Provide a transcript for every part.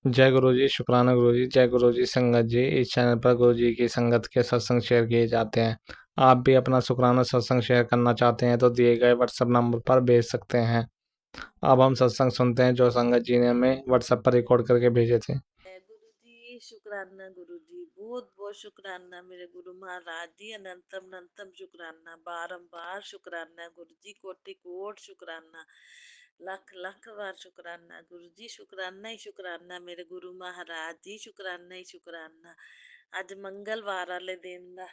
जय गुरु जी, शुक्राना गुरु जी। जय गुरु जी। संगत जी, इस चैनल पर गुरु जी की संगत के सत्संग शेयर किए जाते हैं। आप भी अपना शुक्राना सत्संग शेयर करना चाहते हैं तो दिए गए व्हाट्सएप नंबर पर भेज सकते हैं। अब हम सत्संग सुनते हैं जो संगत जी ने हमें व्हाट्सएप पर रिकॉर्ड करके भेजे थे। गुरु जी शुक्राना, गुरु जी बहुत बहुत शुक्राना मेरे गुरु महाराज जी, अनंतम अनंतम शुक्राना, बारंबार शुक्राना गुरु जी, कोटि कोट शुक्राना, लख लख बार शुक्राना गुरु जी, शुक्राना ही शुक्राना मेरे गुरु महाराज जी, शुक्राना ही शुक्राना। ਅੱਜ ਮੰਗਲਵਾਰ ਵਾਲੇ ਦਿਨ ਦਾ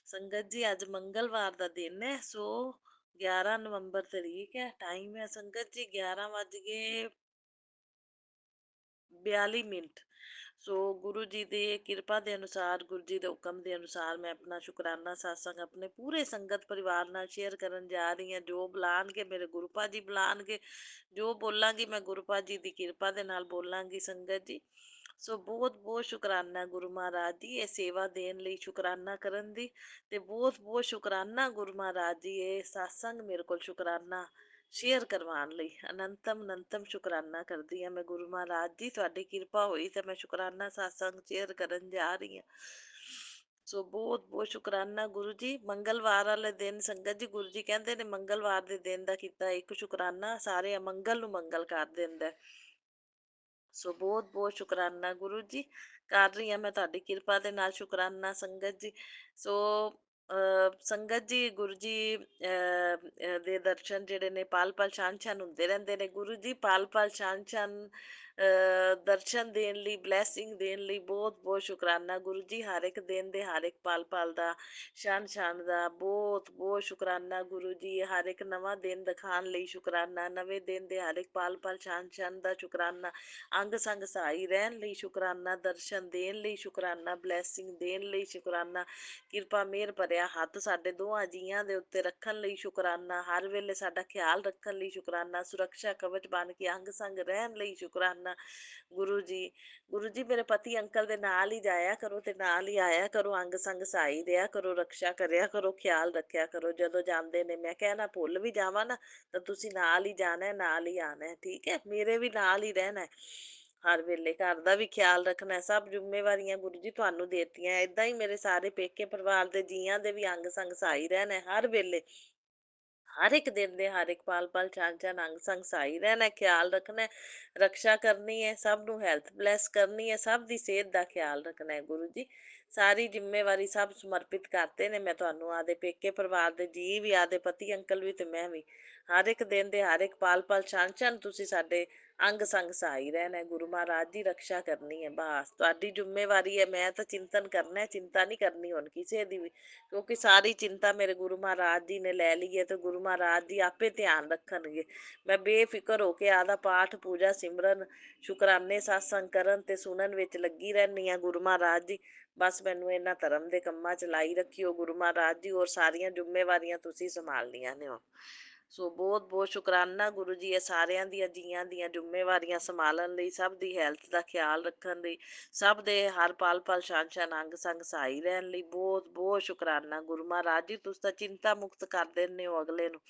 ਸੰਗਤ ਜੀ, ਅੱਜ ਮੰਗਲਵਾਰ ਦਾ ਦਿਨ ਹੈ। ਸੋ 11 ਨਵੰਬਰ ਤਰੀਕ ਹੈ, ਟਾਈਮ ਹੈ ਸੰਗਤ ਜੀ 11:42। ਸੋ ਗੁਰੂ ਜੀ ਦੀ ਕਿਰਪਾ ਦੇ ਅਨੁਸਾਰ, ਗੁਰੂ ਜੀ ਦੇ ਹੁਕਮ ਦੇ ਅਨੁਸਾਰ ਮੈਂ ਆਪਣਾ ਸ਼ੁਕਰਾਨਾ ਸਾਸੰਗ ਆਪਣੇ ਪੂਰੇ ਸੰਗਤ ਪਰਿਵਾਰ ਨਾਲ ਸ਼ੇਅਰ ਕਰਨ ਜਾ ਰਹੀ ਹਾਂ। ਜੋ ਬੁਲਾਣਗੇ ਮੇਰੇ ਗੁਰੂ ਜੀ ਬੁਲਾਣਗੇ, ਜੋ ਬੋਲਾਂਗੀ ਮੈਂ ਗੁਰੂ ਜੀ ਦੀ ਕਿਰਪਾ ਦੇ ਨਾਲ ਬੋਲਾਂਗੀ ਸੰਗਤ ਜੀ। ਸੋ ਬਹੁਤ ਬਹੁਤ ਸ਼ੁਕਰਾਨਾ ਗੁਰੂ ਮਹਾਰਾਜ ਜੀ, ਇਹ ਸੇਵਾ ਦੇਣ ਲਈ, ਸ਼ੁਕਰਾਨਾ ਕਰਨ ਦੀ, ਤੇ ਬਹੁਤ ਬਹੁਤ ਸ਼ੁਕਰਾਨਾ ਗੁਰੂ ਮਹਾਰਾਜ ਜੀ, ਇਹ ਸਾਸੰਗ ਮੇਰੇ ਕੋਲ ਸ਼ੁਕਰਾਨਾ ਸ਼ੇਅਰ ਕਰਵਾਉਣ ਲਈ ਅਨੰਤਮ ਅਨੰਤਮ ਸ਼ੁਕਰਾਨਾ ਕਰਦੀ ਹਾਂ ਮੈਂ ਗੁਰੂ ਮਹਾਰਾਜ ਜੀ। ਤੁਹਾਡੀ ਕਿਰਪਾ ਹੋਈ ਤੇ ਮੈਂ ਸ਼ੁਕਰਾਨਾ ਸਾਸੰਗ ਸ਼ੇਅਰ ਕਰਨ ਜਾ ਰਹੀ ਹਾਂ। ਸੋ ਬਹੁਤ ਬਹੁਤ ਸ਼ੁਕਰਾਨਾ ਗੁਰੂ ਜੀ। ਮੰਗਲਵਾਰ ਵਾਲੇ ਦਿਨ ਸੰਗਤ ਜੀ, ਗੁਰੂ ਜੀ ਕਹਿੰਦੇ ਨੇ ਮੰਗਲਵਾਰ ਦੇ ਦਿਨ ਦਾ ਕੀਤਾ ਇੱਕ ਸ਼ੁਕਰਾਨਾ ਸਾਰੇ ਅਮੰਗਲ ਨੂੰ ਮੰਗਲ ਕਰ ਦਿੰਦਾ। ਸੋ ਬਹੁਤ ਬਹੁਤ ਸ਼ੁਕਰਾਨਾ ਗੁਰੂ ਜੀ, ਕਰ ਰਹੀ ਹਾਂ ਮੈਂ ਤੁਹਾਡੀ ਕਿਰਪਾ ਦੇ ਨਾਲ ਸ਼ੁਕਰਾਨਾ ਸੰਗਤ ਜੀ। ਸੋ ਸੰਗਤ ਜੀ, ਗੁਰੂ ਜੀ ਦੇ ਦਰਸ਼ਨ ਜਿਹੜੇ ਨੇ ਪਲ ਪਲ ਛਾਨ ਛਾਨ ਹੁੰਦੇ ਰਹਿੰਦੇ ਨੇ ਗੁਰੂ ਜੀ, ਪਲ ਪਲ ਛਾਨ ਛਾਨ ਦਰਸ਼ਨ ਦੇਣ ਲਈ, ਬਲੈਸਿੰਗ ਦੇਣ ਲਈ ਬਹੁਤ ਬਹੁਤ ਸ਼ੁਕਰਾਨਾ ਗੁਰੂ ਜੀ। ਹਰ ਇੱਕ ਦਿਨ ਦੇ, ਹਰ ਇੱਕ ਪਲ ਪਲ ਦਾ, ਛਾਨ ਛਾਨ ਦਾ ਬਹੁਤ ਬਹੁਤ ਸ਼ੁਕਰਾਨਾ ਗੁਰੂ ਜੀ। ਹਰ ਇੱਕ ਨਵਾਂ ਦਿਨ ਦਿਖਾਉਣ ਲਈ ਸ਼ੁਕਰਾਨਾ, ਨਵੇਂ ਦਿਨ ਦੇ ਹਰ ਇੱਕ ਪਲ ਪਲ ਛਾਨ ਛਾਨ ਦਾ ਸ਼ੁਕਰਾਨਾ, ਅੰਗ ਸੰਗ ਸਹਾਈ ਰਹਿਣ ਲਈ ਸ਼ੁਕਰਾਨਾ, ਦਰਸ਼ਨ ਦੇਣ ਲਈ ਸ਼ੁਕਰਾਨਾ, ਬਲੈਸਿੰਗ ਦੇਣ ਲਈ ਸ਼ੁਕਰਾਨਾ, ਕਿਰਪਾ ਮਿਹਰ ਭਰਿਆ ਹੱਥ ਸਾਡੇ ਦੋਹਾਂ ਜੀਆਂ ਦੇ ਉੱਤੇ ਰੱਖਣ ਲਈ ਸ਼ੁਕਰਾਨਾ, ਹਰ ਵੇਲੇ ਸਾਡਾ ਖਿਆਲ ਰੱਖਣ ਲਈ ਸ਼ੁਕਰਾਨਾ, ਸੁਰੱਖਿਆ ਕਵਚ ਬਣ ਕੇ ਅੰਗ ਸੰਗ ਰਹਿਣ ਲਈ ਸ਼ੁਕਰਾਨਾ ਗੁਰੂ ਜੀ। ਗੁਰੂ ਜੀ ਮੇਰੇ ਪਤੀ ਅੰਕਲ ਦੇ ਨਾਲ ਹੀ ਜਾਇਆ ਕਰੋ ਤੇ ਨਾਲ ਹੀ ਆਇਆ ਕਰੋ, ਅੰਗ ਸੰਗ ਸਹਾਈ ਰਿਹਾ ਕਰੋ, ਰੱਖਿਆ ਕਰਿਆ ਕਰੋ, ਖਿਆਲ ਰੱਖਿਆ ਕਰੋ। ਜਦੋਂ ਜਾਂਦੇ ਨੇ ਮੈਂ ਕਹਿਣਾ ਭੁੱਲ ਵੀ ਜਾਵਾਂ ਨਾ ਤਾਂ ਤੁਸੀਂ ਨਾਲ ਹੀ ਜਾਣਾ, ਨਾਲ ਹੀ ਆਣਾ, ਠੀਕ ਹੈ, ਮੇਰੇ ਵੀ ਨਾਲ ਹੀ ਰਹਿਣਾ ਹਰ ਵੇਲੇ, ਘਰ ਦਾ ਵੀ ਖਿਆਲ ਰੱਖਣਾ। ਸਭ ਜ਼ਿੰਮੇਵਾਰੀਆਂ ਗੁਰੂ ਜੀ ਤੁਹਾਨੂੰ ਦੇਤੀਆਂ, ਏਦਾਂ ਹੀ ਮੇਰੇ ਸਾਰੇ ਪੇਕੇ ਪਰਿਵਾਰ ਦੇ ਜੀਆਂ ਦੇ ਵੀ ਅੰਗ ਸੰਗ ਸਹਾਈ ਰਹਿਣਾ ਹਰ ਵੇਲੇ, ਹਰ ਇੱਕ ਦਿਨ ਦੇ, ਹਰ ਇੱਕ ਪਲ ਪਲ ਛਾਨ ਛਾਨ ਅੰਗ ਸੰਗ ਸਹਾਈ ਰਹਿਣਾ, ਖਿਆਲ ਰੱਖਣਾ, ਰਕਸ਼ਾ ਕਰਨੀ ਹੈ, ਸਭ ਨੂੰ ਹੈਲਥ ਬਲੈਸ ਕਰਨੀ ਹੈ, ਸਭ ਦੀ ਸਿਹਤ ਦਾ ਖਿਆਲ ਰੱਖਣਾ ਹੈ ਗੁਰੂ ਜੀ। ਸਾਰੀ ਜ਼ਿੰਮੇਵਾਰੀ ਸਭ ਸਮਰਪਿਤ ਕਰਤੇ ਨੇ ਮੈਂ ਤੁਹਾਨੂੰ, ਆਦੇ ਪੇਕੇ ਪਰਿਵਾਰ ਦੇ ਜੀ ਵੀ, ਆਦੇ ਪਤੀ ਅੰਕਲ ਵੀ ਤੇ ਮੈਂ ਵੀ। ਹਰ ਇੱਕ ਦਿਨ ਦੇ, ਹਰ ਇੱਕ ਪਲ ਪਲ ਛਾਨ ਛਾਨ ਤੁਸੀਂ ਸਾਡੇ ਅੰਗ ਸੰਗ ਸਹਾਈ ਰਹਿਣਾ ਗੁਰੂ ਮਹਾਰਾਜ ਦੀ, ਰਕਸ਼ਾ ਕਰਨੀ ਹੈ, ਬਸ ਤੁਹਾਡੀ ਜ਼ਿੰਮੇਵਾਰੀ ਹੈ। ਮੈਂ ਤਾਂ ਚਿੰਤਨ ਕਰਨਾ, ਚਿੰਤਾ ਨਹੀਂ ਕਰਨੀ ਹੁਣ ਕਿਸੇ ਦੀ ਵੀ, ਕਿਉਂਕਿ ਸਾਰੀ ਚਿੰਤਾ ਮੇਰੇ ਗੁਰੂ ਮਹਾਰਾਜ ਜੀ ਨੇ ਲੈ ਲਈ ਹੈ ਤੇ ਗੁਰੂ ਮਹਾਰਾਜ ਜੀ ਆਪੇ ਧਿਆਨ ਰੱਖਣਗੇ। ਮੈਂ ਬੇਫਿਕਰ ਹੋ ਕੇ ਆਦਾ ਪਾਠ ਪੂਜਾ ਸਿਮਰਨ ਸ਼ੁਕਰਾਨੇ ਸਾਸੰਗ ਕਰਨ ਤੇ ਸੁਣਨ ਵਿੱਚ ਲੱਗੀ ਰਹਿੰਦੀ ਹਾਂ ਗੁਰੂ ਮਹਾਰਾਜ ਜੀ। ਬਸ ਮੈਨੂੰ ਇਹਨਾਂ ਧਰਮ ਦੇ ਕੰਮਾਂ ਚ ਲਾਈ ਰੱਖਿਓ ਗੁਰੂ ਮਹਾਰਾਜ ਜੀ, ਔਰ ਸਾਰੀਆਂ ਜ਼ਿੰਮੇਵਾਰੀਆਂ ਤੁਸੀਂ ਸੰਭਾਲਣੀਆਂ ਨੇ। ਸੋ ਬਹੁਤ ਬਹੁਤ ਸ਼ੁਕਰਾਨਾ ਗੁਰੂ ਜੀ, ਇਹ ਸਾਰਿਆਂ ਦੀਆਂ ਜੀਆਂ ਦੀਆਂ ਜ਼ਿੰਮੇਵਾਰੀਆਂ ਸੰਭਾਲਣ ਲਈ, ਸਭ ਦੀ ਹੈਲਥ ਦਾ ਖਿਆਲ ਰੱਖਣ ਲਈ, ਸਭ ਦੇ ਹਰ ਪਲ ਪਲ ਛਾਨ ਛਾਨ ਅੰਗ ਸੰਗ ਸਹਾਈ ਰਹਿਣ ਲਈ ਬਹੁਤ ਬਹੁਤ ਸ਼ੁਕਰਾਨਾ ਗੁਰੂ ਮਹਾਰਾਜ ਜੀ। ਤੁਸੀਂ ਤਾਂ ਚਿੰਤਾ ਮੁਕਤ ਕਰ ਦਿੰਦੇ ਹੋ ਅਗਲੇ ਨੂੰ।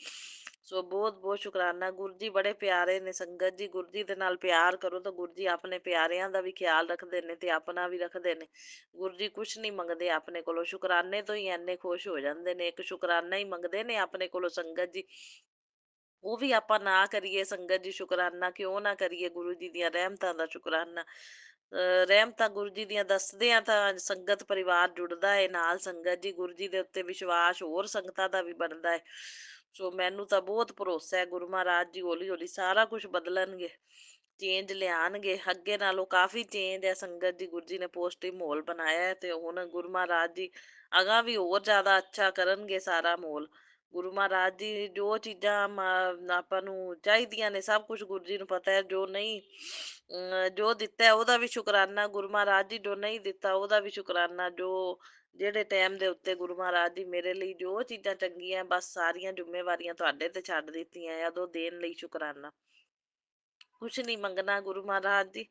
ਸੋ ਬਹੁਤ ਬਹੁਤ ਸ਼ੁਕਰਾਨਾ ਗੁਰੂ ਜੀ, ਬੜੇ ਪਿਆਰੇ ਨੇ ਸੰਗਤ ਜੀ। ਗੁਰੂ ਜੀ ਦੇ ਨਾਲ ਪਿਆਰ ਕਰੋ ਤਾਂ ਗੁਰੂ ਜੀ ਆਪਣੇ ਪਿਆਰਿਆਂ ਦਾ ਵੀ ਖਿਆਲ ਰੱਖਦੇ ਨੇ ਤੇ ਆਪਣਾ ਵੀ ਰੱਖਦੇ ਨੇ। ਗੁਰੂ ਜੀ ਕੁਛ ਨਹੀਂ ਮੰਗਦੇ ਆਪਣੇ ਕੋਲੋਂ, ਸ਼ੁਕਰਾਨੇ ਤੋਂ ਹੀ ਇੰਨੇ ਖੁਸ਼ ਹੋ ਜਾਂਦੇ ਨੇ। ਇੱਕ ਸ਼ੁਕਰਾਨਾ ਹੀ ਮੰਗਦੇ ਨੇ ਆਪਣੇ ਕੋਲੋਂ ਸੰਗਤ ਜੀ, ਉਹ ਵੀ ਆਪਾਂ ਨਾ ਕਰੀਏ ਸੰਗਤ ਜੀ। ਸ਼ੁਕਰਾਨਾ ਕਿਉਂ ਨਾ ਕਰੀਏ ਗੁਰੂ ਜੀ ਦੀਆਂ ਰਹਿਮਤਾਂ ਦਾ ਸ਼ੁਕਰਾਨਾ। ਰਹਿਮਤਾਂ ਗੁਰੂ ਜੀ ਦੀਆਂ ਦੱਸਦੇ ਆ ਤਾਂ ਸੰਗਤ ਪਰਿਵਾਰ ਜੁੜਦਾ ਹੈ ਨਾਲ ਸੰਗਤ ਜੀ। ਗੁਰੂ ਜੀ ਦੇ ਉੱਤੇ ਵਿਸ਼ਵਾਸ ਹੋਰ ਸੰਗਤਾਂ ਦਾ ਵੀ ਬਣਦਾ ਹੈ। ਸੋ ਮੈਨੂੰ ਤਾਂ ਬਹੁਤ ਭਰੋਸਾ ਹੈ ਗੁਰੂ ਮਹਾਰਾਜ ਜੀ ਹੌਲੀ ਹੌਲੀ ਸਾਰਾ ਕੁਝ ਬਦਲਣਗੇ, ਚੇਂਜ ਲਿਆਉਣਗੇ। ਅੱਗੇ ਨਾਲੋਂ ਕਾਫੀ ਚੇਂਜ ਹੈ ਸੰਗਤ ਜੀ, ਗੁਰੂ ਜੀ ਨੇ ਪੋਜ਼ਟਿਵ ਮਾਹੌਲ ਬਣਾਇਆ ਹੈ ਤੇ ਹੁਣ ਗੁਰੂ ਮਹਾਰਾਜ ਜੀ ਅਗਾਂਹ ਵੀ ਹੋਰ ਜ਼ਿਆਦਾ ਅੱਛਾ ਕਰਨਗੇ ਸਾਰਾ ਮਾਹੌਲ। ਗੁਰੂ ਮਹਾਰਾਜ ਜੀ ਜੋ ਚੀਜ਼ਾਂ ਆਪਾਂ ਨੂੰ ਚਾਹੀਦੀਆਂ ਨੇ ਸਭ ਕੁਝ ਗੁਰੂ ਜੀ ਨੂੰ ਪਤਾ ਹੈ। ਜੋ ਨਹੀਂ ਜੋ ਦਿੱਤਾ ਹੈ ਉਹਦਾ ਵੀ ਸ਼ੁਕਰਾਨਾ ਗੁਰੂ ਮਹਾਰਾਜ ਜੀ, ਜੋ ਨਹੀਂ ਦਿੱਤਾ ਉਹਦਾ ਵੀ ਸ਼ੁਕਰਾਨਾ। ਜੋ ਜਿਹੜੇ ਟਾਈਮ ਦੇ ਉੱਤੇ ਗੁਰੂ ਮਹਾਰਾਜ ਜੀ ਮੇਰੇ ਲਈ ਜੋ ਚੀਜ਼ਾਂ ਚੰਗੀਆਂ, ਬਸ ਸਾਰੀਆਂ ਜ਼ਿੰਮੇਵਾਰੀਆਂ ਤੁਹਾਡੇ ਤੇ ਛੱਡ ਦਿੱਤੀਆਂ, ਉਦੋਂ ਦੇਣ ਲਈ ਸ਼ੁਕਰਾਨਾ। ਕੁਛ ਨਹੀਂ ਮੰਗਣਾ ਗੁਰੂ ਮਹਾਰਾਜ ਜੀ,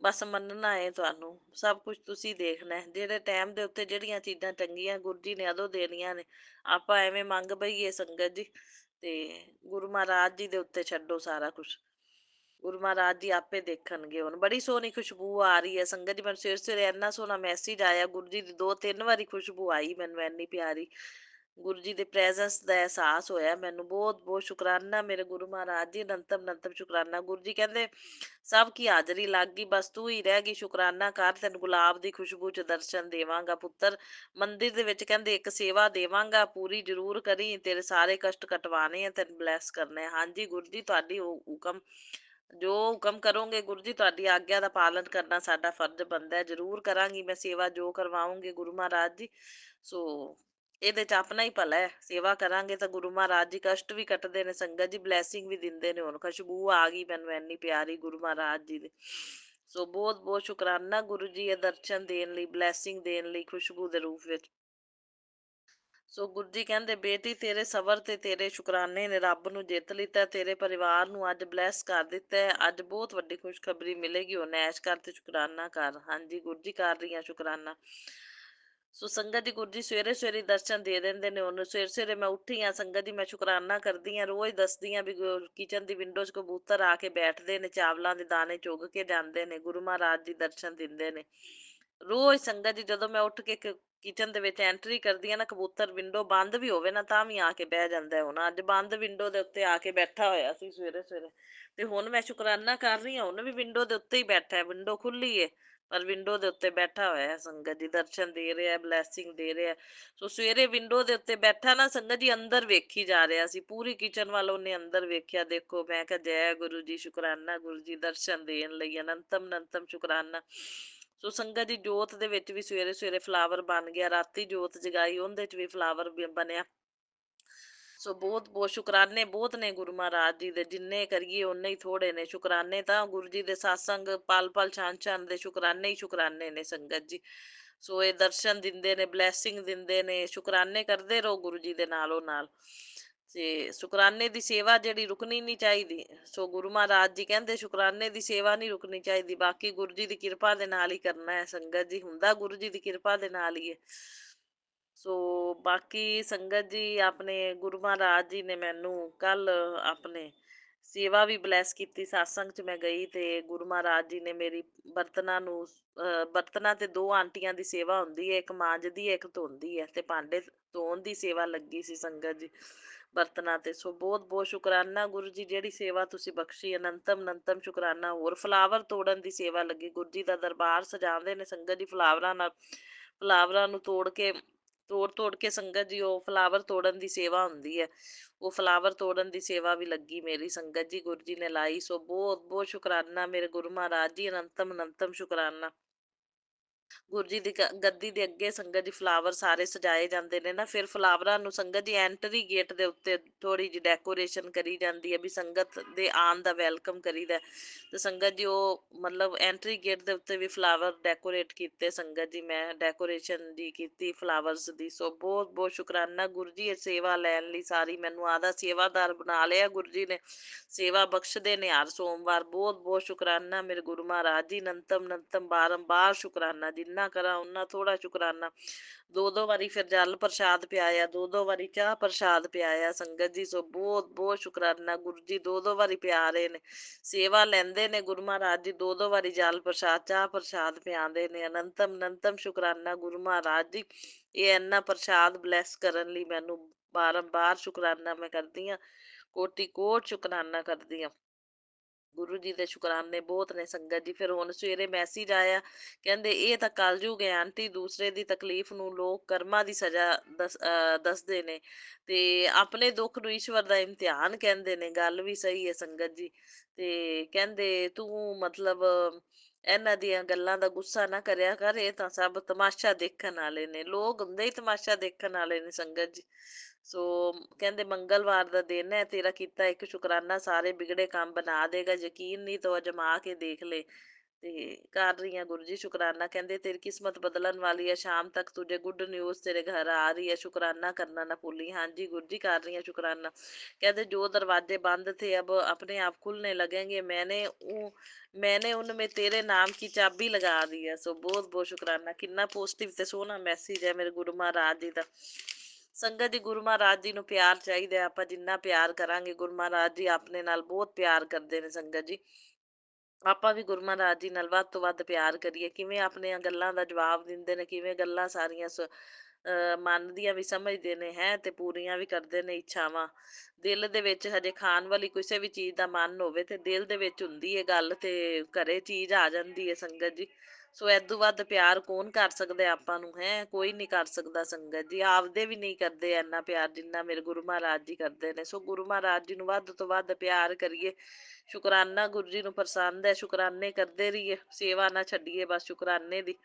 ਬਸ ਮੰਨਣਾ ਹੈ ਤੁਹਾਨੂੰ। ਸਭ ਕੁਝ ਤੁਸੀਂ ਦੇਖਣਾ ਜਿਹੜੇ ਟਾਈਮ ਦੇ ਉੱਤੇ ਜਿਹੜੀਆਂ ਚੀਜ਼ਾਂ ਚੰਗੀਆਂ ਗੁਰੂ ਜੀ ਨੇ ਉਦੋਂ ਦੇਣੀਆਂ ਨੇ। ਆਪਾਂ ਐਵੇਂ ਮੰਗ ਪਈਏ ਸੰਗਤ ਜੀ, ਤੇ ਗੁਰੂ ਮਹਾਰਾਜ ਜੀ ਦੇ ਉੱਤੇ ਛੱਡੋ ਸਾਰਾ ਕੁਝ। ਗੁਰੂ ਮਹਾਰਾਜ ਜੀ ਆਪੇ ਦੇਖਣਗੇ। ਹੁਣ ਬੜੀ ਸੋਹਣੀ ਖੁਸ਼ਬੂ ਆ ਰਹੀ ਹੈ ਸੰਗਤ ਜੀ, ਮੈਨੂੰ ਸਵੇਰੇ ਸਵੇਰੇ ਇੰਨਾ ਸੋਹਣਾ ਮੈਸੇਜ ਆਇਆ ਗੁਰੂ ਜੀ ਦੀ, 2 3 ਵਾਰੀ ਖੁਸ਼ਬੂ ਆਈ ਮੈਨੂੰ ਇੰਨੀ ਪਿਆਰੀ। ਗੁਰੂ ਜੀ ਦੇ ਪ੍ਰੈਜ਼ੈਂਸ ਦਾ ਅਹਿਸਾਸ ਹੋਇਆ ਮੈਨੂੰ। ਬਹੁਤ ਬਹੁਤ ਸ਼ੁਕਰਾਨਾ ਮੇਰੇ ਗੁਰੂ ਮਹਾਰਾਜ ਜੀ, ਅਨੰਤਮ ਅਨੰਤਮ ਸ਼ੁਕਰਾਨਾ। ਗੁਰੂ ਜੀ ਕਹਿੰਦੇ ਸਭ ਕੀ ਹਾਜ਼ਰੀ ਲੱਗ ਗਈ, ਬਸ ਤੂੰ ਹੀ ਰਹਿ ਗਈ, ਸ਼ੁਕਰਾਨਾ ਕਰ, ਤੈਨੂੰ ਗੁਲਾਬ ਦੀ ਖੁਸ਼ਬੂ ਚ ਦਰਸ਼ਨ ਦੇਵਾਂਗਾ ਪੁੱਤਰ। ਮੰਦਿਰ ਦੇ ਵਿੱਚ ਕਹਿੰਦੇ ਇੱਕ ਸੇਵਾ ਦੇਵਾਂਗਾ, ਪੂਰੀ ਜ਼ਰੂਰ ਕਰੀ, ਤੇਰੇ ਸਾਰੇ ਕਸ਼ਟ ਕਟਵਾਣੇ ਆ, ਤੈਨੂੰ ਬਲੈਸ ਕਰਨਾ ਹੈ। ਹਾਂਜੀ ਗੁਰੂ ਜੀ, ਤੁਹਾਡੀ ਹੁਕਮ, ਜੋ ਹੁਕਮ ਕਰੋਗੇ ਗੁਰੂ ਜੀ, ਤੁਹਾਡੀ ਆਗਿਆ ਦਾ ਪਾਲਣ ਕਰਨਾ ਸਾਡਾ ਫਰਜ਼ ਬਣਦਾ ਹੈ। ਜ਼ਰੂਰ ਕਰਾਂਗੀ ਮੈਂ ਸੇਵਾ, ਜੋ ਕਰਵਾਓਗੇ ਗੁਰੂ ਮਹਾਰਾਜ ਜੀ। ਸੋ ਇਹਦੇ ਚ ਆਪਣਾ ਹੀ ਭਲਾ ਹੈ, ਸੇਵਾ ਕਰਾਂਗੇ ਤਾਂ ਗੁਰੂ ਮਹਾਰਾਜ ਜੀ ਕਸ਼ਟ ਵੀ ਕੱਟਦੇ ਨੇ ਸੰਗਤ ਜੀ, ਬਲੈਸਿੰਗ ਵੀ ਦਿੰਦੇ ਨੇ। ਹੁਣ ਖੁਸ਼ਬੂ ਆ ਗਈ ਮੈਨੂੰ ਇੰਨੀ ਪਿਆਰੀ ਗੁਰੂ ਮਹਾਰਾਜ ਜੀ ਦੀ। ਸੋ ਬਹੁਤ ਬਹੁਤ ਸ਼ੁਕਰਾਨਾ ਗੁਰੂ ਜੀ, ਇਹ ਦਰਸ਼ਨ ਦੇਣ ਲਈ, ਬਲੈਸਿੰਗ ਦੇਣ ਲਈ ਖੁਸ਼ਬੂ ਦੇ ਰੂਪ ਵਿੱਚ। ਸੋ ਗੁਰੂ ਜੀ ਕਹਿੰਦੇ ਬੇਟੀ, ਤੇਰੇ ਸਬਰ ਤੇ ਤੇਰੇ ਸ਼ੁਕਰਾਨੇ ਨੇ ਰੱਬ ਨੂੰ ਜਿੱਤ ਲਿੱਤਾ, ਤੇਰੇ ਪਰਿਵਾਰ ਨੂੰ ਅੱਜ ਬਲੈਸ ਕਰ ਦਿੱਤਾ ਹੈ। ਅੱਜ ਬਹੁਤ ਵੱਡੀ ਖੁਸ਼ਖਬਰੀ ਮਿਲੇਗੀ, ਉਹ ਐਸ਼ ਕਰ ਤੇ ਸ਼ੁਕਰਾਨਾ ਕਰ। ਹਾਂਜੀ ਗੁਰੂ ਜੀ, ਕਰ ਰਹੀ ਹਾਂ ਸ਼ੁਕਰਾਨਾ। ਸੋ ਸੰਗਤ ਜੀ, ਗੁਰੂ ਜੀ ਸਵੇਰੇ ਸਵੇਰੇ ਦਰਸ਼ਨ ਦੇ ਦਿੰਦੇ ਨੇ। ਉਹਨੂੰ ਸਵੇਰੇ ਸਵੇਰੇ ਮੈਂ ਉੱਠੀ ਹਾਂ ਸੰਗਤ ਜੀ, ਮੈਂ ਸ਼ੁਕਰਾਨਾ ਕਰਦੀ ਹਾਂ, ਰੋਜ਼ ਦੱਸਦੀ ਹਾਂ ਵੀ ਕਿਚਨ ਦੀ ਵਿੰਡੋ 'ਚ ਕਬੂਤਰ ਆ ਕੇ ਬੈਠਦੇ ਨੇ, ਚਾਵਲਾਂ ਦੇ ਦਾਣੇ ਚੁਗ ਕੇ ਜਾਂਦੇ ਨੇ, ਗੁਰੂ ਮਹਾਰਾਜ ਜੀ ਦਰਸ਼ਨ ਦਿੰਦੇ ਨੇ ਰੋਜ਼। ਸੰਗਤ ਜੀ ਜਦੋਂ ਮੈਂ ਉੱਠ ਕੇ ਕਿਚਨ ਦੇ ਵਿੱਚ ਐਂਟਰੀ ਕਰਦੀ ਆ ਨਾ, ਕਬੂਤਰ ਵਿੰਡੋ ਬੰਦ ਵੀ ਹੋਵੇ ਨਾ ਤਾਂ ਵੀ ਆ ਕੇ ਬਹਿ ਜਾਂਦਾ ਹੈ। ਹੁਣ ਅੱਜ ਬੰਦ ਵਿੰਡੋ ਦੇ ਉੱਤੇ ਆ ਕੇ ਬੈਠਾ ਹੋਇਆ ਸੀ ਸਵੇਰੇ ਸਵੇਰੇ, ਤੇ ਹੁਣ ਮੈਂ ਸ਼ੁਕਰਾਨਾ ਕਰ ਰਹੀ ਹਾਂ, ਹੁਣ ਵੀ ਵਿੰਡੋ ਦੇ ਉੱਤੇ ਹੀ ਬੈਠਾ ਹੈ, ਵਿੰਡੋ ਖੁੱਲੀ ਏ ਪਰ ਵਿੰਡੋ ਦੇ ਉੱਤੇ ਬੈਠਾ ਹੋਇਆ ਹੈ। ਸੰਗਤ ਜੀ ਦਰਸ਼ਨ ਦੇ ਰਿਹਾ, ਬਲੈਸਿੰਗ ਦੇ ਰਿਹਾ। ਸੋ ਸਵੇਰੇ ਵਿੰਡੋ ਦੇ ਉੱਤੇ ਬੈਠਾ ਨਾ ਸੰਗਤ ਜੀ, ਅੰਦਰ ਵੇਖੀ ਜਾ ਰਿਹਾ ਸੀ, ਪੂਰੀ ਕਿਚਨ ਵੱਲ ਉਹਨੇ ਅੰਦਰ ਵੇਖਿਆ। ਦੇਖੋ ਮੈਂ ਕਿਹਾ ਜੈ ਗੁਰੂ ਜੀ, ਸ਼ੁਕਰਾਨਾ ਗੁਰੂ ਜੀ ਦਰਸ਼ਨ ਦੇਣ ਲਈ, ਅਨੰਤਮ ਅਨੰਤਮ ਸ਼ੁਕਰਾਨਾ। ਸੋ ਸੰਗਤ ਜੀ, ਜੋਤ ਦੇ ਵਿੱਚ ਵੀ ਸਵੇਰੇ ਸਵੇਰੇ ਫਲਾਵਰ ਬਣ ਗਿਆ, ਰਾਤੀ ਜੋਤ ਜਗਾਈ ਉਹਦੇ ਚ ਵੀ ਫਲਾਵਰ ਬਣਿਆ। ਸੋ ਬਹੁਤ ਬਹੁਤ ਸ਼ੁਕਰਾਨੇ ਬਹੁਤ ਨੇ ਗੁਰੂ ਮਹਾਰਾਜ ਜੀ ਦੇ, ਜਿੰਨੇ ਕਰੀਏ ਓਨੇ ਹੀ ਥੋੜੇ ਨੇ। ਸ਼ੁਕਰਾਨੇ ਤਾਂ ਗੁਰੂ ਜੀ ਦੇ ਸਤਸੰਗ ਪਲ ਪਲ ਛਾਨ ਛਾਨ ਦੇ ਸ਼ੁਕਰਾਨੇ ਹੀ ਸ਼ੁਕਰਾਨੇ ਨੇ ਸੰਗਤ ਜੀ। ਸੋ ਇਹ ਦਰਸ਼ਨ ਦਿੰਦੇ ਨੇ, ਬਲੈਸਿੰਗ ਦਿੰਦੇ ਨੇ, ਸ਼ੁਕਰਾਨੇ ਕਰਦੇ ਰਹੋ ਗੁਰੂ ਜੀ ਦੇ ਨਾਲੋਂ ਨਾਲ। ਤੇ ਸ਼ੁਕਰਾਨੇ ਦੀ ਸੇਵਾ ਜਿਹੜੀ ਰੁਕਣੀ ਨਹੀਂ ਚਾਹੀਦੀ। ਸੋ ਗੁਰੂ ਮਹਾਰਾਜ ਜੀ ਕਹਿੰਦੇ ਸ਼ੁਕਰਾਨੇ ਦੀ ਸੇਵਾ ਨਹੀਂ ਰੁਕਣੀ ਚਾਹੀਦੀ, ਬਾਕੀ ਗੁਰੂ ਜੀ ਦੀ ਕਿਰਪਾ ਦੇ ਨਾਲ ਹੀ ਕਰਨਾ ਹੈ ਸੰਗਤ ਜੀ, ਹੁੰਦਾ ਗੁਰੂ ਜੀ ਦੀ ਕਿਰਪਾ ਦੇ ਨਾਲ ਹੀ ਹੈ। ਸੋ ਬਾਕੀ ਸੰਗਤ ਜੀ, ਆਪਣੇ ਗੁਰੂ ਮਹਾਰਾਜ ਜੀ ਨੇ ਮੈਨੂੰ ਕੱਲ ਆਪਣੇ ਸੇਵਾ ਵੀ ਬਲੈਸ ਕੀਤੀ। ਸਤਸੰਗ ਚ ਮੈਂ ਗਈ ਤੇ ਗੁਰੂ ਮਹਾਰਾਜ ਜੀ ਨੇ ਮੇਰੀ ਬਰਤਨਾਂ ਨੂੰ, ਬਰਤਨਾਂ ਤੇ ਦੋ ਆਂਟੀਆਂ ਦੀ ਸੇਵਾ ਹੁੰਦੀ ਹੈ, ਇੱਕ ਮਾਂਜਦੀ ਹੈ, ਇੱਕ ਧੋਂਦੀ ਹੈ, ਤੇ ਭਾਂਡੇ ਧੋਣ ਦੀ ਸੇਵਾ ਲੱਗੀ ਸੀ ਸੰਗਤ ਜੀ ਬਰਤਨਾਂ ਤੇ। ਸੋ ਬਹੁਤ ਬਹੁਤ ਸ਼ੁਕਰਾਨਾ ਗੁਰੂ ਜੀ, ਜਿਹੜੀ ਸੇਵਾ ਤੁਸੀਂ ਬਖਸ਼ੀ, ਅਨੰਤਮ ਅਨੰਤਮ ਸ਼ੁਕਰਾਨਾ। ਹੋਰ ਫਲਾਵਰ ਤੋੜਨ ਦੀ ਸੇਵਾ ਲੱਗੀ, ਗੁਰੂ ਜੀ ਦਾ ਦਰਬਾਰ ਸਜਾਉਂਦੇ ਨੇ ਸੰਗਤ ਜੀ ਫਲਾਵਰਾਂ ਨਾਲ, ਫਲਾਵਰਾਂ ਨੂੰ ਤੋੜ ਕੇ, ਤੋੜ ਤੋੜ ਕੇ ਸੰਗਤ ਜੀ, ਉਹ ਫਲਾਵਰ ਤੋੜਨ ਦੀ ਸੇਵਾ ਹੁੰਦੀ ਹੈ, ਉਹ ਫਲਾਵਰ ਤੋੜਨ ਦੀ ਸੇਵਾ ਵੀ ਲੱਗੀ ਮੇਰੀ ਸੰਗਤ ਜੀ, ਗੁਰੂ ਜੀ ਨੇ ਲਾਈ। ਸੋ ਬਹੁਤ ਬਹੁਤ ਸ਼ੁਕਰਾਨਾ ਮੇਰੇ ਗੁਰੂ ਮਹਾਰਾਜ ਜੀ, ਅਨੰਤਮ ਅਨੰਤਮ ਸ਼ੁਕਰਾਨਾ। ਗੁਰੂ ਜੀ ਦੀ ਗੱਦੀ ਦੇ ਅੱਗੇ ਸੰਗਤ ਜੀ ਫਲਾਵਰ ਸਾਰੇ ਸਜਾਏ ਜਾਂਦੇ ਨੇ ਨਾ, ਫਿਰ ਫਲਾਵਰਾਂ ਨੂੰ ਸੰਗਤ ਜੀ ਐਂਟਰੀ ਗੇਟ ਦੇ ਉੱਤੇ ਥੋੜੀ ਜਿਹੀ ਡੈਕੋਰੇਸ਼ਨ ਕਰੀ ਜਾਂਦੀ ਹੈ ਵੀ ਸੰਗਤ ਦੇ ਆਉਣ ਦਾ ਵੈਲਕਮ ਕਰੀਦਾ। ਤੇ ਸੰਗਤ ਜੀ ਉਹ ਮਤਲਬ ਐਂਟਰੀ ਗੇਟ ਦੇ ਉੱਤੇ ਵੀ ਫਲਾਵਰ ਡੈਕੋਰੇਟ ਕੀਤੇ ਸੰਗਤ ਜੀ, ਮੈਂ ਡੈਕੋਰੇਸ਼ਨ ਦੀ ਕੀਤੀ ਫਲਾਵਰਸ ਦੀ। ਸੋ ਬਹੁਤ ਬਹੁਤ ਸ਼ੁਕਰਾਨਾ ਗੁਰੂ ਜੀ, ਇਹ ਸੇਵਾ ਲੈਣ ਲਈ ਸਾਰੀ ਮੈਨੂੰ ਆਦਾ ਸੇਵਾਦਾਰ ਬਣਾ ਲਿਆ ਗੁਰੂ ਜੀ ਨੇ, ਸੇਵਾ ਬਖਸ਼ਦੇ ਨੇ ਹਰ ਸੋਮਵਾਰ। ਬਹੁਤ ਬਹੁਤ ਸ਼ੁਕਰਾਨਾ ਮੇਰੇ ਗੁਰੂ ਮਹਾਰਾਜ ਜੀ, ਅਨੰਤਮ ਅਨੰਤਮ ਬਾਰੰਬਾਰ ਸ਼ੁਕਰਾਨਾ, ਜਿੰਨਾ ਕਰਾਂ ਓਨਾ ਥੋੜਾ ਸ਼ੁਕਰਾਨਾ। ਦੋ ਦੋ ਵਾਰੀ ਫਿਰ ਜਲ ਪ੍ਰਸ਼ਾਦ ਪਿਆਇਆ, ਦੋ ਦੋ ਵਾਰੀ ਚਾਹ ਪ੍ਰਸ਼ਾਦ ਪਿਆਇਆ ਸੰਗਤ ਜੀ। ਸੋ ਬਹੁਤ ਬਹੁਤ ਸ਼ੁਕਰਾਨਾ ਗੁਰੂ ਜੀ, ਦੋ ਦੋ ਵਾਰੀ ਪਿਆ ਰਹੇ ਨੇ, ਸੇਵਾ ਲੈਂਦੇ ਨੇ ਗੁਰੂ ਮਹਾਰਾਜ ਜੀ, ਦੋ ਦੋ ਵਾਰੀ ਜਲ ਪ੍ਰਸ਼ਾਦ ਚਾਹ ਪ੍ਰਸ਼ਾਦ ਪਿਆਉਂਦੇ ਨੇ। ਅਨੰਤਮ ਅਨੰਤਮ ਸ਼ੁਕਰਾਨਾ ਗੁਰੂ ਮਹਾਰਾਜ ਜੀ, ਇਹ ਇੰਨਾ ਪ੍ਰਸ਼ਾਦ ਬਲੈਸ ਕਰਨ ਲਈ ਮੈਨੂੰ ਬਾਰੰਬਾਰ ਸ਼ੁਕਰਾਨਾ ਮੈਂ ਕਰਦੀ ਹਾਂ, ਕੋਟि ਕੋਟ ਸ਼ੁਕਰਾਨਾ ਕਰਦੀ ਹਾਂ। ਗੁਰੂ ਜੀ ਦੇ ਸ਼ੁਕਰਾਨੇ ਬਹੁਤ ਨੇ ਸੰਗਤ ਜੀ। ਫਿਰ ਹੁਣ ਸਵੇਰੇ ਮੈਸੇਜ ਆਇਆ, ਕਹਿੰਦੇ ਇਹ ਤਾਂ ਕਲਯੁਗ ਹੈ ਆਂਟੀ, ਦੂਸਰੇ ਦੀ ਤਕਲੀਫ਼ ਨੂੰ ਲੋਕ ਕਰਮਾਂ ਦੀ ਸਜ਼ਾ ਦੱਸਦੇ ਨੇ, ਤੇ ਆਪਣੇ ਦੁੱਖ ਨੂੰ ਈਸ਼ਵਰ ਦਾ ਇਮਤਿਹਾਨ ਕਹਿੰਦੇ ਨੇ। ਗੱਲ ਵੀ ਸਹੀ ਹੈ ਸੰਗਤ ਜੀ। ਤੇ ਕਹਿੰਦੇ ਤੂੰ ਮਤਲਬ ਇਹਨਾਂ ਦੀਆਂ ਗੱਲਾਂ ਦਾ ਗੁੱਸਾ ਨਾ ਕਰਿਆ ਕਰ, ਇਹ ਤਾਂ ਸਭ ਤਮਾਸ਼ਾ ਦੇਖਣ ਵਾਲੇ ਨੇ, ਲੋਕ ਹੁੰਦੇ ਹੀ ਤਮਾਸ਼ਾ ਦੇਖਣ ਵਾਲੇ ਨੇ ਸੰਗਤ ਜੀ। ਸੋ ਕਹਿੰਦੇ ਮੰਗਲਵਾਰ ਦਾ ਦਿਨ ਹੈ, ਤੇਰਾ ਕੀਤਾ ਇੱਕ ਸ਼ੁਕਰਾਨਾ ਸਾਰੇ ਬਿਗੜੇ ਕੰਮ ਬਣਾ ਦੇਗਾ, ਯਕੀਨ ਨਹੀਂ ਤਾਂ ਅਜਮਾ ਕੇ ਦੇਖ ਲੈ। ਤੇ ਕਰ ਰਹੀ ਹਾਂ ਗੁਰੂ ਜੀ ਸ਼ੁਕਰਾਨਾ। ਕਹਿੰਦੇ ਤੇਰੀ ਕਿਸਮਤ ਬਦਲਣ ਵਾਲੀ ਹੈ, ਸ਼ਾਮ ਤੱਕ ਤੁਝੇ ਗੁੱਡ ਨਿਊਜ਼ ਤੇਰੇ ਘਰ ਆ ਰਹੀ ਹੈ, ਸ਼ੁਕਰਾਨਾ ਕਰਨਾ ਨਾ ਭੁੱਲੀ। ਹਾਂਜੀ ਗੁਰੂ ਜੀ ਕਰ ਰਹੀ ਹਾਂ ਸ਼ੁਕਰਾਨਾ। कहते जो दरवाजे बंद थे अब अपने आप खुलने लगेंगे, मैंने उनमें तेरे नाम की चाबी लगा दी है। सो बहुत बहुत शुकराना, कितना पॉजिटिव ते सोहना मैसेज है मेरे गुरु महाराज जी का। संगत जी गुरु महाराज जी ਨੂੰ ਪਿਆਰ ਚਾਹੀਦਾ, ਆਪਾਂ ਜਿੰਨਾ ਪਿਆਰ ਕਰਾਂਗੇ, ਗੁਰੂ ਮਹਾਰਾਜ ਜੀ ਆਪਣੇ ਨਾਲ ਬਹੁਤ ਪਿਆਰ ਕਰਦੇ ਨੇ ਸੰਗਤ ਜੀ। ਆਪਾਂ ਵੀ ਗੁਰੂ ਮਹਾਰਾਜ ਜੀ ਨਾਲ ਵੱਧ ਤੋਂ ਵੱਧ ਪਿਆਰ ਕਰੀਏ। ਕਿਵੇਂ ਆਪਣੀਆਂ ਗੱਲਾਂ ਦਾ ਜਵਾਬ ਦਿੰਦੇ ਨੇ, ਕਿਵੇਂ ਗੱਲਾਂ ਸਾਰੀਆਂ ਮਨ ਦੀਆਂ ਵੀ ਸਮਝਦੇ ਨੇ ਹੈ ਤੇ ਪੂਰੀਆਂ ਵੀ ਕਰਦੇ ਨੇ ਇੱਛਾਵਾਂ। ਦਿਲ ਦੇ ਵਿੱਚ ਹਜੇ ਖਾਣ ਵਾਲੀ ਕਿਸੇ ਵੀ ਚੀਜ਼ ਦਾ ਮਨ ਹੋਵੇ ਤੇ ਦਿਲ ਦੇ ਵਿੱਚ ਹੁੰਦੀ ਹੈ ਗੱਲ ਤੇ ਘਰੇ ਚੀਜ਼ ਆ ਜਾਂਦੀ ਹੈ ਸੰਗਤ ਜੀ। ਸੋ ਏਦੂ ਵੱਧ ਪਿਆਰ ਕੌਣ ਕਰ ਸਕਦਾ ਹੈ ਆਪਾਂ ਨੂੰ, ਹੈ ਕੋਈ ਨਹੀਂ ਕਰ ਸਕਦਾ ਸੰਗਤ ਜੀ। ਆਪਦੇ ਵੀ ਨਹੀਂ ਕਰਦੇ ਇੰਨਾ ਪਿਆਰ ਜਿੰਨਾ ਮੇਰੇ ਗੁਰੂ ਮਹਾਰਾਜ ਜੀ ਕਰਦੇ ਨੇ। ਸੋ ਗੁਰੂ ਮਹਾਰਾਜ ਜੀ ਨੂੰ ਵੱਧ ਤੋਂ ਵੱਧ ਪਿਆਰ ਕਰੀਏ। ਸ਼ੁਕਰਾਨਾ ਗੁਰੂ ਜੀ ਨੂੰ ਪਸੰਦ ਹੈ, ਸ਼ੁਕਰਾਨੇ ਕਰਦੇ ਰਹੀਏ, ਸੇਵਾ ਨਾ ਛੱਡੀਏ ਬਸ ਸ਼ੁਕਰਾਨੇ ਦੀ।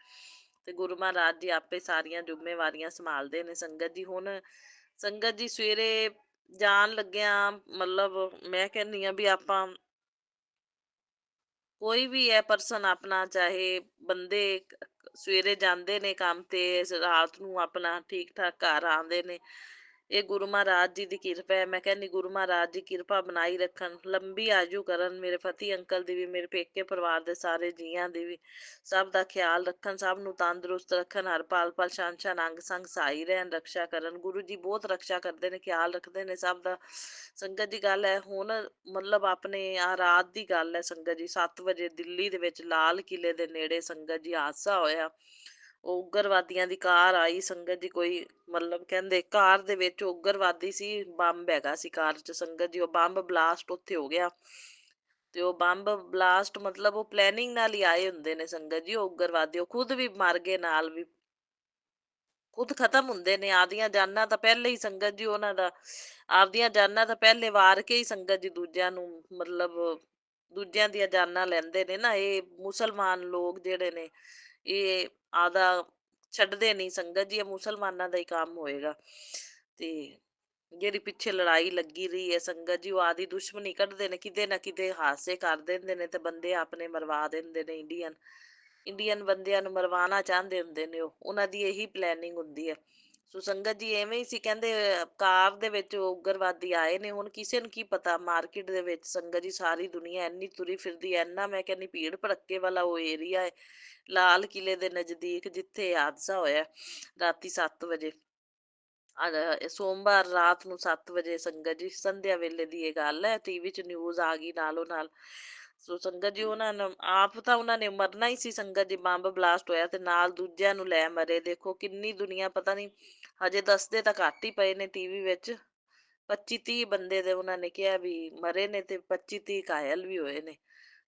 ਤੇ ਗੁਰੂ ਮਹਾਰਾਜ ਜੀ ਆਪੇ ਸਾਰੀਆਂ ਜ਼ਿੰਮੇਵਾਰੀਆਂ ਸੰਭਾਲਦੇ ਨੇ ਸੰਗਤ ਜੀ। ਹੁਣ ਸੰਗਤ ਜੀ ਸਵੇਰੇ ਜਾਣ ਲੱਗਿਆ ਮਤਲਬ ਮੈਂ ਕਹਿੰਦੀ ਆ ਵੀ ਆਪਾਂ ਕੋਈ ਵੀ ਹੈ ਪਰਸਨ ਆਪਣਾ, ਚਾਹੇ ਬੰਦੇ ਸਵੇਰੇ ਜਾਂਦੇ ਨੇ ਕੰਮ ਤੇ ਰਾਤ ਨੂੰ ਆਪਣਾ ਠੀਕ ਠਾਕ ਘਰ ਆਉਂਦੇ ਨੇ। ਇਹ ਗੁਰੂ ਮਹਾਰਾਜ ਜੀ ਦੀ ਕਿਰਪਾ ਹੈ। ਮੈਂ ਕਹਿੰਦੀ ਗੁਰੂ ਮਹਾਰਾਜ ਜੀ ਕਿਰਪਾ ਬਣਾਈ ਰੱਖਣ, ਲੰਬੀ ਆਜੂ ਕਰਨ ਮੇਰੇ ਪਤੀ ਅੰਕਲ ਦੀ ਵੀ, ਮੇਰੇ ਪੇਕੇ ਪਰਿਵਾਰ ਦੇ ਸਾਰੇ ਜੀਆਂ ਦੀ ਵੀ। ਸਭ ਦਾ ਖਿਆਲ ਰੱਖਣ, ਸਭ ਨੂੰ ਤੰਦਰੁਸਤ ਰੱਖਣ, ਹਰ ਪਲ ਪਲ ਛਾਨ ਛਾਨ ਅੰਗ ਸੰਗ ਸਹਾਈ ਰਹਿਣ, ਰਕਸ਼ਾ ਕਰਨ। ਗੁਰੂ ਜੀ ਬਹੁਤ ਰਕਸ਼ਾ ਕਰਦੇ ਨੇ, ਖਿਆਲ ਰੱਖਦੇ ਨੇ ਸਭ ਦਾ। ਸੰਗਤ ਦੀ ਗੱਲ ਹੈ ਹੁਣ ਮਤਲਬ ਆਪਣੇ ਆ ਰਾਤ ਦੀ ਗੱਲ ਹੈ ਸੰਗਤ ਜੀ, 7 ਵਜੇ ਦਿੱਲੀ ਦੇ ਵਿੱਚ ਲਾਲ ਕਿਲੇ ਦੇ ਨੇੜੇ ਸੰਗਤ ਜੀ ਹਾਦਸਾ ਹੋਇਆ। ਉਹ ਉਗਰਵਾਦੀਆਂ ਦੀ ਕਾਰ ਆਈ ਸੰਗਤ ਜੀ, ਕੋਈ ਮਤਲਬ ਕਹਿੰਦੇ ਕਾਰ ਦੇ ਵਿੱਚ ਉਗਰਵਾਦੀ ਸੀ, ਬੰਬ ਹੈਗਾ ਸੀ ਕਾਰ 'ਚ ਸੰਗਤ ਜੀ। ਉਹ ਬੰਬ ਬਲਾਸਟ ਉੱਥੇ ਹੋ ਗਿਆ ਤੇ ਉਹ ਬੰਬ ਬਲਾਸਟ ਮਤਲਬ ਉਹ ਪਲੈਨਿੰਗ ਨਾਲ ਹੀ ਆਏ ਹੁੰਦੇ ਨੇ ਸੰਗਤ ਜੀ। ਉਹ ਉਗਰਵਾਦੀ ਉਹ ਖੁਦ ਵੀ ਮਰ ਗਏ, ਨਾਲ ਵੀ ਖੁਦ ਖਤਮ ਹੁੰਦੇ ਨੇ। ਆਪਦੀਆਂ ਜਾਨਾਂ ਤਾਂ ਪਹਿਲੇ ਹੀ ਸੰਗਤ ਜੀ ਉਹਨਾਂ ਦਾ, ਆਪਦੀਆਂ ਜਾਨਾਂ ਤਾਂ ਪਹਿਲੇ ਵਾਰ ਕੇ ਹੀ ਸੰਗਤ ਜੀ ਦੂਜਿਆਂ ਨੂੰ ਮਤਲਬ ਦੂਜਿਆਂ ਦੀਆਂ ਜਾਨਾਂ ਲੈਂਦੇ ਨੇ ਨਾ। ਇਹ ਮੁਸਲਮਾਨ ਲੋਕ ਜਿਹੜੇ ਨੇ ਇਹ ਆਦਾ ਛੱਡਦੇ ਨਹੀਂ ਸੰਗਤ ਜੀ, ਇਹ ਮੁਸਲਮਾਨਾਂ ਦਾ ਹੀ ਕੰਮ ਹੋਏਗਾ। ਤੇ ਜਿਹੜੀ ਪਿੱਛੇ ਲੜਾਈ ਲੱਗੀ ਰਹੀ ਹੈ ਸੰਗਤ ਜੀ, ਉਹ ਆਦੀ ਦੁਸ਼ਮਣੀ ਕੱਢਦੇ ਨੇ, ਕਿਤੇ ਨਾ ਕਿਤੇ ਹਾਦਸੇ ਕਰ ਦਿੰਦੇ ਨੇ ਤੇ ਬੰਦੇ ਆਪਣੇ ਮਰਵਾ ਦਿੰਦੇ ਨੇ। ਇੰਡੀਅਨ ਇੰਡੀਅਨ ਬੰਦਿਆਂ ਨੂੰ ਮਰਵਾਉਣਾ ਚਾਹੁੰਦੇ ਹੁੰਦੇ ਨੇ ਉਹ, ਉਹਨਾਂ ਦੀ ਇਹੀ ਪਲੈਨਿੰਗ ਹੁੰਦੀ ਹੈ। ਸੋ ਸੰਗਤ ਜੀ ਐਵੇਂ ਹੀ ਸੀ ਕਹਿੰਦੇ ਕਾਰ ਦੇ ਵਿੱਚ ਉਗਰਵਾਦੀ ਆਏ ਨੇ। ਹੁਣ ਕਿਸੇ ਨੂੰ ਕੀ ਪਤਾ ਮਾਰਕੀਟ ਦੇ ਵਿੱਚ ਸੰਗਤ ਜੀ ਸਾਰੀ ਦੁਨੀਆ ਇੰਨੀ ਤੁਰੀ ਫਿਰਦੀ ਐ, ਇੰਨਾ ਮੈਂ ਕਹਿੰਦੀ ਭੀੜ ਭੜੱਕੇ ਵਾਲਾ ਉਹ ਏਰੀਆ ਹੈ ਲਾਲ ਕਿਲੇ ਦੇ ਨਜ਼ਦੀਕ ਜਿੱਥੇ ਹਾਦਸਾ ਹੋਇਆ ਰਾਤੀ 7 ਵਜੇ। ਸੋਮਵਾਰ ਰਾਤ ਨੂੰ 7 ਵਜੇ ਸੰਗਤ ਜੀ, ਸੰਧਿਆ ਵੇਲੇ ਦੀ ਇਹ ਗੱਲ ਹੈ, ਟੀਵੀ 'ਚ ਨਿਊਜ਼ ਆ ਗਈ ਨਾਲੋਂ ਨਾਲ। ਸੋ ਸੰਗਤ ਜੀ ਉਹਨਾਂ ਨੂੰ ਆਪ ਤਾਂ ਉਹਨਾਂ ਨੇ ਮਰਨਾ ਹੀ ਸੀ ਸੰਗਤ ਜੀ, ਬੰਬ ਬਲਾਸਟ ਹੋਇਆ ਤੇ ਨਾਲ ਦੂਜਿਆਂ ਨੂੰ ਲੈ ਮਰੇ। ਦੇਖੋ ਕਿੰਨੀ ਦੁਨੀਆ, ਪਤਾ ਨਹੀਂ ਹਜੇ ਦੱਸਦੇ ਤਾਂ ਘੱਟ ਹੀ ਪਏ ਨੇ ਟੀਵੀ ਵਿੱਚ। 25-30 ਬੰਦੇ ਦੇ ਉਹਨਾਂ ਨੇ ਕਿਹਾ ਵੀ ਮਰੇ ਨੇ ਤੇ 25-30 ਘਾਇਲ ਵੀ ਹੋਏ ਨੇ।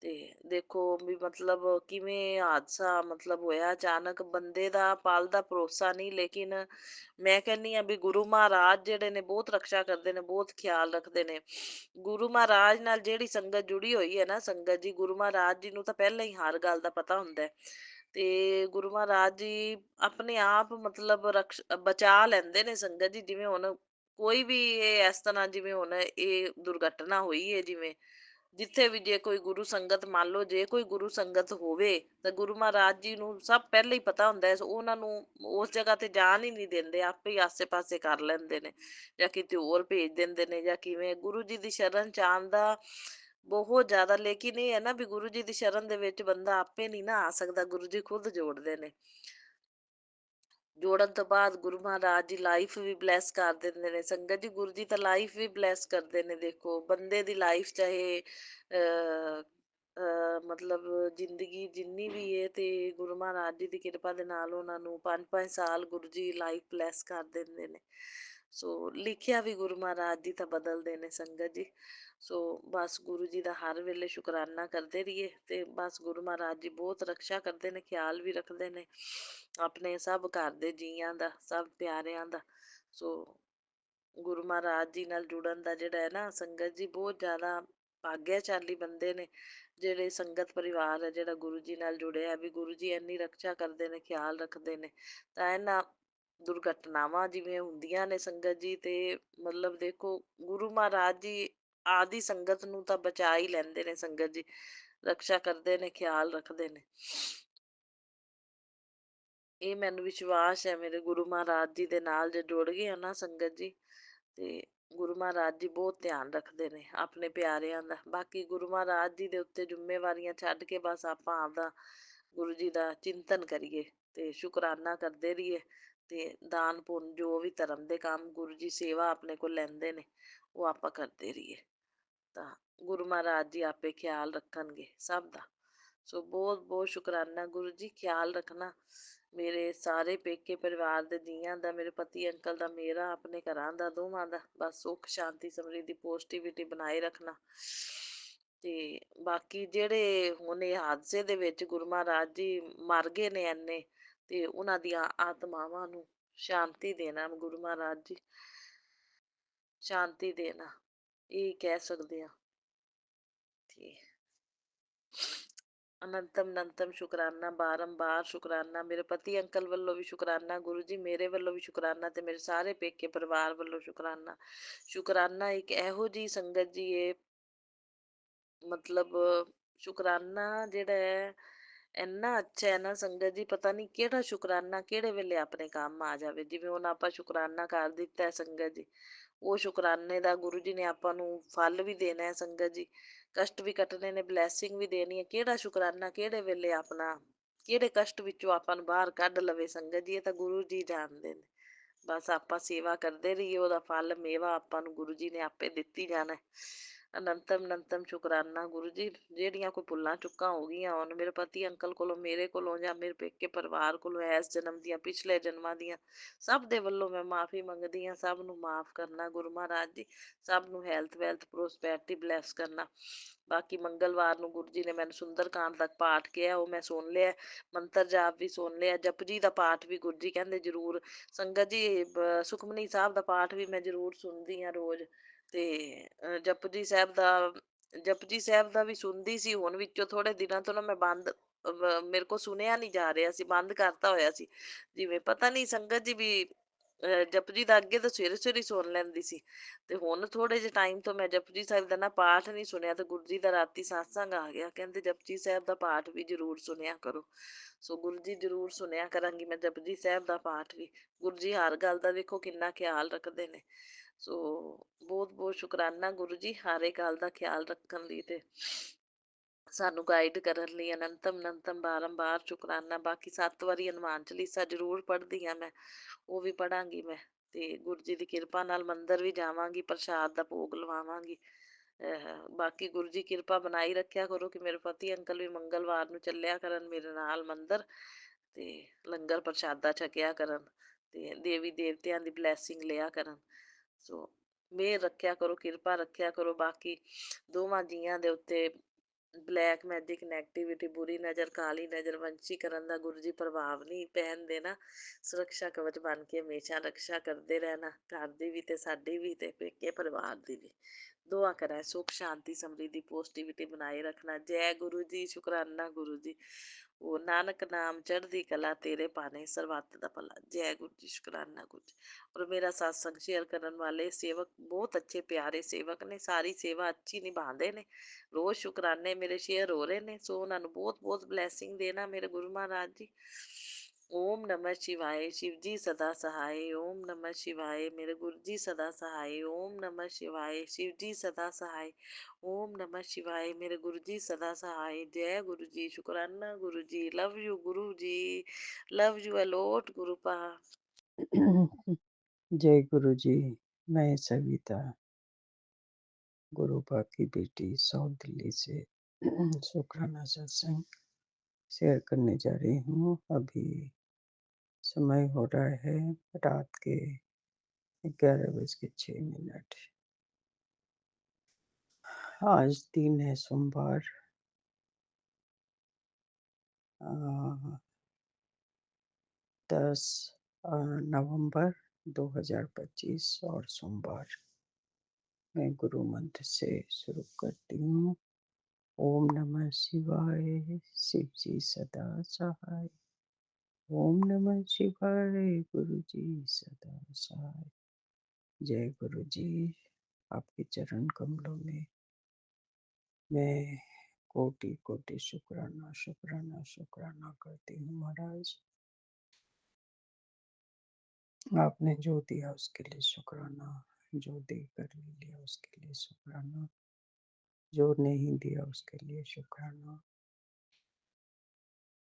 ਤੇ ਦੇਖੋ ਵੀ ਮਤਲਬ ਕਿਵੇਂ ਹਾਦਸਾ ਮਤਲਬ ਹੋਇਆ ਅਚਾਨਕ। ਬੰਦੇ ਦਾ ਪਲ ਦਾ ਭਰੋਸਾ ਨਹੀਂ, ਲੇਕਿਨ ਮੈਂ ਕਹਿੰਦੀ ਆ ਵੀ ਗੁਰੂ ਮਹਾਰਾਜ ਜਿਹੜੇ ਨੇ ਬਹੁਤ ਰਕਸ਼ਾ ਕਰਦੇ ਨੇ, ਬਹੁਤ ਖਿਆਲ ਰੱਖਦੇ ਨੇ। ਗੁਰੂ ਮਹਾਰਾਜ ਨਾਲ ਜਿਹੜੀ ਸੰਗਤ ਜੁੜੀ ਹੋਈ ਹੈ ਨਾ ਸੰਗਤ ਜੀ, ਗੁਰੂ ਮਹਾਰਾਜ ਜੀ ਨੂੰ ਤਾਂ ਪਹਿਲਾਂ ਹੀ ਹਰ ਗੱਲ ਦਾ ਪਤਾ ਹੁੰਦਾ ਹੈ। ਤੇ ਗੁਰੂ ਮਹਾਰਾਜ ਜੀ ਆਪਣੇ ਆਪ ਮਤਲਬ ਬਚਾ ਲੈਂਦੇ ਨੇ ਸੰਗਤ ਜੀ। ਜਿਵੇਂ ਹੁਣ ਕੋਈ ਵੀ ਇਹ ਇਸ ਤਰ੍ਹਾਂ ਜਿਵੇਂ ਹੁਣ ਇਹ ਦੁਰਘਟਨਾ ਹੋਈ ਹੈ, ਜਿਵੇਂ ਜਿੱਥੇ ਵੀ ਜੇ ਕੋਈ ਗੁਰੂ ਸੰਗਤ ਮੰਨ ਲਓ ਜੇ ਕੋਈ ਗੁਰੂ ਸੰਗਤ ਹੋਵੇ ਤਾਂ ਗੁਰੂ ਮਹਾਰਾਜ ਜੀ ਨੂੰ ਸਭ ਪਹਿਲਾਂ ਹੀ ਪਤਾ ਹੁੰਦਾ ਹੈ। ਉਹਨਾਂ ਨੂੰ ਉਸ ਜਗ੍ਹਾ ਤੇ ਜਾਣ ਹੀ ਨਹੀਂ ਦਿੰਦੇ, ਆਪੇ ਹੀ ਆਸੇ ਪਾਸੇ ਕਰ ਲੈਂਦੇ ਨੇ ਜਾਂ ਕਿਤੇ ਹੋਰ ਭੇਜ ਦਿੰਦੇ ਨੇ ਜਾਂ ਕਿਵੇਂ। ਗੁਰੂ ਜੀ ਦੀ ਸ਼ਰਨ ਚ ਆਉਣ ਦਾ ਬਹੁਤ ਜ਼ਿਆਦਾ, ਲੇਕਿਨ ਇਹ ਹੈ ਨਾ ਵੀ ਗੁਰੂ ਜੀ ਦੀ ਸ਼ਰਨ ਦੇ ਵਿੱਚ ਬੰਦਾ ਆਪੇ ਨਹੀਂ ਨਾ ਆ ਸਕਦਾ, ਗੁਰੂ ਜੀ ਖੁਦ ਜੋੜਦੇ ਨੇ। ਜੋੜਨ ਤੋਂ ਬਾਅਦ ਗੁਰੂ ਮਹਾਰਾਜ ਜੀ ਲਾਈਫ ਵੀ ਬਲੈਸ ਕਰ ਦਿੰਦੇ ਨੇ ਸੰਗਤ ਜੀ। ਗੁਰੂ ਜੀ ਤਾਂ ਲਾਈਫ ਵੀ ਬਲੈਸ ਕਰਦੇ ਨੇ। ਦੇਖੋ ਬੰਦੇ ਦੀ ਲਾਈਫ ਚਾਹੇ ਮਤਲਬ ਜ਼ਿੰਦਗੀ ਜਿੰਨੀ ਵੀ ਹੈ ਤੇ ਗੁਰੂ ਮਹਾਰਾਜ ਜੀ ਦੀ ਕਿਰਪਾ ਦੇ ਨਾਲ ਉਹਨਾਂ ਨੂੰ 5-5 ਸਾਲ ਗੁਰੂ ਜੀ ਲਾਈਫ ਬਲੈਸ ਕਰ ਦਿੰਦੇ ਨੇ। ਸੋ ਲਿਖਿਆ ਵੀ ਗੁਰੂ ਮਹਾਰਾਜ ਜੀ ਤਾਂ ਬਦਲਦੇ ਨੇ ਸੰਗਤ ਜੀ। ਸੋ ਬਸ ਗੁਰੂ ਜੀ ਦਾ ਹਰ ਵੇਲੇ ਸ਼ੁਕਰਾਨਾ ਕਰਦੇ ਰਹੀਏ ਤੇ ਬਸ ਗੁਰੂ ਮਹਾਰਾਜ ਜੀ ਬਹੁਤ ਰਕਸ਼ਾ ਕਰਦੇ ਨੇ, ਖਿਆਲ ਵੀ ਰੱਖਦੇ ਨੇ ਆਪਣੇ ਸਭ ਘਰ ਦੇ ਜੀਆਂ ਦਾ, ਸਭ ਪਿਆਰਿਆਂ ਦਾ। ਸੋ ਗੁਰੂ ਮਹਾਰਾਜ ਜੀ ਨਾਲ ਜੁੜਨ ਦਾ ਜਿਹੜਾ ਹੈ ਨਾ ਸੰਗਤ ਜੀ, ਬਹੁਤ ਜ਼ਿਆਦਾ ਭਾਗਿਆਸ਼ਾਲੀ ਬੰਦੇ ਨੇ ਜਿਹੜੇ ਸੰਗਤ ਪਰਿਵਾਰ ਹੈ ਜਿਹੜਾ ਗੁਰੂ ਜੀ ਨਾਲ ਜੁੜਿਆ ਵੀ। ਗੁਰੂ ਜੀ ਇੰਨੀ ਰਕਸ਼ਾ ਕਰਦੇ ਨੇ, ਖਿਆਲ ਰੱਖਦੇ ਨੇ ਤਾਂ ਇਹਨਾਂ ਦੁਰਘਟਨਾਵਾਂ ਜਿਵੇਂ ਹੁੰਦੀਆਂ ਨੇ ਸੰਗਤ ਜੀ ਤੇ ਮਤਲਬ ਦੇਖੋ ਗੁਰੂ ਮਹਾਰਾਜ ਜੀ ਆਦਿ ਸੰਗਤ ਨੂੰ ਤਾਂ ਬਚਾ ਹੀ ਲੈਂਦੇ ਨੇ ਸੰਗਤ ਜੀ, ਰਕਸ਼ਾ ਕਰਦੇ ਨੇ, ਖਿਆਲ ਰੱਖਦੇ ਨੇ। ਇਹ ਮੈਨੂੰ ਵਿਸ਼ਵਾਸ ਹੈ ਮੇਰੇ ਗੁਰੂ ਮਹਾਰਾਜ ਜੀ ਦੇ ਨਾਲ ਜੇ ਜੁੜ ਗਏ ਆ ਨਾ ਸੰਗਤ ਜੀ, ਤੇ ਗੁਰੂ ਮਹਾਰਾਜ ਜੀ ਬਹੁਤ ਧਿਆਨ ਰੱਖਦੇ ਨੇ ਆਪਣੇ ਪਿਆਰਿਆਂ ਦਾ। ਬਾਕੀ ਗੁਰੂ ਮਹਾਰਾਜ ਜੀ ਦੇ ਉੱਤੇ ਜ਼ਿੰਮੇਵਾਰੀਆਂ ਛੱਡ ਕੇ ਬਸ ਆਪਾਂ ਆਪਦਾ ਗੁਰੂ ਜੀ ਦਾ ਚਿੰਤਨ ਕਰੀਏ ਤੇ ਸ਼ੁਕਰਾਨਾ ਕਰਦੇ ਰਹੀਏ ਤੇ ਦਾਨ ਪੁੰਨ ਜੋ ਵੀ ਧਰਮ ਦੇ ਕੰਮ ਗੁਰੂ ਜੀ ਸੇਵਾ ਆਪਣੇ ਕੋਲ ਲੈਂਦੇ ਨੇ ਉਹ ਆਪਾਂ ਕਰਦੇ ਰਹੀਏ। ਤਾਂ ਗੁਰੂ ਮਹਾਰਾਜ ਜੀ ਆਪੇ ਖਿਆਲ ਰੱਖਣਗੇ ਸਭ ਦਾ। ਸੋ ਬਹੁਤ ਬਹੁਤ ਸ਼ੁਕਰਾਨਾ ਗੁਰੂ ਜੀ, ਖਿਆਲ ਰੱਖਣਾ ਮੇਰੇ ਸਾਰੇ ਪੇਕੇ ਪਰਿਵਾਰ ਦੇ ਜੀਆਂ ਦਾ, ਮੇਰੇ ਪਤੀ ਅੰਕਲ ਦਾ, ਮੇਰਾ, ਆਪਣੇ ਘਰਾਂ ਦਾ, ਦੋਵਾਂ ਦਾ। ਬਸ ਸੁੱਖ ਸ਼ਾਂਤੀ ਸਮਰਿੱਧੀ ਪੋਜ਼ਟਿਵਿਟੀ ਬਣਾਏ ਰੱਖਣਾ। ਤੇ ਬਾਕੀ ਜਿਹੜੇ ਹੁਣ ਇਹ ਹਾਦਸੇ ਦੇ ਵਿੱਚ ਗੁਰੂ ਮਹਾਰਾਜ ਜੀ ਮਰ ਗਏ ਨੇ ਐਨੇ, ਤੇ ਉਹਨਾਂ ਦੀਆਂ ਆਤਮਾਵਾਂ ਨੂੰ ਸ਼ਾਂਤੀ ਦੇਣਾ ਗੁਰੂ ਮਹਾਰਾਜ ਜੀ, ਸ਼ਾਂਤੀ ਦੇਣਾ, ਇਹ ਕਹਿ ਸਕਦੇ ਆ। ਤੇ ਅਨੰਤਮ ਅਨੰਤਮ ਸ਼ੁਕਰਾਨਾ, ਬਾਰੰਬਾਰ ਸ਼ੁਕਰਾਨਾ, ਮੇਰੇ ਪਤੀ ਅੰਕਲ ਵੱਲੋਂ ਵੀ ਸ਼ੁਕਰਾਨਾ ਗੁਰੂ ਜੀ, ਮੇਰੇ ਵੱਲੋਂ ਵੀ ਸ਼ੁਕਰਾਨਾ, ਤੇ ਮੇਰੇ ਸਾਰੇ ਪੇਕੇ ਪਰਿਵਾਰ ਵੱਲੋਂ ਸ਼ੁਕਰਾਨਾ। ਸ਼ੁਕਰਾਨਾ ਇੱਕ ਇਹੋ ਜਿਹੀ ਸੰਗਤ ਜੀ ਏ, ਮਤਲਬ ਸ਼ੁਕਰਾਨਾ ਜਿਹੜਾ ਹੈ ਇੰਨਾ ਅੱਛਾ ਹੈ ਨਾ ਸੰਗਤ ਜੀ, ਪਤਾ ਨਹੀਂ ਕਿਹੜਾ ਸ਼ੁਕਰਾਨਾ ਕਿਹੜੇ ਵੇਲੇ ਆਪਣੇ ਕੰਮ ਆ ਜਾਵੇ। ਜਿਵੇਂ ਹੁਣ ਆਪਾਂ ਸ਼ੁਕਰਾਨਾ ਕਰ ਦਿੱਤਾ ਹੈ ਸੰਗਤ ਜੀ, ਉਹ ਸ਼ੁਕਰਾਨੇ ਦਾ ਗੁਰੂ ਜੀ ਨੇ ਆਪਾਂ ਨੂੰ ਫਲ ਵੀ ਦੇਣਾ ਹੈ ਸੰਗਤ ਜੀ, ਕਸ਼ਟ ਵੀ ਕੱਟਣੇ ਨੇ, ਬਲੈਸਿੰਗ ਵੀ ਦੇਣੀ ਹੈ। ਕਿਹੜਾ ਸ਼ੁਕਰਾਨਾ ਕਿਹੜੇ ਵੇਲੇ ਆਪਣਾ, ਕਿਹੜੇ ਕਸ਼ਟ ਵਿੱਚੋਂ ਆਪਾਂ ਨੂੰ ਬਾਹਰ ਕੱਢ ਲਵੇ ਸੰਗਤ ਜੀ, ਇਹ ਤਾਂ ਗੁਰੂ ਜੀ ਜਾਣਦੇ ਨੇ। ਬਸ ਆਪਾਂ ਸੇਵਾ ਕਰਦੇ ਰਹੀਏ, ਉਹਦਾ ਫਲ ਮੇਵਾ ਆਪਾਂ ਨੂੰ ਗੁਰੂ ਜੀ ਨੇ ਆਪੇ ਦਿੱਤੀ ਜਾਣਾ। ਅਨੰਤਮ ਅਨੰਤਮ ਸ਼ੁਕਰਾਨਾ ਗੁਰੂ ਜੀ, ਜਿਹੜੀਆਂ ਕੋਈ ਭੁੱਲਾਂ ਚੁੱਕਾਂ ਹੋ ਗਈਆਂ ਹੋਣ ਮੇਰੇ ਪਤੀ ਅੰਕਲ ਕੋਲੋਂ, ਮੇਰੇ ਕੋਲੋਂ, ਜਾਂ ਮੇਰੇ ਪੇਕੇ ਪਰਿਵਾਰ ਕੋਲੋਂ, ਇਸ ਜਨਮ ਦੀਆਂ, ਪਿਛਲੇ ਜਨਮਾਂ ਦੀਆਂ, ਸਭ ਦੇ ਵੱਲੋਂ ਮੈਂ ਮਾਫੀ ਮੰਗਦੀ ਹਾਂ। ਸਭ ਨੂੰ ਮਾਫ ਕਰਨਾ ਗੁਰੂ ਮਹਾਰਾਜ ਜੀ, ਸਭ ਨੂੰ ਹੈਲਥ ਵੈਲਥ ਪ੍ਰੋਸਪੈਰਿਟੀ ਬਲੈਸ ਕਰਨਾ। ਬਾਕੀ ਮੰਗਲਵਾਰ ਨੂੰ ਗੁਰੂ ਜੀ ਨੇ ਮੈਨੂੰ ਸੁੰਦਰ ਕਾਂਡ ਦਾ ਪਾਠ ਕਿਹਾ, ਉਹ ਮੈਂ ਸੁਣ ਲਿਆ, ਮੰਤਰ ਜਾਪ ਵੀ ਸੁਣ ਲਿਆ, ਜਪਜੀ ਦਾ ਪਾਠ ਵੀ ਗੁਰੂ ਜੀ ਕਹਿੰਦੇ ਜ਼ਰੂਰ ਸੰਗਤ ਜੀ, ਸੁਖਮਨੀ ਸਾਹਿਬ ਦਾ ਪਾਠ ਵੀ ਮੈਂ ਜ਼ਰੂਰ ਸੁਣਦੀ ਹਾਂ ਰੋਜ਼। ਤੇ ਜਪਜੀ ਸਾਹਿਬ ਦਾ ਵੀ ਸੁਣਦੀ ਸੀ। ਹੁਣ ਵਿੱਚੋਂ ਥੋੜੇ ਦਿਨਾਂ ਤੋਂ ਨਾ ਮੈਂ ਬੰਦ, ਮੇਰੇ ਕੋਲ ਸੁਣਿਆ ਨਹੀਂ ਜਾ ਰਿਹਾ ਸੀ, ਬੰਦ ਕਰਤਾ ਹੋਇਆ ਸੀ। ਜਿਵੇਂ ਪਤਾ ਨਹੀਂ ਸੰਗਤ ਜੀ ਵੀ, ਜਪਜੀ ਦਾ ਅੱਗੇ ਤਾਂ ਸਵੇਰੇ ਸਵੇਰੇ ਸੁਣ ਲੈਂਦੀ ਸੀ, ਤੇ ਹੁਣ ਥੋੜੇ ਜਿਹੇ ਟਾਈਮ ਤੋਂ ਮੈਂ ਜਪਜੀ ਸਾਹਿਬ ਦਾ ਨਾ ਪਾਠ ਨਹੀਂ ਸੁਣਿਆ। ਤੇ ਗੁਰੂ ਜੀ ਦਾ ਰਾਤੀ ਸਤਸੰਗ ਆ ਗਿਆ, ਕਹਿੰਦੇ ਜਪਜੀ ਸਾਹਿਬ ਦਾ ਪਾਠ ਵੀ ਜ਼ਰੂਰ ਸੁਣਿਆ ਕਰੋ। ਸੋ ਗੁਰੂ ਜੀ ਜ਼ਰੂਰ ਸੁਣਿਆ ਕਰਾਂਗੀ ਮੈਂ ਜਪਜੀ ਸਾਹਿਬ ਦਾ ਪਾਠ ਵੀ। ਗੁਰੂ ਜੀ ਹਰ ਗੱਲ ਦਾ ਵੇਖੋ ਕਿੰਨਾ ਖਿਆਲ ਰੱਖਦੇ ਨੇ। ਸੋ ਬਹੁਤ ਬਹੁਤ ਸ਼ੁਕਰਾਨਾ ਗੁਰੂ ਜੀ, ਹਰ ਇੱਕ ਗੱਲ ਦਾ ਖਿਆਲ ਰੱਖਣ ਲਈ ਤੇ ਸਾਨੂੰ ਗਾਈਡ ਕਰਨ ਲਈ। ਅਨੰਤਮ ਅਨੰਤਮ ਬਾਰੰਬਾਰ ਸ਼ੁਕਰਾਨਾ। ਬਾਕੀ 7 ਵਾਰੀ ਹਨੂੰਮਾਨ ਚਾਲੀਸਾ ਜ਼ਰੂਰ ਪੜ੍ਹਦੀ ਹਾਂ ਮੈਂ, ਉਹ ਵੀ ਪੜਾਂਗੀ ਮੈਂ। ਤੇ ਗੁਰੂ ਜੀ ਦੀ ਕਿਰਪਾ ਨਾਲ ਮੰਦਿਰ ਵੀ ਜਾਵਾਂਗੀ, ਪ੍ਰਸ਼ਾਦ ਦਾ ਭੋਗ ਲਵਾਵਾਂਗੀ। ਬਾਕੀ ਗੁਰੂ ਜੀ ਕਿਰਪਾ ਬਣਾਈ ਰੱਖਿਆ ਕਰੋ ਕਿ ਮੇਰੇ ਪਤੀ ਅੰਕਲ ਵੀ ਮੰਗਲਵਾਰ ਨੂੰ ਚੱਲਿਆ ਕਰਨ ਮੇਰੇ ਨਾਲ ਮੰਦਿਰ, ਤੇ ਲੰਗਰ ਪ੍ਰਸ਼ਾਦਾ ਛਕਿਆ ਕਰਨ, ਤੇ ਦੇਵੀ ਦੇਵਤਿਆਂ ਦੀ ਬਲੈਸਿੰਗ ਲਿਆ ਕਰਨ। ਸੋ ਮਿਹਰ ਰੱਖਿਆ ਕਰੋ, ਕਿਰਪਾ ਰੱਖਿਆ ਕਰੋ। ਬਾਕੀ ਦੋਵਾਂ ਜੀਆਂ ਦੇ ਉੱਤੇ ਬਲੈਕ ਮੈਜਿਕ, ਨੈਗੇਟਿਵਿਟੀ, ਬੁਰੀ ਨਜ਼ਰ, ਕਾਲੀ ਨਜ਼ਰ, ਵੰਸ਼ੀਕਰਨ ਦਾ ਗੁਰੂ ਜੀ ਪ੍ਰਭਾਵ ਨਹੀਂ ਪੈਣ ਦੇਣਾ। ਸੁਰੱਖਿਆ ਕਵਚ ਬਣ ਕੇ ਹਮੇਸ਼ਾ ਰਕਸ਼ਾ ਕਰਦੇ ਰਹਿਣਾ, ਘਰ ਦੀ ਵੀ ਤੇ ਸਾਡੀ ਵੀ, ਤੇ ਪੇਕੇ ਪਰਿਵਾਰ ਦੀ ਵੀ। ਦੁਆ ਕਰਾਂ ਸੁੱਖ ਸ਼ਾਂਤੀ ਸਮਰਿੱਧੀ ਪੋਜ਼ਟਿਵਿਟੀ ਬਣਾਏ ਰੱਖਣਾ। ਜੈ ਗੁਰੂ ਜੀ, ਸ਼ੁਕਰਾਨਾ ਗੁਰੂ ਜੀ। ਉਹ ਨਾਨਕ ਨਾਮ ਚੜ੍ਹਦੀ ਕਲਾ, ਤੇਰੇ ਭਾਣੇ ਸਰਬੱਤ ਦਾ ਭਲਾ। ਜੈ ਗੁਰੂ ਜੀ, ਸ਼ੁਕਰਾਨਾ ਗੁਰੂ ਜੀ। ਔਰ ਮੇਰਾ ਸਤਸੰਗ ਸ਼ੇਅਰ ਕਰਨ ਵਾਲੇ ਸੇਵਕ ਬਹੁਤ ਅੱਛੇ ਪਿਆਰੇ ਸੇਵਕ ਨੇ, ਸਾਰੀ ਸੇਵਾ ਅੱਛੀ ਨਿਭਾਉਂਦੇ ਨੇ, ਰੋਜ਼ ਸ਼ੁਕਰਾਨੇ ਮੇਰੇ ਸ਼ੇਅਰ ਹੋ ਰਹੇ ਨੇ। ਸੋ ਉਹਨਾਂ ਨੂੰ ਬਹੁਤ ਬਹੁਤ ਬਲੈਸਿੰਗ ਦੇਣਾ ਮੇਰੇ ਗੁਰੂ ਮਹਾਰਾਜ ਜੀ। ਓਮ ਨਮः शिवाय, शिव जी सदा सहाय। ओम नमः शिवाय, मेरे गुरु जी सदा सहाय। ओम नमः शिवाय, शिव जी सदा सहाय। ओम नमः शिवाय, मेरे गुरु जी सदा सहाय। जय गुरु जी, शुक्राना गुरु जी, love you Guru ji, love you a lot गुरु पा। जय गुरु जी। मैं सविता गुरुपा की बेटी साउथ दिल्ली से शुक्राना सत्संग शेयर करने जा रही हूँ। अभी समय हो रहा है रात के 11:06। आज दिन है सोमवार, 10 नवंबर 2025 और सोमवार। मैं गुरु मंत्र से शुरू करती हूँ। ओम नमः शिवाय, शिव जी सदा सहाय। ओम नमः शिवाय, गुरु जी सदा सहाय। जय गुरु जी, आपके चरण कमलों में मैं कोटि कोटि शुक्राना शुक्राना शुक्राना करती हूँ। महाराज, आपने जो दिया उसके लिए शुक्राना, जो देकर लिया उसके लिए शुक्राना, जो नहीं दिया उसके लिए शुक्राना।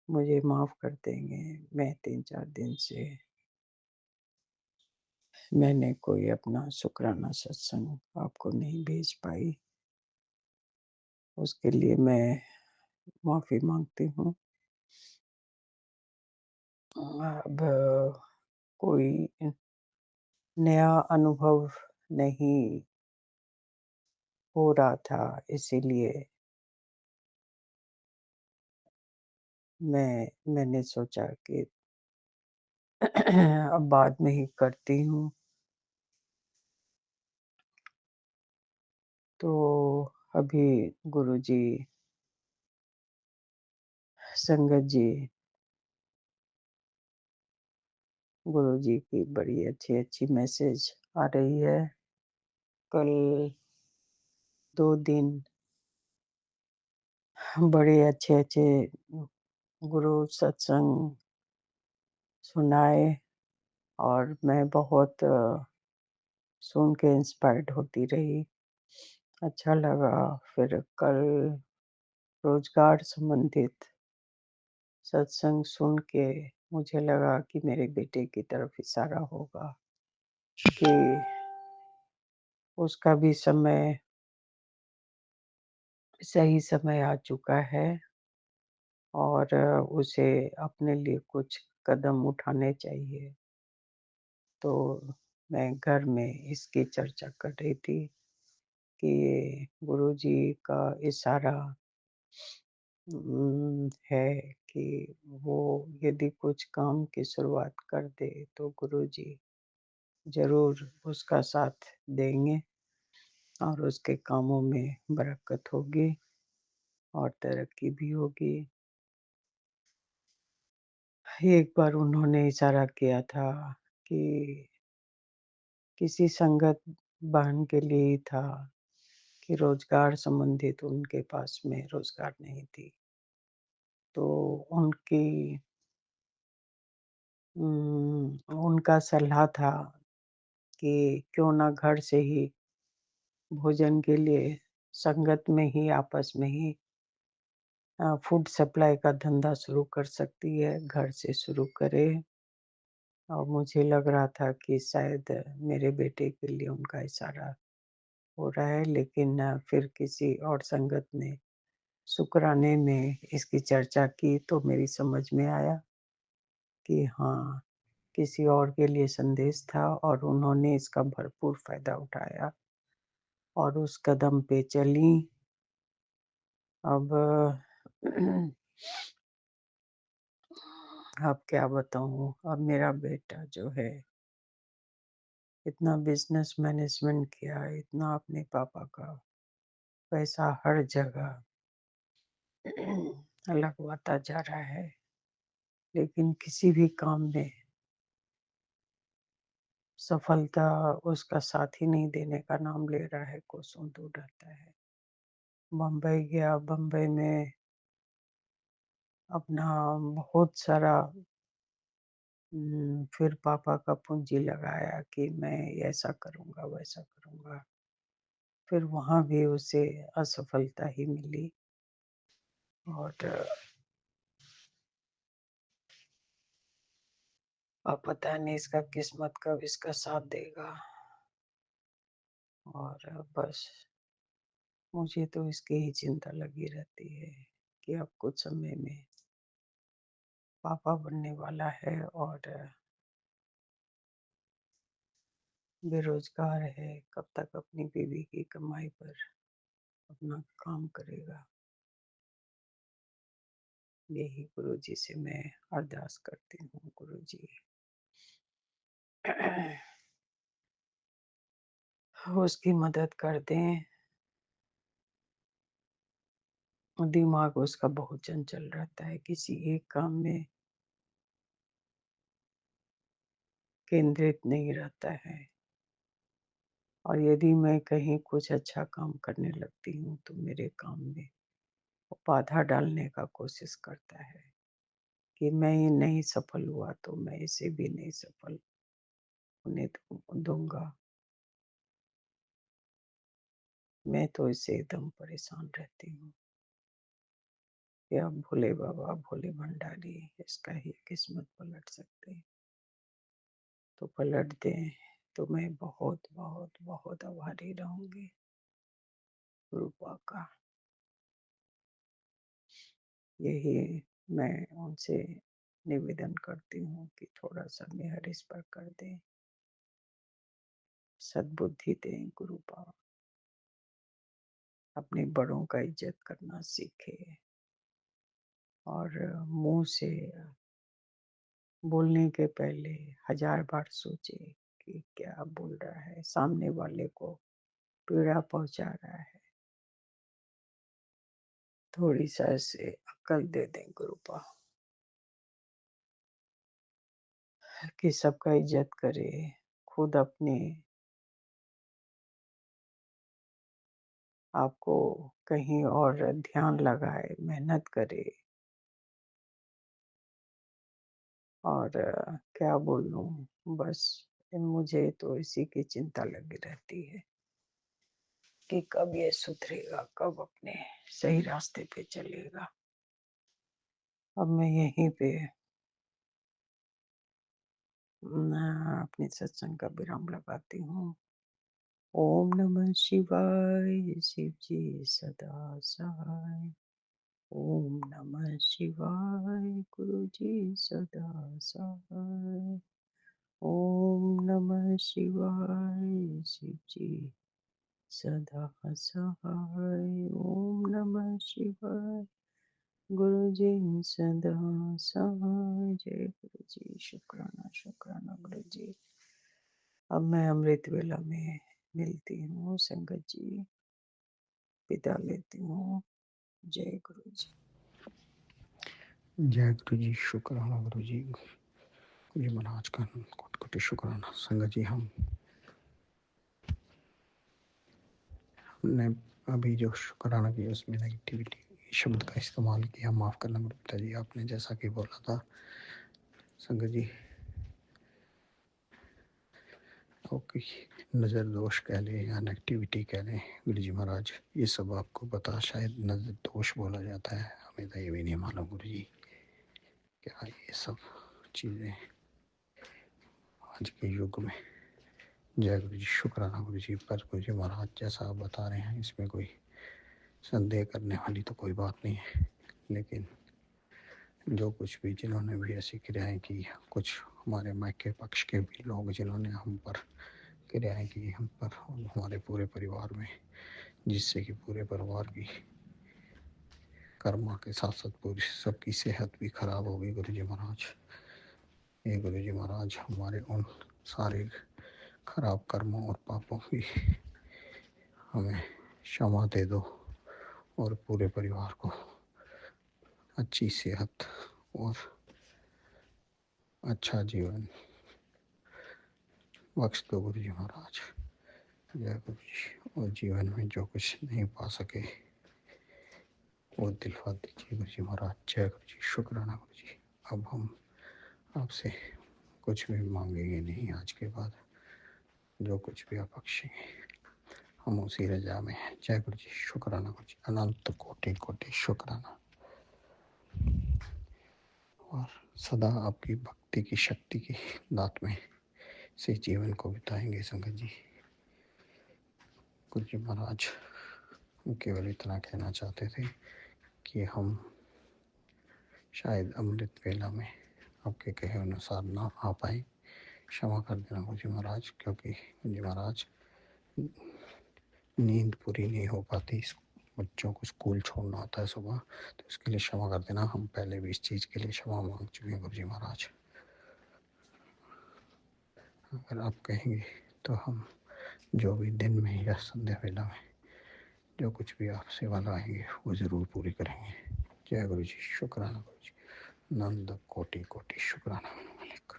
मुझे माफ कर देंगे, मैं 3-4 दिन से मैंने कोई अपना शुक्राना सत्संग आपको नहीं भेज पाई। उसके लिए मैं माफ़ी माँगती हूँ। अब कोई नया अनुभव नहीं हो रहा था, इसीलिए मैंने सोचा कि अब बाद में ही करती हूँ। तो अभी गुरुजी, संगत जी, गुरुजी की बड़ी अच्छी-अच्छी मैसेज आ रही है। कल 2 दिन बड़े अच्छे-अच्छे गुरु सत्संग सुनाए और मैं बहुत सुन के इंस्पायर्ड होती रही। अच्छा लगा। फिर कल रोज़गार संबंधित सत्संग सुन के मुझे लगा कि मेरे बेटे की तरफ इशारा होगा कि उसका भी सही समय आ चुका है और उसे अपने लिए कुछ कदम उठाने चाहिए। तो मैं घर में इसकी चर्चा कर रही थी कि ये गुरुजी का इशारा है कि वो यदि कुछ काम की शुरुआत कर दे तो गुरुजी ज़रूर उसका साथ देंगे और उसके कामों में बरकत होगी और तरक्की भी होगी। एक बार उन्होंने इशारा किया था कि किसी संगत बहन के लिए ही था कि रोज़गार संबंधित उनके पास में रोज़गार नहीं थी। तो उनकी उनका सलाह था कि क्यों ना घर से ही भोजन के लिए संगत में ही आपस में ही फूड सप्लाई का धंधा शुरू कर सकती है, घर से शुरू करे। और मुझे लग रहा था कि शायद मेरे बेटे के लिए उनका इशारा हो रहा है, लेकिन फिर किसी और संगत ने शुक्राने में इसकी चर्चा की तो मेरी समझ में आया कि हाँ, किसी और के लिए संदेश था और उन्होंने इसका भरपूर फ़ायदा उठाया और उस कदम पे चली। अब अब क्या बताऊँ, अब मेरा बेटा जो है इतना बिज़नेस मैनेजमेंट किया, इतना अपने पापा का पैसा हर जगह लगवाता जा रहा है, लेकिन किसी भी काम में सफलता उसका साथ ही नहीं देने का नाम ले रहा है, कोसों दूर रहता है। बम्बई गया, बम्बई में अपना बहुत सारा फिर पापा का पूँजी लगाया कि मैं ऐसा करूँगा, वैसा करूँगा। फिर वहाँ भी उसे असफलता ही मिली और अब पता नहीं इसका किस्मत कब इसका साथ देगा। और बस मुझे तो इसकी ही चिंता लगी रहती है कि अब कुछ समय में पापा बनने वाला है और बेरोजगार है, कब तक अपनी बीवी की कमाई पर अपना काम करेगा। यही गुरुजी से मैं अरदास करती हूँ, गुरुजी उसकी मदद कर दें। दिमाग उसका बहुत चंचल रहता है, किसी एक काम में केंद्रित नहीं रहता है। और यदि मैं कहीं कुछ अच्छा काम करने लगती हूँ तो मेरे काम में वो बाधा डालने का कोशिश करता है कि मैं ये नहीं सफल हुआ तो मैं इसे भी नहीं सफल होने दूंगा। मैं तो इससे एकदम परेशान रहती हूँ कि अब भोले बाबा, भोले भंडारी इसका ही किस्मत पलट सकते हैं तो पलट दें, तो मैं बहुत बहुत बहुत आभारी रहूंगी कृपा का। यही मैं उनसे निवेदन करती हूँ कि थोड़ा-सा मेहर इस पर कर दें, सद्बुद्धि दें गुरु बाबा, अपने बड़ों का इज़्ज़त करना सीखें और मुँह से बोलने के पहले 1000 बार सोचें कि क्या बोल रहा है, सामने वाले को पीड़ा पहुँचा रहा है। थोड़ी-सा ऐसे अक्ल दे दें गुरु बाबा कि सबका इज़्ज़त करे, खुद अपने आपको कहीं और ध्यान लगाए, मेहनत करे और क्या बोलूँ बस मुझे तो इसी की चिंता लगी रहती है कि कब ये सुधरेगा, कब अपने सही रास्ते पे चलेगा। अब मैं यहीं पे अपने सत्संग का विराम लगाती हूँ। ओम नमः शिवाय, शिव जी सदा सहाय। ओम नमः शिवाय, गुरु जी सदा सहाय। ओम नमः शिवाय, शिव जी सदा सहाय। ओम नमः शिवाय, गुरु जी सदा सहाय। जय गुरु जी। शुक्राना शुक्राना गुरु जी। अब मैं अमृत वेला में मिलती हूँ संगत जी, विदा लेती हूँ। जय गुरु जी। जय गुरु जी। शुक्राना गुरु जी। गुरु जी महाराज का कोटि कोटि शुक्राना। संगत जी, हमने अभी जो शुक्राना किया उसमें नेगेटिविटी शब्द का इस्तेमाल किया, माफ़ करना गुरु पिताजी। आपने जैसा कि बोला था संगत जी, ओके, नज़र दोष कह लें या नेगेटिविटी कह लें गुरु जी महाराज, ये सब आपको पता, शायद नज़र दोष बोला जाता है, हमें तो ये भी नहीं मालूम गुरु जी क्या ये सब चीज़ें आज के युग में। जय गुरु जी। शुक्राना गुरु जी। पर गुरु जी महाराज जैसा आप बता रहे हैं इसमें कोई संदेह करने वाली तो कोई बात नहीं है, लेकिन जो कुछ भी जिन्होंने भी ऐसी क्रियाएं की, कुछ हमारे मायके पक्ष के भी लोग जिन्होंने हम पर क्रियाएं की, हम पर और हमारे पूरे परिवार में, जिससे कि पूरे परिवार की कर्मा के साथ साथ पूरी सबकी सेहत भी खराब हो गई गुरु जी महाराज। ये गुरु जी महाराज हमारे उन सारे खराब कर्मों और पापों की हमें क्षमा दे दो और पूरे परिवार को अच्छी सेहत और अच्छा जीवन बख्श दो गुरु जी महाराज। जय गुरु जी। और जीवन में जो कुछ नहीं पा सके वो दिलवा दीजिए गुरु जी महाराज। जय गुरु जी। शुक्राना गुरु जी। अब हम आपसे कुछ भी मांगेंगे नहीं आज के बाद, जो कुछ भी आप बख्शेंगे हम उसी रजा में हैं। जय गुरु जी। शुक्राना गुरु जी। अनंत कोटि कोटि शुक्राना। और सदा आपकी भक्ति की शक्ति की दात में से जीवन को बिताएंगे संगत जी। गुरु जी महाराज केवल इतना कहना चाहते थे कि हम शायद अमृत वेला में आपके कहे अनुसार ना आ पाए, क्षमा कर देना गुरु जी महाराज, क्योंकि गुरु जी महाराज नींद पूरी नहीं हो पाती, बच्चों को स्कूल छोड़ना होता है सुबह, तो इसके लिए क्षमा कर देना। हम पहले भी इस चीज़ के लिए क्षमा मांग चुके हैं गुरु जी महाराज। अगर आप कहेंगे तो हम जो भी दिन में या संध्या वेला में जो कुछ भी आप सेवा लाएंगे वो ज़रूर पूरी करेंगे। जय गुरु जी। शुक्राना गुरु जी। नंद कोटि कोटि शुक्राना मालिक।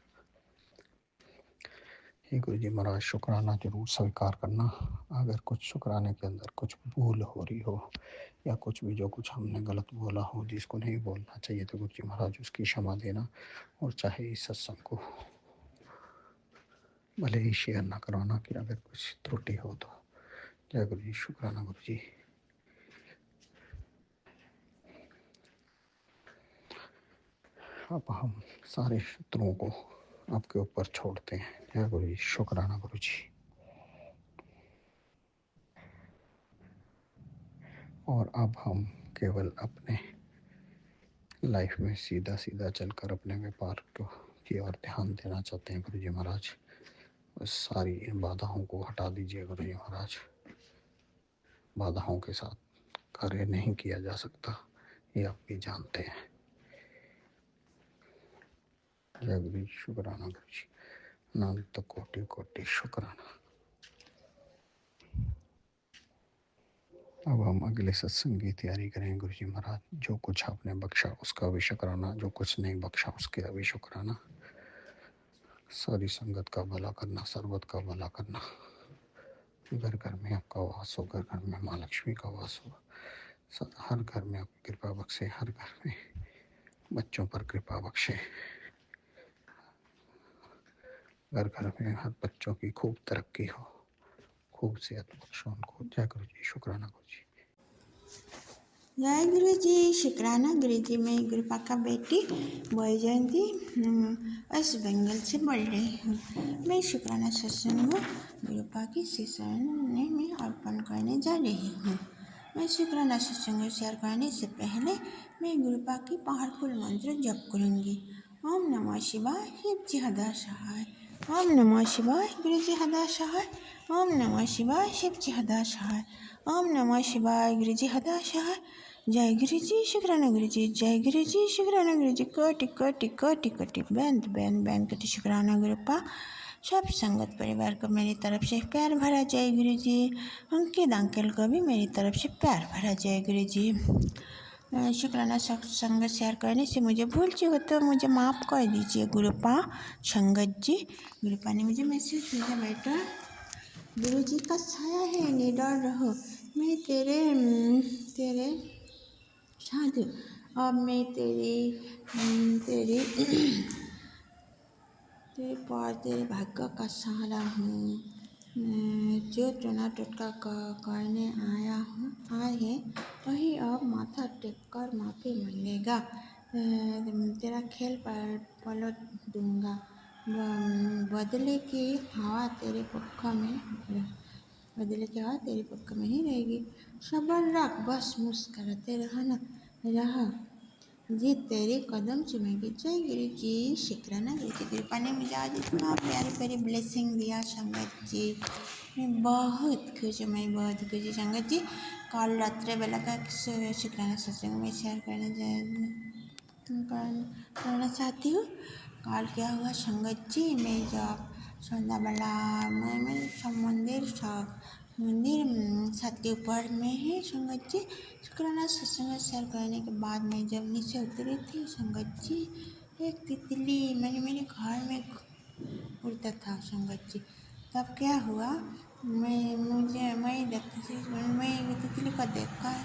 हे गुरु जी महाराज, शुक्राना जरूर स्वीकार करना। अगर कुछ शुक्राने के अंदर कुछ भूल हो रही हो या कुछ भी जो कुछ हमने गलत बोला हो जिसको नहीं बोलना चाहिए तो गुरु जी महाराज उसकी क्षमा देना, और चाहे इस सत्संग को भले ही शेयर ना करवाना कि अगर कुछ त्रुटि हो तो। जय गुरु जी। शुक्राना गुरु जी। अब हम सारे शत्रुओं को आपके ऊपर छोड़ते हैं। जय गुरु जी। शुक्राना गुरु जी। और अब हम केवल अपने लाइफ में सीधा सीधा चलकर अपने व्यापार की ओर ध्यान देना चाहते हैं गुरु जी महाराज, उस सारी बाधाओं को हटा दीजिए गुरु जी महाराज। बाधाओं के साथ कार्य नहीं किया जा सकता, ये आप भी जानते हैं। जय गुरु जी, शुक्राना गुरु जी, अनंत कोटि कोटि शुक्राना। अब हम अगले सत्संग की तैयारी करें गुरु जी महाराज। जो कुछ आपने बख्शा उसका भी शुक्राना, जो कुछ नहीं बख्शा उसके भी शुक्राना। सारी संगत का भला करना, सर्वत का भला करना। घर घर में आपका वास हो, घर घर में माँ लक्ष्मी का वास हो, हर घर में आपकी कृपा बख्शे, हर घर में बच्चों पर कृपा बख्शे, घर घर में हर बच्चों की खूब तरक्की हो, खूब सेहत बख्शो उनको। जय गुरु जी, शुक्राना गुरु जी। जय गुरु जी, शुक्राना गुरु जी। मैं गुरुपा का बेटी जयंती वेस्ट बंगाल से बोल रही हूँ। मैं शुक्राना सत्संग में गुरुपा की शिष्य में अर्पण करने जा रही हूँ। मैं शुक्राना सत्संग शेयर करने से पहले मैं गुरुपा की पावरफुल मंत्र जप करूँगी। ओम नमः शिवाय, शिव जी हदा सहाय। ओम नमः शिवाय, गुरु जी हदा सहाय। ओम नमः शिवाय, शिव जी हदा सहाय। ओम नमः शिवाय, गुरु जी हदा सहाय। जय गुरु जी, शुक्राना गुरु जी। जय गुरु जी, शुक्राना गुरु जी। कोटि कोटि कोटि कोटि बैंत बैंत बैंत कोटि शुक्राना गुरुपा। सब संगत परिवार को मेरी तरफ से प्यार भरा जय गुरु जी। अंकित अंकल को भी मेरी तरफ से प्यार भरा जय गुरु जी। शुक्राना संगत शेयर करने से मुझे भूल चुकी हो तो मुझे माफ़ कर दीजिए गुरुपा संगत जी। गुरुपा ने मुझे मैसेज भेजा, बेटा गुरु जी का साया है, निडर रहो, मैं तेरे तेरे साधु, अब मैं तेरे तेरे भाग्य का सहारा हूँ। जो टोना टोटका करने आए हैं वही अब माथा टेक कर माफ़ी मांगेगा। तेरा खेल पर पलट दूंगा। बदले की हवा तेरे पक्ष में ही रहेगी। सबर रख, बस मुस्कुराते रहना रहा, जीत तेरे कदम चूमेगी। जय गुरु जी, शुक्राना गुरु जी। कृपा ने मुझे आज इतना प्यारी प्यारी ब्लेसिंग दिया संगत जी, मैं बहुत खुश हूँ, मैं बहुत खुश हूँ संगत जी। कल रात्रि बेला का शुक्राना सत्संग में शेयर करना चाहती हूँ। कल क्या हुआ संगत जी, मैं जब संध्या बेला मैं मंदिर छत के ऊपर में है संगत जी। शुक्राना सत्संग शेयर करने के बाद मैं जब नीचे उतरी थी संगत जी, एक तितली मेरे घर में उड़ता था संगत जी। तब क्या हुआ, मैं देखती थी, मैं तितली को देखकर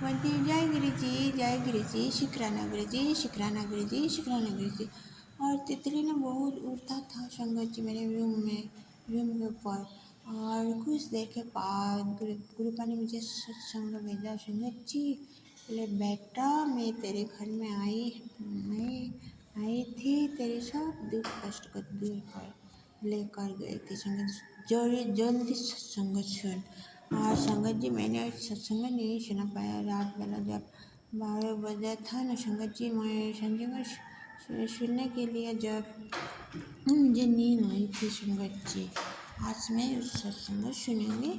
बोलती जय गुरु जी, जय गुरु जी, शुक्राना गुरु जी, शुक्राना गुरु जी, शुक्राना गुरु जी। और तितली ने बहुत उड़ता था संगत जी मेरे रूम के ऊपर। और कुछ देर के बाद गुरुपा ने मुझे सत्संग भेजा संगत जी। बोले बेटा मैं तेरे घर में आई थी, तेरे सब दुख कष्ट को दूर कर लेकर गई थी संगत। जल्दी सत्संग सुन। और संगत जी मैंने सत्संग नहीं सुना पाया, रात बेला जब 12 बजा था ना संगत जी, मैं संजय सुनने के लिए जब मुझे नींद आई थी संगत जी। आज मैं उस सत्संग सुनेंगे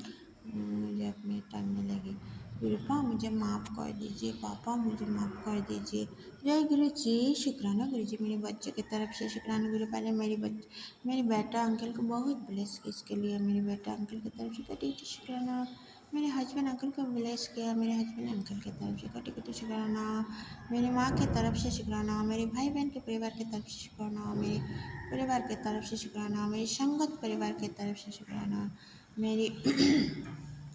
जब मैं टाइम मिलेगी। गुरुपा मुझे माफ़ कर दीजिए, पापा मुझे माफ़ कर दीजिए। जय गुरु जी, शुक्राना गुरु जी। मेरे बच्चे की तरफ से शुक्राना गुरुपा ने मेरे बेटा अंकल को बहुत ब्लेस किया, इसके लिए मेरे बेटा अंकल की तरफ से कटी शुक्राना। मेरे हस्बैंड अंकल को ब्लेस किया, मेरे हस्बैंड अंकल की तरफ से कटी कटी शुक्राना। मेरी माँ की तरफ से शुक्राना, मेरे भाई बहन के परिवार की तरफ से शुक्राना, मेरे परिवार की तरफ से शुक्राना, मेरी संगत परिवार की तरफ से शुक्राना, मेरी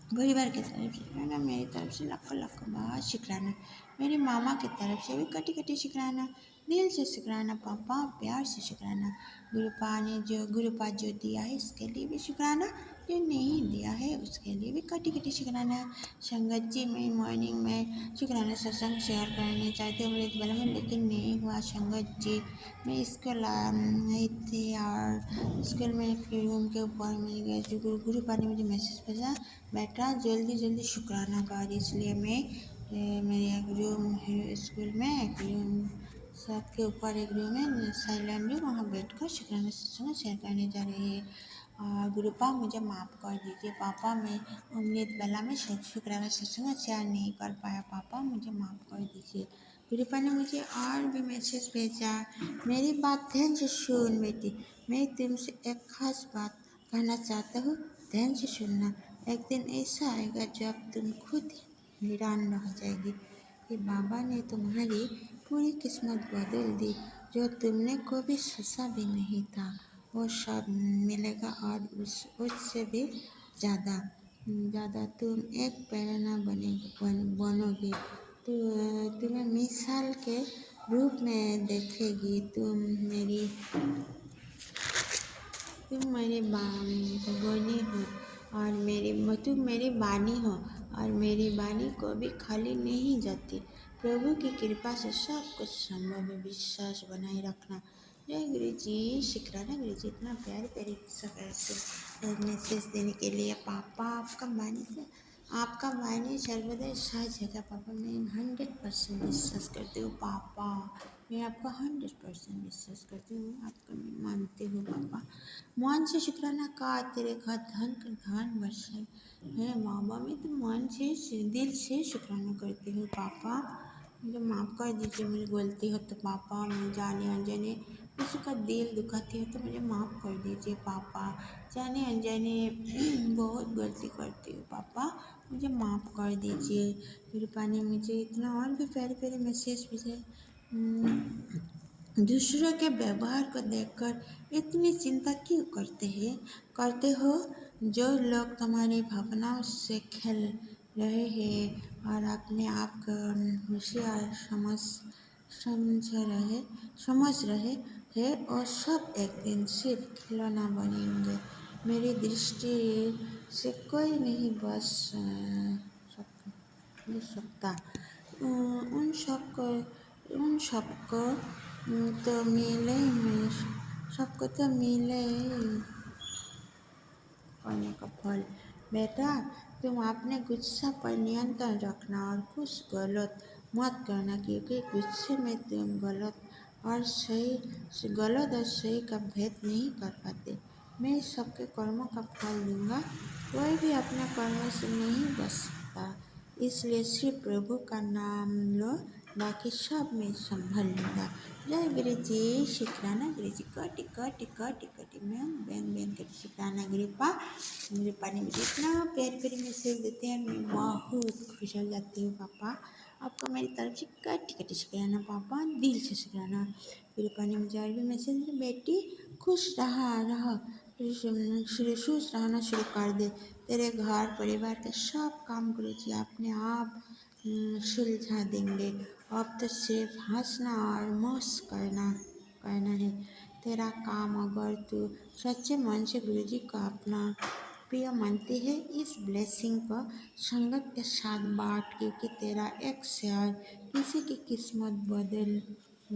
परिवार की तरफ से शुक्राना, मेरी तरफ से लाखों लाखों बार शुक्राना। मेरी मामा की तरफ से भी कटी कटी शुक्राना, दिल से शुक्राना पापा, प्यार से शुक्राना। गुरुपा जो दिया है इसके लिए भी शुक्राना, जो नहीं दिया है उसके लिए भी कटी कटी शुक्राना। संगत जी मैं मॉर्निंग में शुक्राना सत्संग शेयर करने चाहती हूँ मेरे बारे में, लेकिन नहीं हुआ संगत जी। मैं स्कूल आई थी और स्कूल में रूम के ऊपर मिल गया जो गुरुपा ने मुझे मैसेज भेजा, बेटा जल्दी जल्दी शुक्राना कर, इसलिए मैं ये मेरी एक रूम है स्कूल में, एक रूम सबके ऊपर एक रूम है साइलेंट रूम, वहाँ बैठकर शुक्राना सत्संग शेयर करने जा रही है। और गुरुपा मुझे माफ़ कर दीजिए पापा, मैं अमृत बेला में शुक्राना सत्संग शेयर नहीं कर पाया, पापा मुझे माफ़ कर दीजिए। गुरुपा ने मुझे और भी मैसेज भेजा, मेरी बात ध्यान से सुन बेटी, मैं तुमसे एक खास बात कहना चाहता हूँ, ध्यान से सुनना। एक दिन ऐसा आएगा जब तुम खुद हैरान रह जाएगी कि बाबा ने तुम्हारी पूरी किस्मत बदल दी। जो तुमने कभी सोचा भी नहीं था वो सब मिलेगा, और उससे भी ज़्यादा ज़्यादा। तुम एक प्रेरणा बनोगी, तुम्हें मिसाल के रूप में देखेगी। तुम मेरी बानी हो और तुम मेरी बानी हो, और मेरी बानी कभी खाली नहीं जाती। प्रभु की कृपा से सब कुछ संभव है, विश्वास बनाए रखना। जय गुरु जी। शुक्राना गुरु जी, इतना प्यारे प्यारे मैसेज देने के लिए। पापा आपका वाणी सर्वदा सच है पापा, मैं 100% विश्वास करती हूँ पापा, मैं आपका 100% विश्वास करती हूँ, आपका मैं मानती हूँ पापा। मन से शुक्राना का तेरे घर धन का धन बरसाए है बाबा, मैं तो मन से दिल से शुक्राना करती हूँ पापा। मुझे माफ़ कर दीजिए, मेरी गलती हो तो पापा, मैं जाने अनजाने किसी का दिल दुखाती हो तो मुझे माफ़ कर दीजिए पापा। जाने अनजाने बहुत गलती करती हूँ पापा, मुझे माफ़ कर दीजिए। कृपा ने मुझे इतना और भी प्यारे प्यारे मैसेज भेजे। दूसरों के व्यवहार को देखकर इतनी चिंता क्यों करते हो? जो लोग तुम्हारी भावनाओं से खेल रहे हैं और अपने आप को होशियार समझ रहे हैं, और सब एक दिन सिर्फ खिलौना बनेंगे। मेरी दृष्टि से कोई नहीं सकता। उन सबको तो मिले में सबको तो मिले करने का फल। बेटा, तुम अपने गुस्सा पर नियंत्रण रखना और कुछ गलत मत करना, क्योंकि गुस्से में तुम गलत और सही का भेद नहीं कर पाते। मैं सबके कर्मों का फल दूंगा, कोई भी अपने कर्मों से नहीं बच सकता, इसलिए सिर्फ प्रभु का नाम लो, बाकी सब मैं संभल लूँगा। जय गुरु जी। शुक्राना गुरु जी, कटी कटी कटी कटी मैन कटी शुक्राना गुरुपा ने मुझे इतना प्यारे प्यारे मैसेज देते हैं, मैं बहुत खुश हो जाती हूँ पापा। आपका मेरी तरफ से कटी कटी शुक्राना पापा, दिल से शुक्राना। गुरुपा ने मुझे और भी मैसेज दिया, बेटी खुश रहा खुश रहना शुरू कर दे, तेरे घर परिवार के सब काम गुरु जी अपने आप सुलझा देंगे। अब तो सिर्फ हंसना और मौज करना है तेरा काम। अगर तू सच्चे मन से गुरु जी को अपना प्रिय मानती है, इस ब्लेसिंग को संगत के साथ बांट, क्योंकि तेरा एक शेयर किसी की किस्मत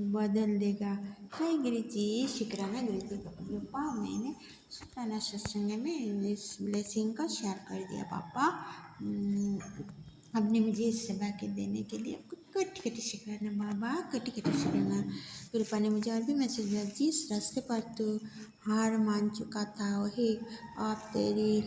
बदल देगा। जय गुरु जी। शुक्राना गुरु जी का कृपा, मैंने शुक्राना सत्संग में इस ब्लेसिंग का शेयर कर दिया पापा। आपने मुझे इस सेवा के देने के लिए आपको कटी कटी शुक्राना बाबा, कटी कटी शुक्राना। कृपा ने मुझे और भी मैसेज दिया, जिस रास्ते पर तू हार मान चुका था वही अब तेरी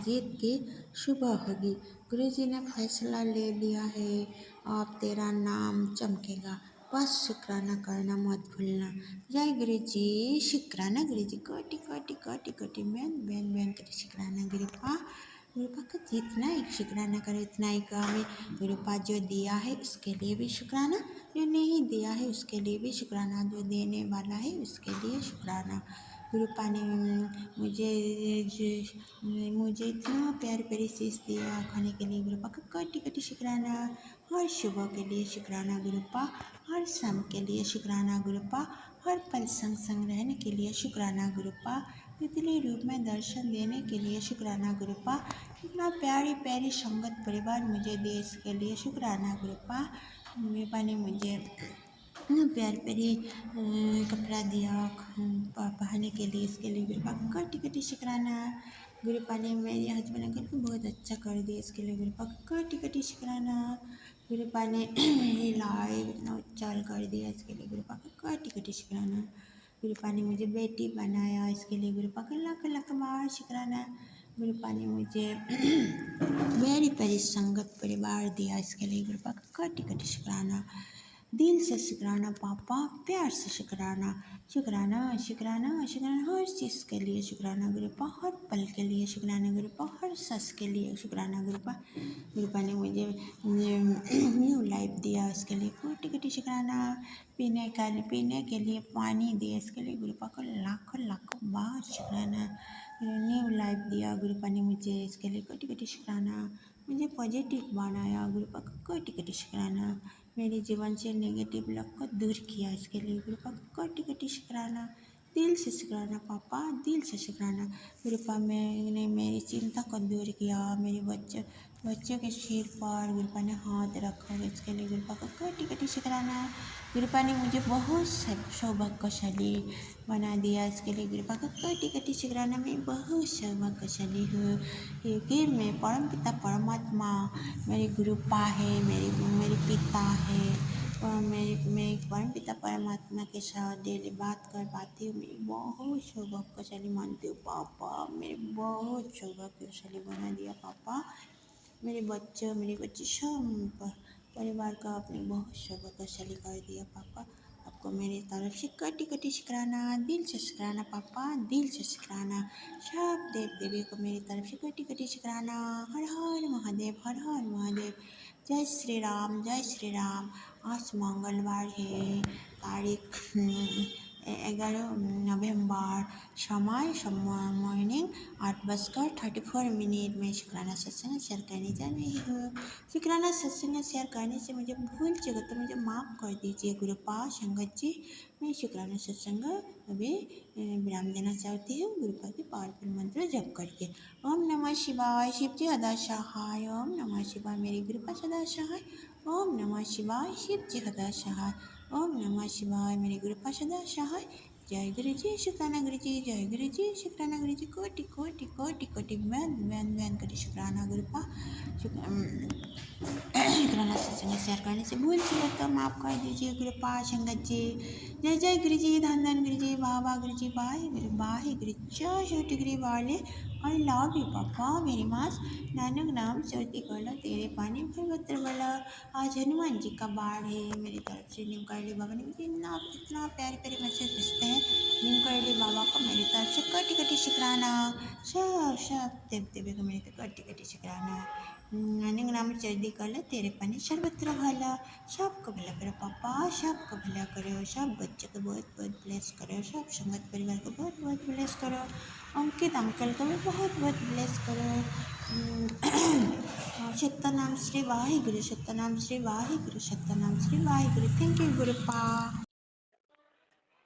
जीत की सुबह होगी। गुरु जी ने फैसला ले लिया है, अब तेरा नाम चमकेगा, बस शुक्राना करना मत भूलना। जय गुरु जी। शुक्राना गुरु जी, कोटि कोटि कोटि कोटि बैन कटी शुक्राना गुरुपा का जितना एक शुक्राना करो उतना ही कम। गुरुपा जो दिया है उसके लिए भी शुक्राना, जो नहीं दिया है उसके लिए भी शुक्राना, जो देने वाला है उसके लिए शुक्राना। गुरुपा ने मुझे इतना प्यार प्यारी चीज़ दिया खाने के लिए, गुरुपा का कटी कटी शुक्राना। हर सुबह के लिए शुक्राना गुरुपा, हर शाम के लिए शुक्राना गुरुपा, हर पल संग संग रहने के लिए शुक्राना गुरुपा, तितली रूप में दर्शन देने के लिए शुक्राना गुरुपा, इतना प्यारी प्यारी संगत परिवार मुझे दे इसके लिए शुक्राना गुरुपा। गुरुपा ने मुझे इतना प्यार प्यारी कपड़ा दिया पहनने के लिए, इसके लिए गुरुपा कटी कटी शुक्राना। गुरुपा ने मेरे हस्बैंड अंकल को बहुत अच्छा कर दिया, इसके लिए गुरुपा कटी कटी शुक्राना। गुरुपा ने लाइव इतना उच्चार कर दिया, इसके लिए गुरुपा का कोटि कोटि शुक्राना। गुरुपा ने मुझे बेटी बनाया, इसके लिए गुरुपा का लाख लाख बार शुक्राना। गुरुपा ने मुझे मेरी परी संगत परिवार दिया, इसके लिए गुरुपा का कोटि कोटि शुक्राना। दिल से शुक्राना पापा, प्यार से शुक्राना। शुक्राना शुक्राना शुक्राना हर चीज़ के लिए शुक्राना गुरुपा, हर पल के लिए शुक्राना गुरुपा, हर सांस के लिए शुक्राना गुरुपा। गुरुपा ने मुझे न्यू लाइफ दिया, इसके लिए कोटि कोटि शुक्राना। पीने के लिए पानी दिया, इसके लिए गुरुपा को लाखों लाखों बार शुक्राना। न्यू लाइफ दिया गुरुपा ने मुझे, इसके लिए कोटि कोटि शुक्राना। मुझे पॉजिटिव बनाया गुरुपा को कोटि कोटि शुक्राना। मेरे जीवन से नेगेटिव लग को दूर किया, इसके लिए गुरुपा को कोटि कोटि शुक्राना। दिल से शुक्राना पापा, दिल से शुक्राना। गुरुपा मैंने मेरी चिंता को दूर किया, मेरे बच्चों के सिर पर गुरुपा ने हाथ रखा, इसके लिए गुरुपा को कोटि कोटि शुक्राना। गुरुपा ने मुझे बहुत सौभाग्यशाली बना दिया, इसके लिए गुरुपा को कोटि कोटि शुक्राना। मैं बहुत सौभाग्यशाली हूँ क्योंकि मैं परमपिता परमात्मा मेरे गुरुपा है, मेरे पिता है, और मैं परमपिता परमात्मा के साथ डेली बात कर पाती हूँ। मैं बहुत सौभाग्यशाली मानती हूँ पापा, मैं बहुत सौभाग्यशाली बना दिया पापा। मेरे बच्चे सब परिवार का आपने बहुत सौभाग्यशाली कर दिया पापा। आपको मेरी तरफ से कोटि कोटि शुक्राना, दिल से शुक्राना पापा, दिल से शुक्राना। सब देव देवी को मेरी तरफ से कोटि कोटि शुक्राना। हर हर महादेव, हर हर महादेव। जय श्री राम, जय श्री राम। आज मंगलवार है, तारीख 11 नवंबर, समय मॉर्निंग 8:34। मैं शुक्राना सत्संग शेयर करने जा रही हूँ। शुक्राना सत्संग शेयर करने से मुझे भूल चुका तो मुझे माफ़ कर दीजिए गुरुपा संगत जी। मैं शुक्राना सत्संग अभी विराम देना चाहती हूँ गुरुपा के पावरफुल मंत्र जप करके। ओम नमः शिवाय, शिव जी सदा सहाय। ओम नमः शिवाय, मेरी गुरुपा सदा सहाय। ओम नमः शिवाय, शिव जी सदा सहाय। ओम नमः शिवाय, मेरी गुरुपा सदा सहाय। जय गुरु जी, शुक्राना गुरु जी, जय गुरु जी, शुक्राना गुरु जी। कोटि कोटि कोटि कोटि बयान कोटि शुक्राना गुरुपा। शुक्राना सत्संग शेयर करने से भूल चुका तो माफ़ कर दीजिए गुरुपा संगत जी। जय जय गुरु जी, धन धन गुरु जी, वाह गुरु जी, वाहे गुरु। जय डिग्री वाले, आई लव यू पापा वेरी मच। नानक नाम चढ़ती कला, तेरे पानी भर भद्र बला। आज हनुमान जी का बाढ़ है, मेरी तरफ से नीम करली बाबा ने मुझे इतना प्यारे प्यारे मैसेज भेजते हैं। नीम करली बाबा को मेरी तरफ से कोटि कोटि शुक्राना। सब देव देवी को मेरी तरफ कोटि कोटि शुक्राना। नानक नाम चढ़ती कला, तेरे पानी सर्वत्र भला। सबको भला करो पापा, सबको भला करो। सब बच्चों को बहुत बहुत ब्लेस करो, सब संगत परिवार को बहुत बहुत ब्लेस करो। अंकित अंकल को भी बहुत बहुत ब्लेस करो। सतनाम श्री वाहिगुरु, सतनाम श्री वाहिगुरु, सतनाम श्री वाहिगुरु। Thank you गुरुपा।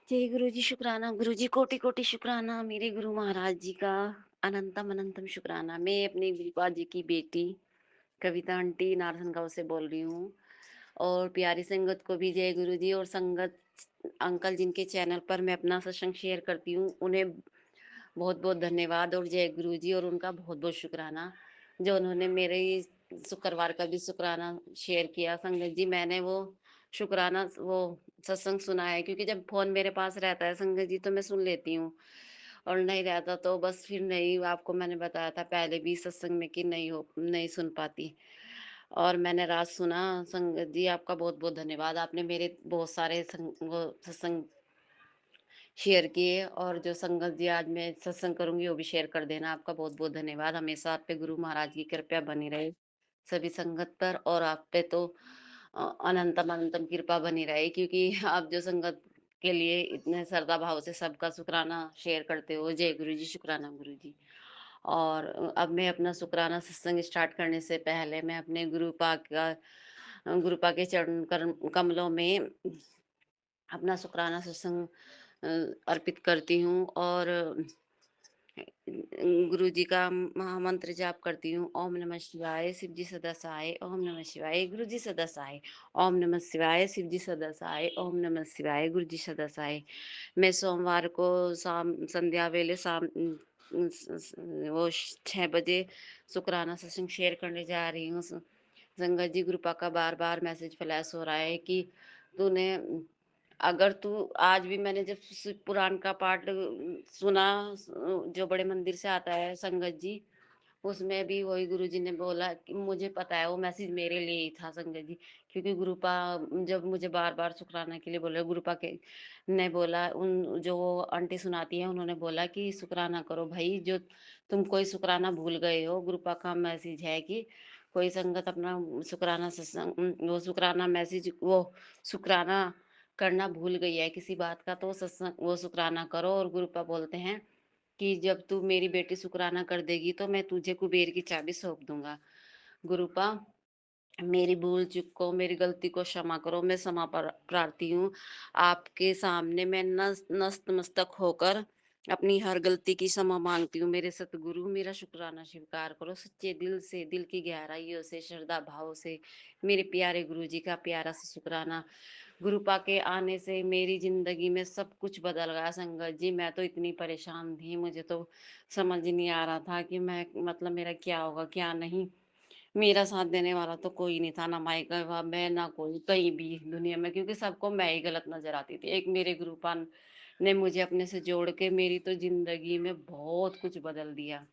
जय गुरु जी, शुक्राना गुरु जी, कोटि कोटि शुक्राना मेरे गुरु महाराज जी का, अनंतम अनंतम शुक्राना। मैं अपने गुरुपा जी की बेटी कविता आंटी नारसन गांव से बोल रही हूँ। और प्यारी संगत को भी जय गुरु जी। और संगत अंकल जिनके चैनल पर मैं अपना सत्संग शेयर करती हूँ, उन्हें बहुत बहुत धन्यवाद और जय गुरु जी। और उनका बहुत बहुत शुक्राना जो उन्होंने मेरे शुक्रवार का भी शुक्राना शेयर किया। संगत जी, मैंने वो शुक्राना वो सत्संग सुना है, क्योंकि जब फोन मेरे पास रहता है संगत जी तो मैं सुन लेती हूँ, और नहीं रहता तो बस फिर नहीं। आपको मैंने बताया था पहले भी सत्संग में कि नहीं सुन पाती। और मैंने रात सुना। संगत जी, आपका बहुत बहुत धन्यवाद। आपने मेरे बहुत सारे वो सत्संग शेयर किए, और जो संगत जी आज मैं सत्संग करूंगी वो भी शेयर कर देना। आपका बहुत बहुत धन्यवाद। हमेशा आप पे गुरु महाराज की कृपया बनी रहे सभी संगत पर, और आप पे तो अनंतम अनंतम कृपा बनी रहे, क्योंकि आप जो संगत के लिए इतने श्रद्धा भाव से सबका शुक्राना शेयर करते हो। जय गुरु जी, शुक्राना गुरु जी। और अब मैं अपना शुक्राना सत्संग स्टार्ट करने से पहले मैं अपने गुरुपा के चरण कमलों में अपना शुक्राना सत्संग अर्पित करती हूँ। और गुरु जी का महामंत्र जाप करती हूँ। ओम नमः शिवाय, शिव जी सदा सहाय। ओम नमः शिवाय, गुरु जी सदा सहाय। ओम नमः शिवाय, शिव जी सदा सहाय। ओम नमः शिवाय, गुरु जी सदा सहाय। मैं सोमवार को शाम संध्या वेले शाम वो 6 बजे शुक्राना सत्संग शेयर करने जा रही हूँ। संगत जी, गुरुपा का बार-बार मैसेज फ्लैश हो रहा है कि तूने अगर तू आज भी मैंने जब पुराण का पाठ सुना, जो बड़े मंदिर से आता है संगत जी, उसमें भी वही गुरुजी ने बोला कि मुझे पता है वो मैसेज मेरे लिए ही था संगत जी, क्योंकि गुरुपा जब मुझे बार-बार शुक्राना के लिए बोला, गुरुपा के ने बोला, उन जो वो आंटी सुनाती है उन्होंने बोला कि शुक्राना करो भाई, जो तुम कोई शुक्राना भूल गए हो। गुरुपा का मैसेज है कि कोई संगत अपना शुक्राना सत्संग वो शुक्राना मैसेज वो शुक्राना करना भूल गई है किसी बात का, तो सत्संग वो शुक्राना करो। और गुरुपा बोलते हैं कि जब तू मेरी बेटी शुक्राना कर देगी तो मैं तुझे कुबेर की चाबी सौंप दूंगा। गुरुपा, मेरी भूल चूक को, मेरी गलती को क्षमा करो। मैं क्षमा प्रार्थी हूँ। आपके सामने मैं नतमस्तक होकर अपनी हर गलती की क्षमा मांगती हूँ। मेरे सतगुरु, मेरा शुक्राना स्वीकार करो। सच्चे दिल से, दिल की गहराइयों से, श्रद्धा भाव से मेरे प्यारे गुरु जी का प्यारा सा शुक्राना। गुरुपा के आने से मेरी जिंदगी में सब कुछ बदल गया संगत जी। मैं तो इतनी परेशान थी, मुझे तो समझ नहीं आ रहा था कि मैं मतलब मेरा क्या होगा क्या नहीं। मेरा साथ देने वाला तो कोई नहीं था, ना मायका में ना कोई कहीं भी दुनिया में, क्योंकि सबको मैं ही गलत नजर आती थी। एक मेरे गुरुपा ने मुझे अपने से जोड़ के मेरी तो जिंदगी में बहुत कुछ बदल दिया।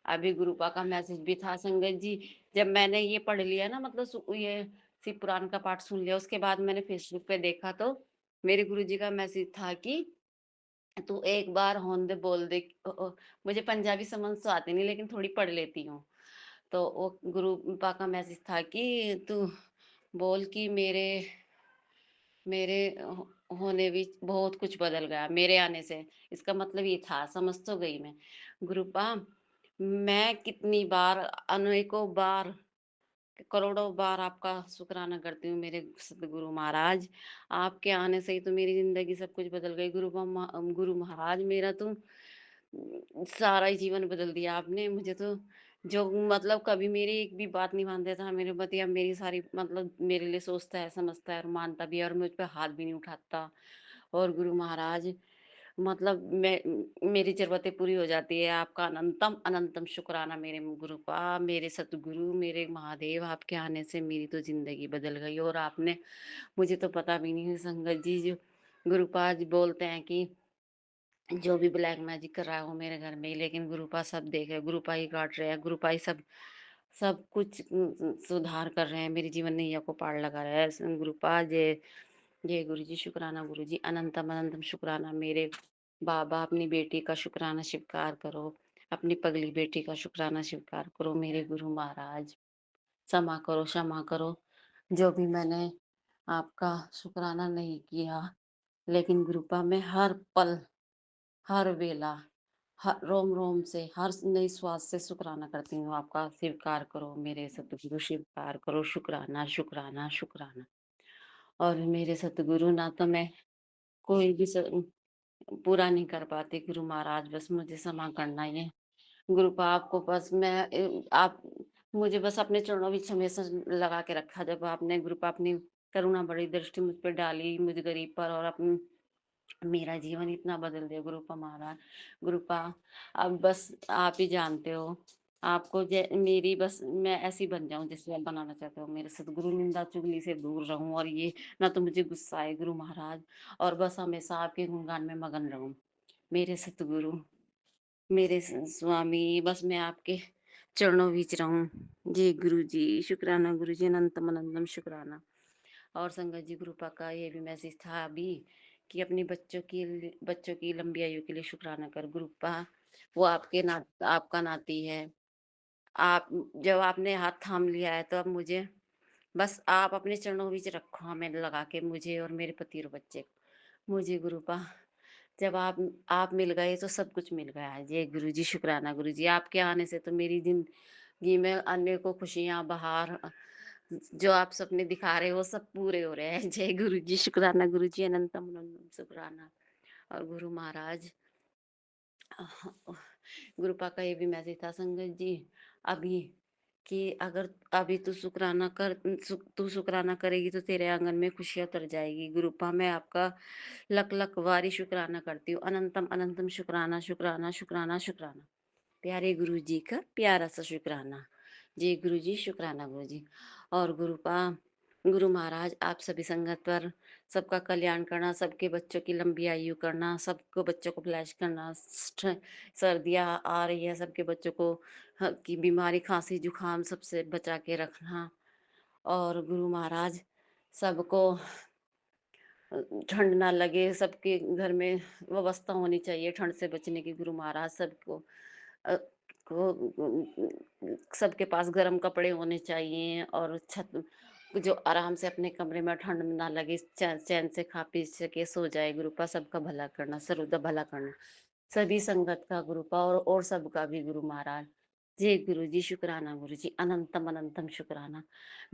अभी गुरुपा का मैसेज भी था संगत जी। जब मैंने ये पढ़ लिया ना, मतलब ये शिव पुराण का पाठ सुन लिया, उसके बाद मैंने फेसबुक पे देखा तो मेरे गुरुजी का मैसेज था कि तू एक बार होन दे बोल दे। मुझे पंजाबी समझ तो आती नहीं, लेकिन थोड़ी पढ़ लेती हूँ। तो वो गुरुपा का मैसेज था कि तू बोल कि मेरे होने भी बहुत कुछ बदल गया मेरे आने से। इसका मतलब ये था, समझ तो गई मैं। गुरुपा, मैं कितनी बार, अनेकों बार, करोड़ों बार आपका शुक्राना करती हूँ मेरे सतगुरु महाराज। आपके आने से ही तो मेरी जिंदगी सब कुछ बदल गई। गुरु महाराज, मेरा तो सारा ही जीवन बदल दिया आपने। मुझे तो जो मतलब कभी मेरी एक भी बात नहीं मानता था मेरे पति, अब मेरी सारी मतलब मेरे लिए सोचता है, समझता है और मानता भी है, और मुझ पे हाथ भी नहीं उठाता। और गुरु महाराज, मतलब मेरी ज़रूरतें पूरी हो जाती है। आपका अनंतम अनंतम शुक्राना मेरे गुरुपा, मेरे सतगुरु, मेरे महादेव। आपके आने से मेरी तो ज़िंदगी बदल गई। और आपने, मुझे तो पता भी नहीं है संगत जी, जो गुरुपा जी बोलते हैं कि जो भी ब्लैक मैजिक कर रहा है वो मेरे घर में ही, लेकिन गुरुपा सब देख रहे हैं, गुरुपा ही काट रहे हैं, गुरुपा ही सब सब कुछ सुधार कर रहे हैं, मेरी जीवन नैया को पार लगा रहे हैं। गुरुपा जय गुरु जी, शुक्राना गुरु जी, अनंतम अनंतम शुक्राना मेरे बाबा। अपनी बेटी का शुक्राना स्वीकार करो, अपनी पगली बेटी का शुक्राना स्वीकार करो मेरे गुरु महाराज। क्षमा करो, क्षमा करो, जो भी मैंने आपका शुक्राना नहीं किया। लेकिन गुरुपा में हर पल, हर वेला, हर रोम रोम से, हर नई श्वास से शुक्राना करती हूँ आपका। स्वीकार करो मेरे सतगुरु, स्वीकार करो, शुक्राना शुक्राना शुक्राना। और मेरे सतगुरु, ना तो मैं कोई भी पूरा नहीं कर पाती गुरु महाराज, बस मुझे क्षमा करना ही है। गुरु पा आपको बस मैं आप मुझे बस अपने चरणों में हमेशा लगा के रखा। जब आपने गुरु पा अपनी करुणा बड़ी दृष्टि मुझ पे डाली, मुझ गरीब पर, और अपनी मेरा जीवन इतना बदल दिया गुरुपा महाराज। गुरुपा, अब बस आप ही जानते हो, आपको मेरी बस मैं ऐसी बन जाऊं जैसे आप बनाना चाहते हो। मेरे सतगुरु, निंदा चुगली से दूर रहूं, और ये ना तो मुझे गुस्सा आए गुरु महाराज, और बस हमेशा आपके गुणगान में मगन रहूं मेरे सतगुरु, मेरे स्वामी। बस मैं आपके चरणों बीच रहूं। जी गुरु जी, शुक्राना गुरु जी, अनंतम अनंतम शुक्राना। और संगत जी, गुरुपा का ये भी मैसेज था अभी कि अपने बच्चों की लंबी आयु के लिए शुक्राना कर गुरुपा। वो आपका नाती है। आप जब आपने हाथ थाम लिया है, तो अब मुझे बस आप अपने चरणों बीच रखो हमें लगा के, मुझे और मेरे पति और बच्चे को। मुझे गुरुपा, जब आप मिल गए तो सब कुछ मिल गया है। जय गुरु जी, शुक्राना गुरु जी। आपके आने से तो मेरी जिंदगी में अन्य को खुशियां बहार, जो आप सपने दिखा रहे हो वो सब पूरे हो रहे हैं। जय गुरु जी, शुक्राना गुरु जी, अनंतम अनंतम शुक्राना। और गुरु महाराज, गुरुपा का ये भी मैसेज था संगत जी अभी, कि अगर अभी तू शुक्राना करेगी तो तेरे आंगन में खुशियां तर जाएगी। गुरुपा, मैं आपका लख लख वारी शुक्राना करती हूँ। अनंतम अनंतम शुक्राना शुक्राना शुक्राना शुक्राना। प्यारे गुरु जी का प्यारा सा शुक्राना। जय गुरु जी, शुक्राना गुरु जी। और गुरु महाराज आप सभी संगत पर सबका कल्याण करना, सबके बच्चों की लंबी आयु करना, सबको बच्चों को ब्लेस करना। सर्दियाँ आ रही है, सबके बच्चों को की बीमारी खांसी जुकाम सबसे बचा के रखना। और गुरु महाराज सबको ठंड ना लगे, सबके घर में व्यवस्था होनी चाहिए ठंड से बचने की। गुरु महाराज सबको अ, सबके पास गर्म कपड़े होने चाहिए और छत जो आराम से अपने कमरे में ठंड ना लगे, चैन चैन से खा पी सके, सो जाए। गुरुपा सबका भला करना, सर्वदा भला करना, सभी संगत का गुरुपा और सबका भी गुरु महाराज। जय गुरु जी, शुक्राना गुरु जी, अनंतम अनंतम शुक्राना।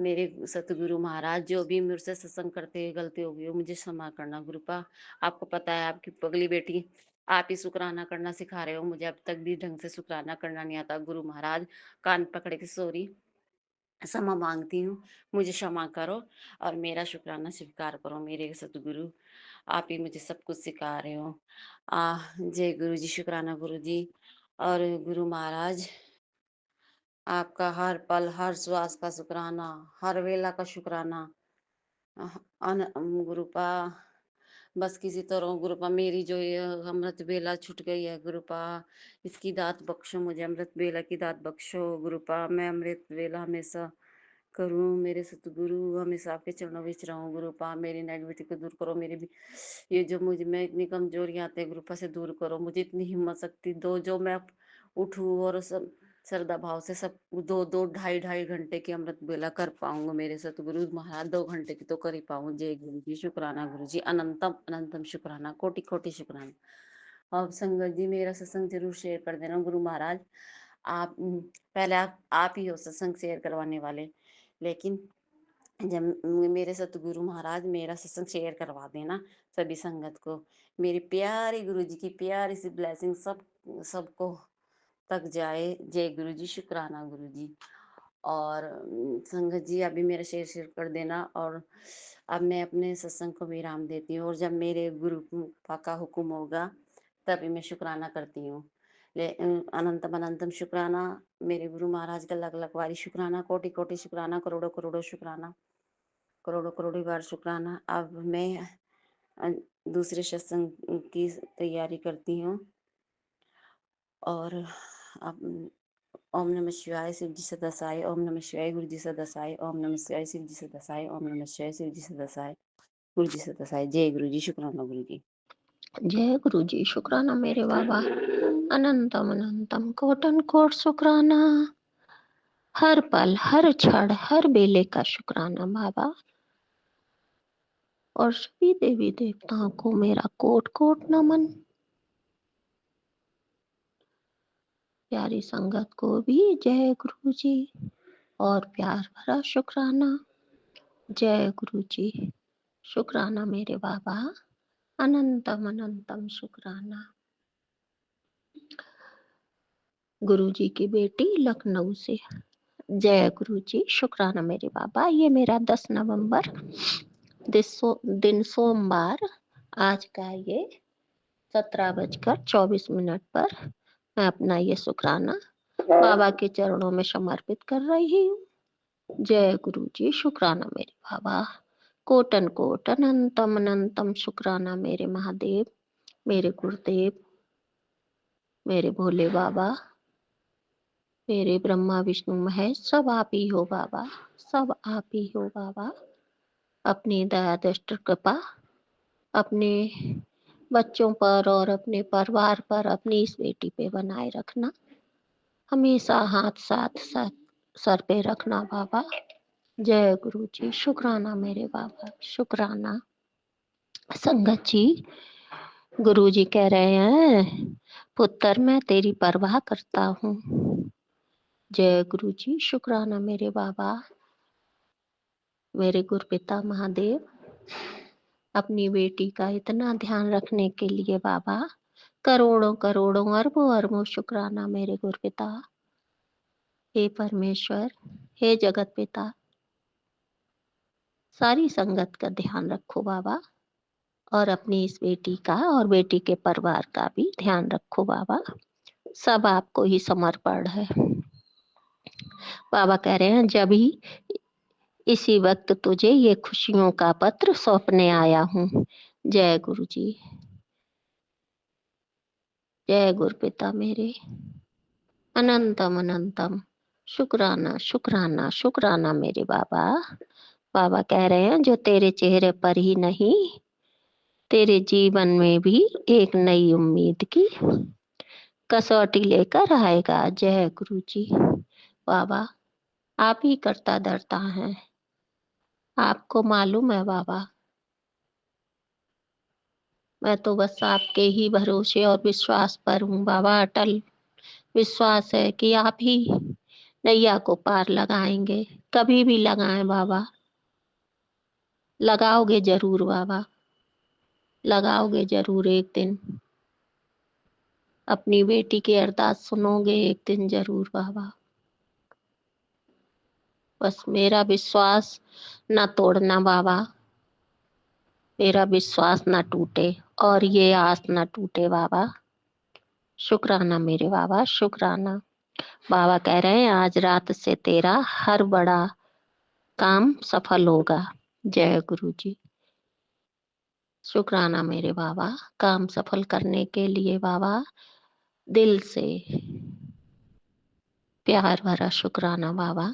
मेरे सतगुरु महाराज जो भी मुझसे सत्संग करते हुए गलती हो गई हो मुझे क्षमा करना गुरुपा। आपको पता है आपकी पगली बेटी आप ही शुक्राना करना सिखा रहे हो, मुझे अब तक भी ढंग से शुक्राना करना नहीं आता। गुरु महाराज कान पकड़ के सॉरी, क्षमा मांगती हूँ, मुझे क्षमा करो और मेरा शुक्राना स्वीकार करो। मेरे सतगुरु आप ही मुझे सब कुछ सिखा रहे हो। जय गुरु जी, शुक्राना गुरु जी। और गुरु महाराज आपका हर पल हर श्वास का शुक्राना, हर वेला का शुक्राना। गुरुपा बस किसी तरह गुरुपा मेरी जो ये अमृत बेला छूट गई है गुरुपा, इसकी दात बख्शो, मुझे अमृत बेला की दात बख्शो गुरुपा। मैं अमृत बेला हमेशा करूं, मेरे सतगुरु हमेशा आपके चरणों में रहूं गुरुपा। मेरी नेगेटिविटी को दूर करो, मेरी भी ये जो मुझ में इतनी कमजोरियां आते हैं गुरुपा से दूर करो। मुझे इतनी हिम्मत शक्ति दो जो मैं उठूं और सब श्रद्धा भाव से सब दो दो ढाई ढाई घंटे की अमृत बेला कर पाऊंगा। मेरे सतगुरु महाराज 2 घंटे की तो कर ही पाऊं। जय गुरु जी, शुक्राना गुरु जी, अनंतम अनंतम शुक्राना, कोटि कोटि शुक्राना। और संगत जी मेरा सत्संग जरूर शेयर कर देना गुरु महाराज। आप पहले आप ही हो सत्संग शेयर करवाने वाले, लेकिन जब मेरे सतगुरु महाराज मेरा सत्संग शेयर करवा देना सभी संगत को। मेरी प्यारी गुरु जी की प्यारी सी ब्लेसिंग सबको तक जाए। जय गुरु जी, शुक्राना गुरु जी। और संगत जी अभी मेरा शेयर कर देना। और अब मैं अपने सत्संग को विराम देती हूँ और जब मेरे गुरु का हुक्म होगा तभी मैं शुक्राना करती हूँ। अनंतम अनंतम शुक्राना मेरे गुरु महाराज का, लग बारी शुक्राना, कोटि कोटि शुक्राना, करोड़ों करोड़ों शुक्राना, करोड़ों करोड़ों बार शुक्राना। अब मैं दूसरे सत्संग की तैयारी करती हूँ। और अब ओम नमः शिवाय, शिव जी से दसाए, ओम नमः शिवाय, गुरु जी से दसाए, ओम नमः शिवाय, शिव जी से दसाए, ओम नमः शिवाय, शिव जी से दसाए, गुरु जी से दसाए। जय गुरु जी, शुक्राना गुरु जी। जय गुरु जी, शुक्राना मेरे बाबा, अनंतम अनंतम कोटन कोट शुक्राना, हर पल हर क्षण हर बेले का शुक्राना बाबा। और सभी देवी देवताओं को मेरा कोट कोट नमन। प्यारी संगत को भी जय गुरु जी और प्यार भरा शुक्राना। जय गुरु जी, शुक्राना मेरे बाबा, अनंतम अनंतम शुक्राना। गुरु जी की बेटी लखनऊ से। जय गुरु जी, शुक्राना मेरे बाबा। ये मेरा 10 नवंबर दिन सोमवार आज का ये 17:24 पर मैं अपना ये शुक्राना बाबा के चरणों में समर्पित कर रही हूँ। जय गुरु जी, शुक्राना मेरे बाबा, कोटन कोट अनंतम अनंतम शुक्राना मेरे महादेव, मेरे गुरुदेव, मेरे भोले बाबा, मेरे ब्रह्मा विष्णु महेश, सब आप ही हो बाबा, सब आप ही हो बाबा। अपनी दया दृष्टि कृपा अपने बच्चों पर और अपने परिवार पर, अपनी इस बेटी पे बनाए रखना। हमेशा हाथ साथ साथ सर पे रखना बाबा। जय गुरु जी, शुक्राना मेरे बाबा, शुक्राना। संगत जी, गुरु जी कह रहे हैं पुत्र मैं तेरी परवाह करता हूँ। जय गुरु जी, शुक्राना मेरे बाबा, मेरे गुरुपिता महादेव। अपनी बेटी का इतना ध्यान रखने के लिए बाबा करोड़ों करोड़ों अरबों अरबों शुक्राना मेरे गुरुपिता। हे परमेश्वर, हे जगत पिता, सारी संगत का ध्यान रखो बाबा और अपनी इस बेटी का और बेटी के परिवार का भी ध्यान रखो बाबा। सब आपको ही समर्पण है। बाबा कह रहे हैं जब ही इसी वक्त तुझे ये खुशियों का पत्र सौंपने आया हूँ। जय गुरु जी, जय गुरुपिता मेरे, अनंतम अनंतम शुक्राना शुक्राना शुक्राना मेरे बाबा। बाबा कह रहे हैं जो तेरे चेहरे पर ही नहीं, तेरे जीवन में भी एक नई उम्मीद की कसौटी लेकर आएगा। जय गुरु जी। बाबा आप ही करता धरता हैं, आपको मालूम है बाबा, मैं तो बस आपके ही भरोसे और विश्वास पर हूँ बाबा। अटल विश्वास है कि आप ही नैया को पार लगाएंगे। कभी भी लगाएं बाबा, लगाओगे जरूर बाबा, लगाओगे जरूर एक दिन। अपनी बेटी की अरदास सुनोगे एक दिन जरूर बाबा। बस मेरा विश्वास न तोड़ना बाबा, मेरा विश्वास न टूटे और ये आस न टूटे बाबा। शुक्राना मेरे बाबा, शुक्राना। बाबा कह रहे हैं आज रात से तेरा हर बड़ा काम सफल होगा। जय गुरु जी। शुक्राना मेरे बाबा। काम सफल करने के लिए बाबा दिल से प्यार भरा शुक्राना बाबा।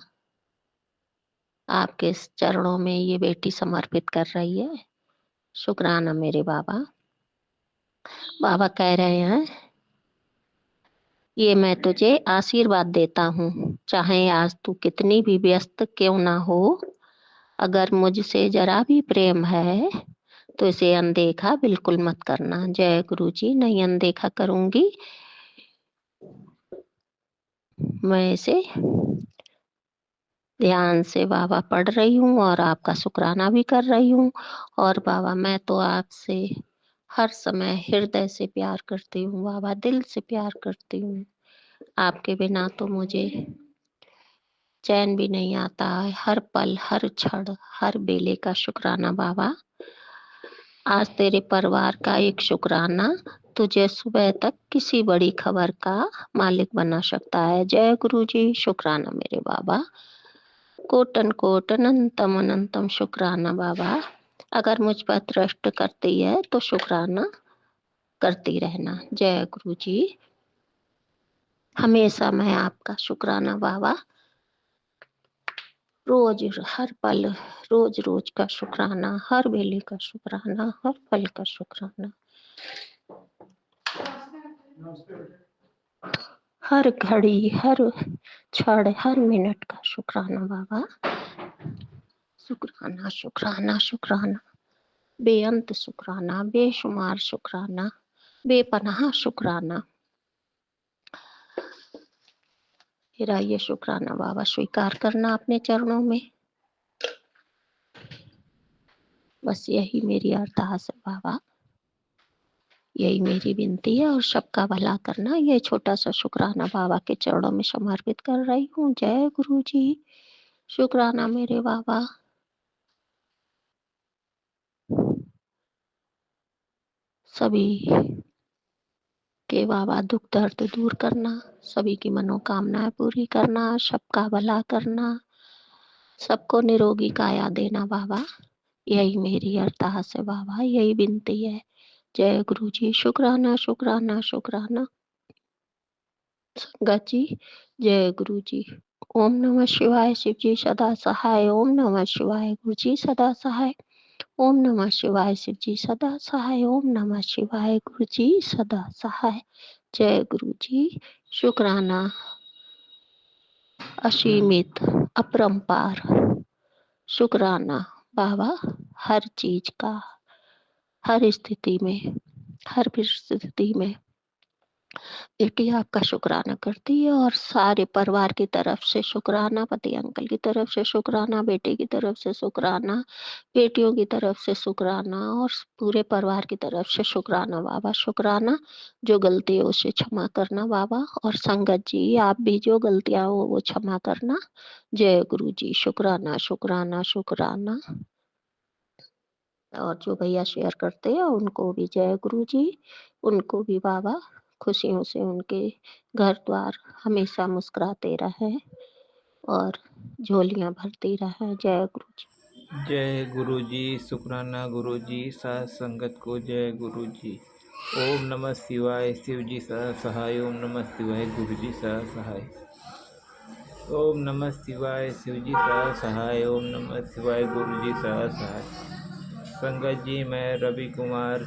आपके इस चरणों में ये बेटी समर्पित कर रही है। शुक्राना मेरे बाबा। बाबा कह रहे हैं ये मैं तुझे आशीर्वाद देता हूँ, चाहे आज तू कितनी भी व्यस्त क्यों ना हो, अगर मुझसे जरा भी प्रेम है तो इसे अनदेखा बिल्कुल मत करना। जय गुरु जी। नहीं अनदेखा करूंगी, मैं इसे ध्यान से बाबा पढ़ रही हूँ और आपका शुक्राना भी कर रही हूँ। और बाबा मैं तो आपसे हर समय हृदय से प्यार करती हूँ बाबा, दिल से प्यार करती हूँ। आपके बिना तो मुझे चैन भी नहीं आता है। हर पल, हर क्षण, हर बेले का शुक्राना बाबा। आज तेरे परिवार का एक शुक्राना तुझे सुबह तक किसी बड़ी खबर का मालिक बना सकता है। जय गुरु जी। शुक्राना मेरे बाबा। कोटन कोट अनंतम अनंतम शुक्राना बाबा। अगर मुझ पर ट्रस्ट करती है तो शुक्राना करती रहना। जय गुरु जी। हमेशा मैं आपका शुक्राना बाबा, रोज हर पल, रोज रोज का शुक्राना, हर बेले का शुक्राना, हर पल का शुक्राना, हर घड़ी, हर क्षण, हर मिनट का शुक्राना बाबा। शुक्राना शुक्राना शुक्राना, बेअंत शुक्राना, बेशुमार शुक्राना, बेपनाह शुक्राना। मेरा ये शुक्राना बाबा स्वीकार करना अपने चरणों में। बस यही मेरी अरदास है बाबा, यही मेरी विनती है। और सबका भला करना, ये छोटा सा शुक्राना बाबा के चरणों में समर्पित कर रही हूँ। जय गुरु जी। शुक्राना मेरे बाबा। सभी के बाबा दुख दर्द दूर करना, सभी की मनोकामनाएं पूरी करना, सबका भला करना, सबको निरोगी काया देना बाबा। यही मेरी अरदास है बाबा, यही विनती है। जय गुरु जी। शुक्राना शुक्राना शुक्राना। संगत जी जय गुरु जी। ओम नमः शिवाय। शिव जी सदा सहाय। ओम नमः शिवाय। गुरु जी सदा सहाय। ओम नमः शिवाय। शिव जी सदा सहाय। ओम नमः शिवाय। गुरु जी सदा सहाय। जय गुरु जी। शुक्राना असीमित अपरंपार शुक्राना बाबा, हर चीज का, हर स्थिति में, हर परिस्थिति में बेटी आपका शुक्राना करती है। और सारे परिवार की तरफ से शुक्राना, पति अंकल की तरफ से शुक्राना, बेटे की तरफ से शुक्राना, बेटियों की तरफ से शुक्राना और पूरे परिवार की तरफ से शुक्राना बाबा। शुक्राना। जो गलती हो उसे क्षमा करना बाबा। और संगत जी आप भी जो गलतियां हो वो क्षमा करना। जय गुरु जी। शुक्राना शुक्राना शुक्राना। और जो भैया शेयर करते हैं उनको भी जय गुरु जी। उनको भी बाबा खुशियों से उनके घर द्वार हमेशा मुस्कुराते रहे। और झोलियाँ भरती रहे। जय गुरु जी। जय गुरु जी। शुक्राना गुरु जी। साथ संगत को जय गुरु जी। ओम नमः शिवाय। शिव जी सदा सहाय। ओम नमः शिवाय। गुरु जी सदा सहाय। ओम नमः शिवाय। शिव जी सदा सहाय। ओम नमः शिवाय। गुरु जी सदा सहाय। संगत जी, मैं रवि कुमार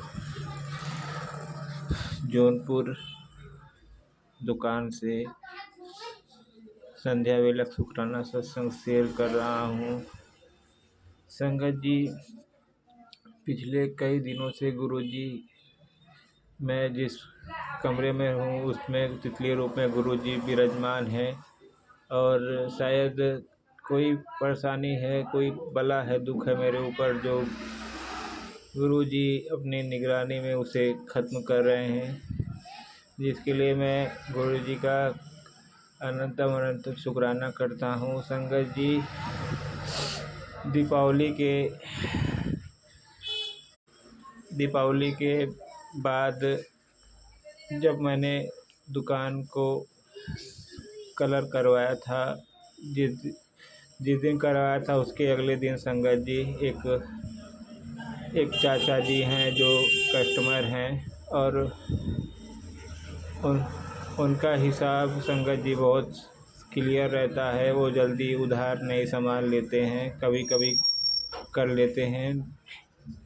जौनपुर दुकान से संध्या वेला शुक्राना सत्संग शेयर कर रहा हूँ। संगत जी, पिछले कई दिनों से गुरुजी, मैं जिस कमरे में हूँ उसमें तितली रूप में गुरुजी विराजमान हैं और शायद कोई परेशानी है, कोई बला है, दुख है मेरे ऊपर, जो गुरुजी अपनी निगरानी में उसे ख़त्म कर रहे हैं, जिसके लिए मैं गुरुजी का अनंतम अनंत शुक्राना करता हूँ। संगत जी, दीपावली के बाद जब मैंने दुकान को कलर करवाया था, जिस दिन करवाया था उसके अगले दिन संगत जी एक चाचा जी हैं जो कस्टमर हैं और उनका हिसाब संगत जी बहुत क्लियर रहता है। वो जल्दी उधार नहीं सामान लेते हैं, कभी कभी कर लेते हैं,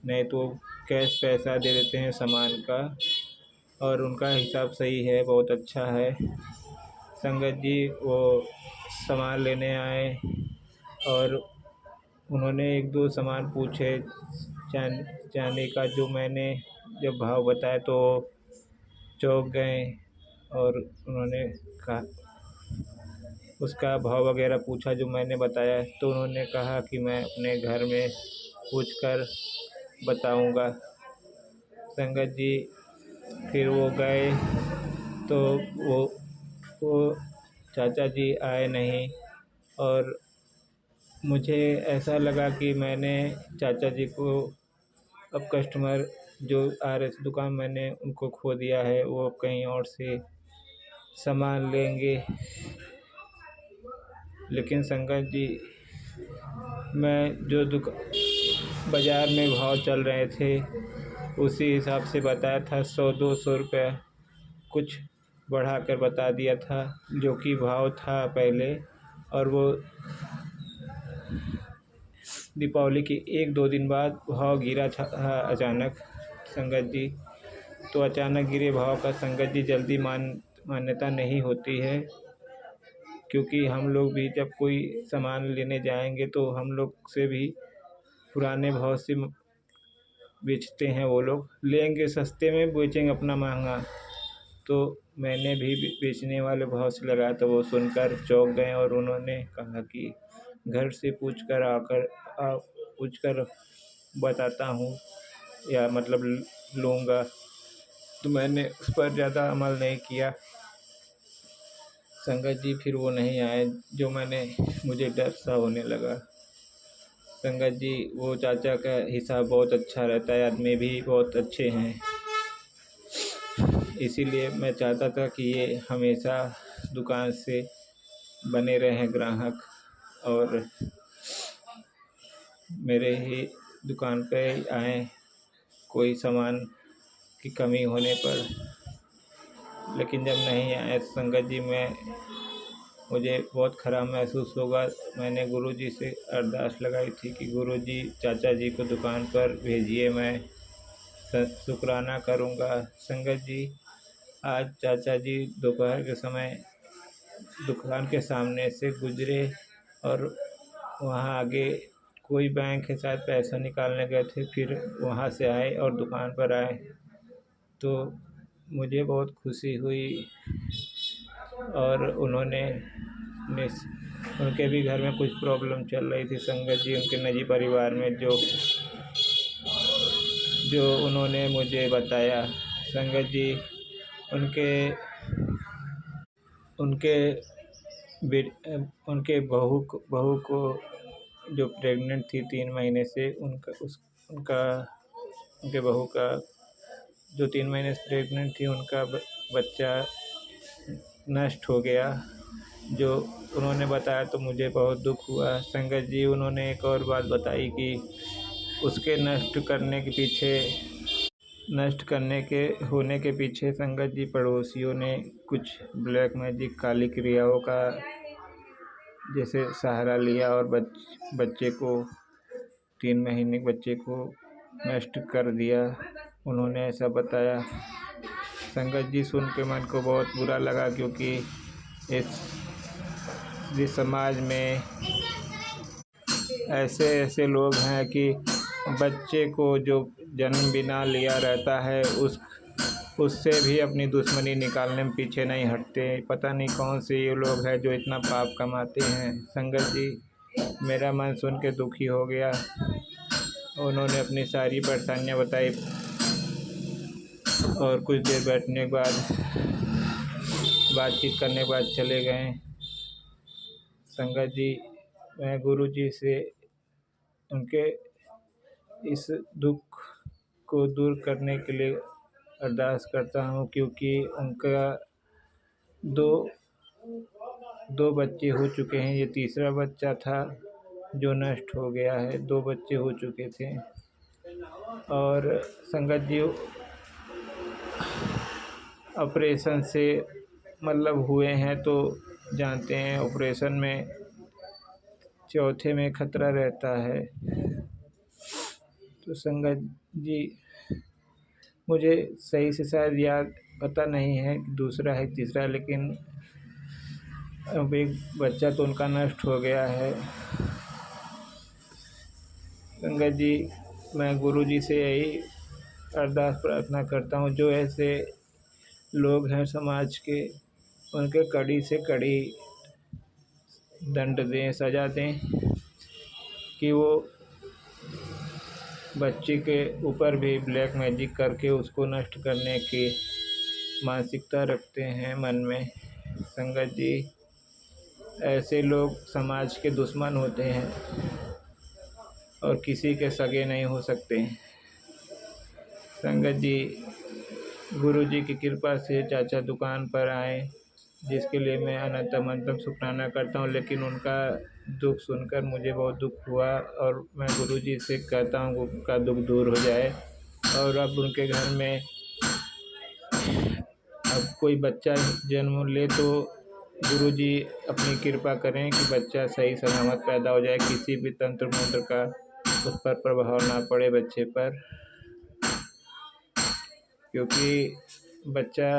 नहीं तो कैश पैसा दे देते हैं सामान का, और उनका हिसाब सही है, बहुत अच्छा है। संगत जी, वो सामान लेने आए और उन्होंने एक दो सामान पूछे चांदी का, जो मैंने जब भाव बताया तो चौंक गए और उन्होंने कहा, उसका भाव वगैरह पूछा जो मैंने बताया, तो उन्होंने कहा कि मैं अपने घर में पूछ कर बताऊंगा। संगत जी, फिर वो गए तो वो चाचा जी आए नहीं और मुझे ऐसा लगा कि मैंने चाचा जी को, अब कस्टमर जो आ रहे थे दुकान, मैंने उनको खो दिया है, वो अब कहीं और से सामान लेंगे। लेकिन संगत जी, मैं जो बाज़ार में भाव चल रहे थे उसी हिसाब से बताया था, 100-200 रुपये कुछ बढ़ा कर बता दिया था, जो कि भाव था पहले, और वो दीपावली के 1-2 दिन बाद भाव गिरा था अचानक संगत जी। तो अचानक गिरे भाव का संगत जी जल्दी मान्यता नहीं होती है, क्योंकि हम लोग भी जब कोई सामान लेने जाएंगे तो हम लोग से भी पुराने भाव से बेचते हैं, वो लोग लेंगे सस्ते में, बेचेंगे अपना महंगा। तो मैंने भी बेचने वाले भाव से लगाया, तो वो सुनकर चौंक गए और उन्होंने कहा कि घर से पूछ कर बताता हूँ, या मतलब लूँगा। तो मैंने उस पर ज़्यादा अमल नहीं किया संगत जी। फिर वो नहीं आए, जो मुझे डर सा होने लगा। संगत जी, वो चाचा का हिसाब बहुत अच्छा रहता है, आदमी भी बहुत अच्छे हैं, इसीलिए मैं चाहता था कि ये हमेशा दुकान से बने रहें ग्राहक, और मेरे ही दुकान पे आएँ कोई सामान की कमी होने पर। लेकिन जब नहीं आए संगत जी, मुझे बहुत ख़राब महसूस होगा। मैंने गुरुजी से अरदास लगाई थी कि गुरुजी चाचा जी को दुकान पर भेजिए, मैं शुक्राना करूँगा। संगत जी, आज चाचा जी दोपहर के समय दुकान के सामने से गुजरे और वहाँ आगे कोई बैंक है शायद, पैसा निकालने गए थे, फिर वहाँ से आए और दुकान पर आए, तो मुझे बहुत खुशी हुई। और उनके भी घर में कुछ प्रॉब्लम चल रही थी संगत जी, उनके निजी परिवार में, जो उन्होंने मुझे बताया। संगत जी, उनके बहू को जो प्रेग्नेंट थी 3 महीने से, उनके बहू का जो 3 महीने से प्रेग्नेंट थी, उनका बच्चा नष्ट हो गया। जो उन्होंने बताया तो मुझे बहुत दुख हुआ। संगत जी उन्होंने एक और बात बताई कि उसके नष्ट करने के होने के पीछे संगत जी पड़ोसियों ने कुछ ब्लैक मैजिक काली क्रियाओं का जैसे सहारा लिया और बच्चे को 3 महीने के बच्चे को नष्ट कर दिया। उन्होंने ऐसा बताया। संगत जी सुन के मन को बहुत बुरा लगा, क्योंकि इस समाज में ऐसे लोग हैं कि बच्चे को जो जन्म बिना लिया रहता है उससे भी अपनी दुश्मनी निकालने में पीछे नहीं हटते। पता नहीं कौन से ये लोग हैं जो इतना पाप कमाते हैं। संगत जी मेरा मन सुन के दुखी हो गया। उन्होंने अपनी सारी परेशानियां बताई और कुछ देर बैठने के बाद बातचीत करने के बाद चले गए। संगत जी मैं गुरु जी से उनके इस दुख को दूर करने के लिए अरदास करता हूँ, क्योंकि उनका दो बच्चे हो चुके हैं। ये तीसरा बच्चा था जो नष्ट हो गया है। 2 बच्चे हो चुके थे। और संगत जी ऑपरेशन से मतलब हुए हैं तो जानते हैं ऑपरेशन में चौथे में खतरा रहता है। तो संगत जी मुझे सही से शायद याद पता नहीं है कि दूसरा है तीसरा, लेकिन अब एक बच्चा तो उनका नष्ट हो गया है। संगत जी मैं गुरु जी से यही अरदास प्रार्थना करता हूँ, जो ऐसे लोग हैं समाज के उनके कड़ी से कड़ी दंड दें, सज़ा दें कि वो बच्चे के ऊपर भी ब्लैक मैजिक करके उसको नष्ट करने की मानसिकता रखते हैं मन में। संगत जी ऐसे लोग समाज के दुश्मन होते हैं और किसी के सगे नहीं हो सकते। संगत जी गुरु जी की कृपा से चाचा दुकान पर आए, जिसके लिए मैं अनंत शुक्राना करता हूँ। लेकिन उनका दुख सुनकर मुझे बहुत दुख हुआ और मैं गुरु जी से कहता हूँ उनका दुख दूर हो जाए। और अब उनके घर में अब कोई बच्चा जन्म ले तो गुरु जी अपनी कृपा करें कि बच्चा सही सलामत पैदा हो जाए, किसी भी तंत्र मंत्र का उस पर प्रभाव ना पड़े बच्चे पर। क्योंकि बच्चा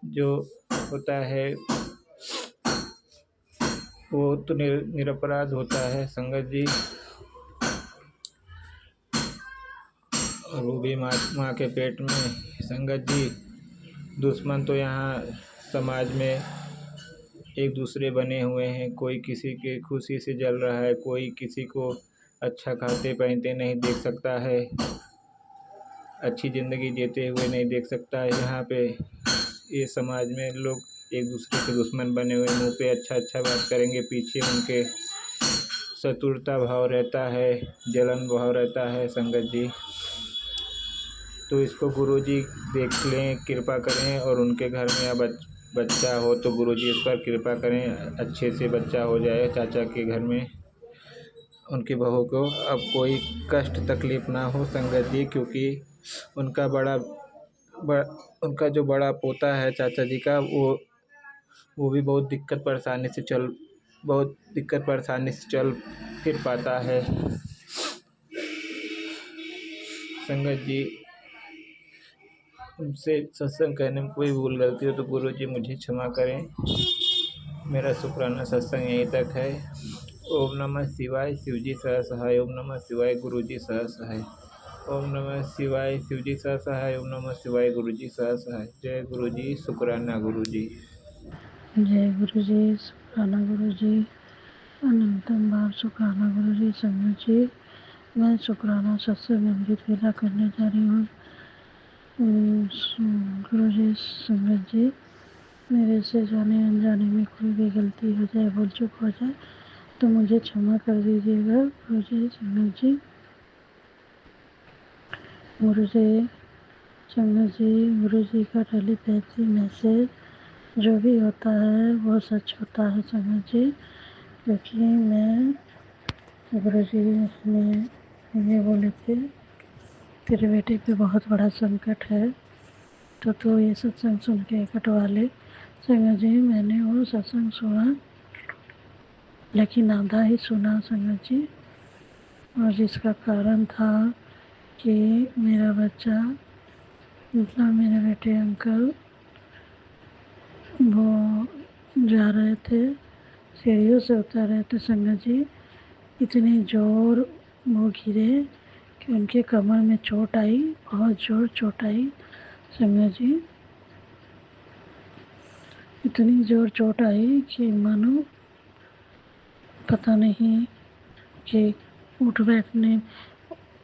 जो होता है वो तो निरपराध होता है संगत जी, और वो भी माँ के पेट में। संगत जी दुश्मन तो यहाँ समाज में एक दूसरे बने हुए हैं। कोई किसी के खुशी से जल रहा है, कोई किसी को अच्छा खाते पहनते नहीं देख सकता है, अच्छी ज़िंदगी जीते हुए नहीं देख सकता है। यहाँ पे ये समाज में लोग एक दूसरे के दुश्मन बने हुए, मुँह पे अच्छा बात करेंगे, पीछे उनके शत्रुता भाव रहता है, जलन भाव रहता है। संगत जी तो इसको गुरु जी देख लें, कृपा करें और उनके घर में या बच्चा हो तो गुरु जी इस पर कृपा करें, अच्छे से बच्चा हो जाए चाचा के घर में, उनकी बहू को अब कोई कष्ट तकलीफ़ ना हो संगत जी। क्योंकि उनका उनका जो बड़ा पोता है चाचा जी का, वो भी बहुत दिक्कत परेशानी से चल फिर पाता है। संगत जी उनसे सत्संग कहने में कोई भूल गलती हो तो गुरु जी मुझे क्षमा करें। मेरा शुक्राना सत्संग यहीं तक है। ओम नमः शिवाय, शिवजी सह सहाय। ओम नमः शिवाय, गुरु जी सह सहाय। ओम नमः शिवाय, शिवजी सह सहाय। ओम नमः शिवाय, गुरु जी सह सहाय। जय गुरु जी, शुक्राना गुरु जी। जय गुरु जी, शुक्राना गुरु जी, अनंतम बार शुक्राना गुरु जी। संगत जी मैं शुक्राना सत्संग अमृत वेला करने जा रही हूँ। गुरु जी संगत जी मेरे से जाने अनजाने में कोई भी गलती हो जाए, भूल चूक हो जाए तो मुझे क्षमा कर दीजिएगा। गुरु जी संगत जी, गुरु जी संगत जी, गुरु जी का टेलीपैथी मैसेज जो भी होता है वो सच होता है संगत जी, क्योंकि मैं गुरु जी ने ये बोले थे तेरे बेटे पे बहुत बड़ा संकट है, तो तू ये सत्संग सुन के कटवा ले। संगत जी मैंने वो सत्संग सुना, लेकिन आधा ही सुना संगत जी, और जिसका कारण था कि मेरा बच्चा, मतलब मेरे बेटे अंकल, वो जा रहे थे, सीढ़ियों से उतर रहे थे संगत जी, इतनी जोर वो गिरे कि उनके कमर में चोट आई, बहुत जोर चोट आई संगत जी, इतनी जोर चोट आई कि मानो पता नहीं कि उठ बैठने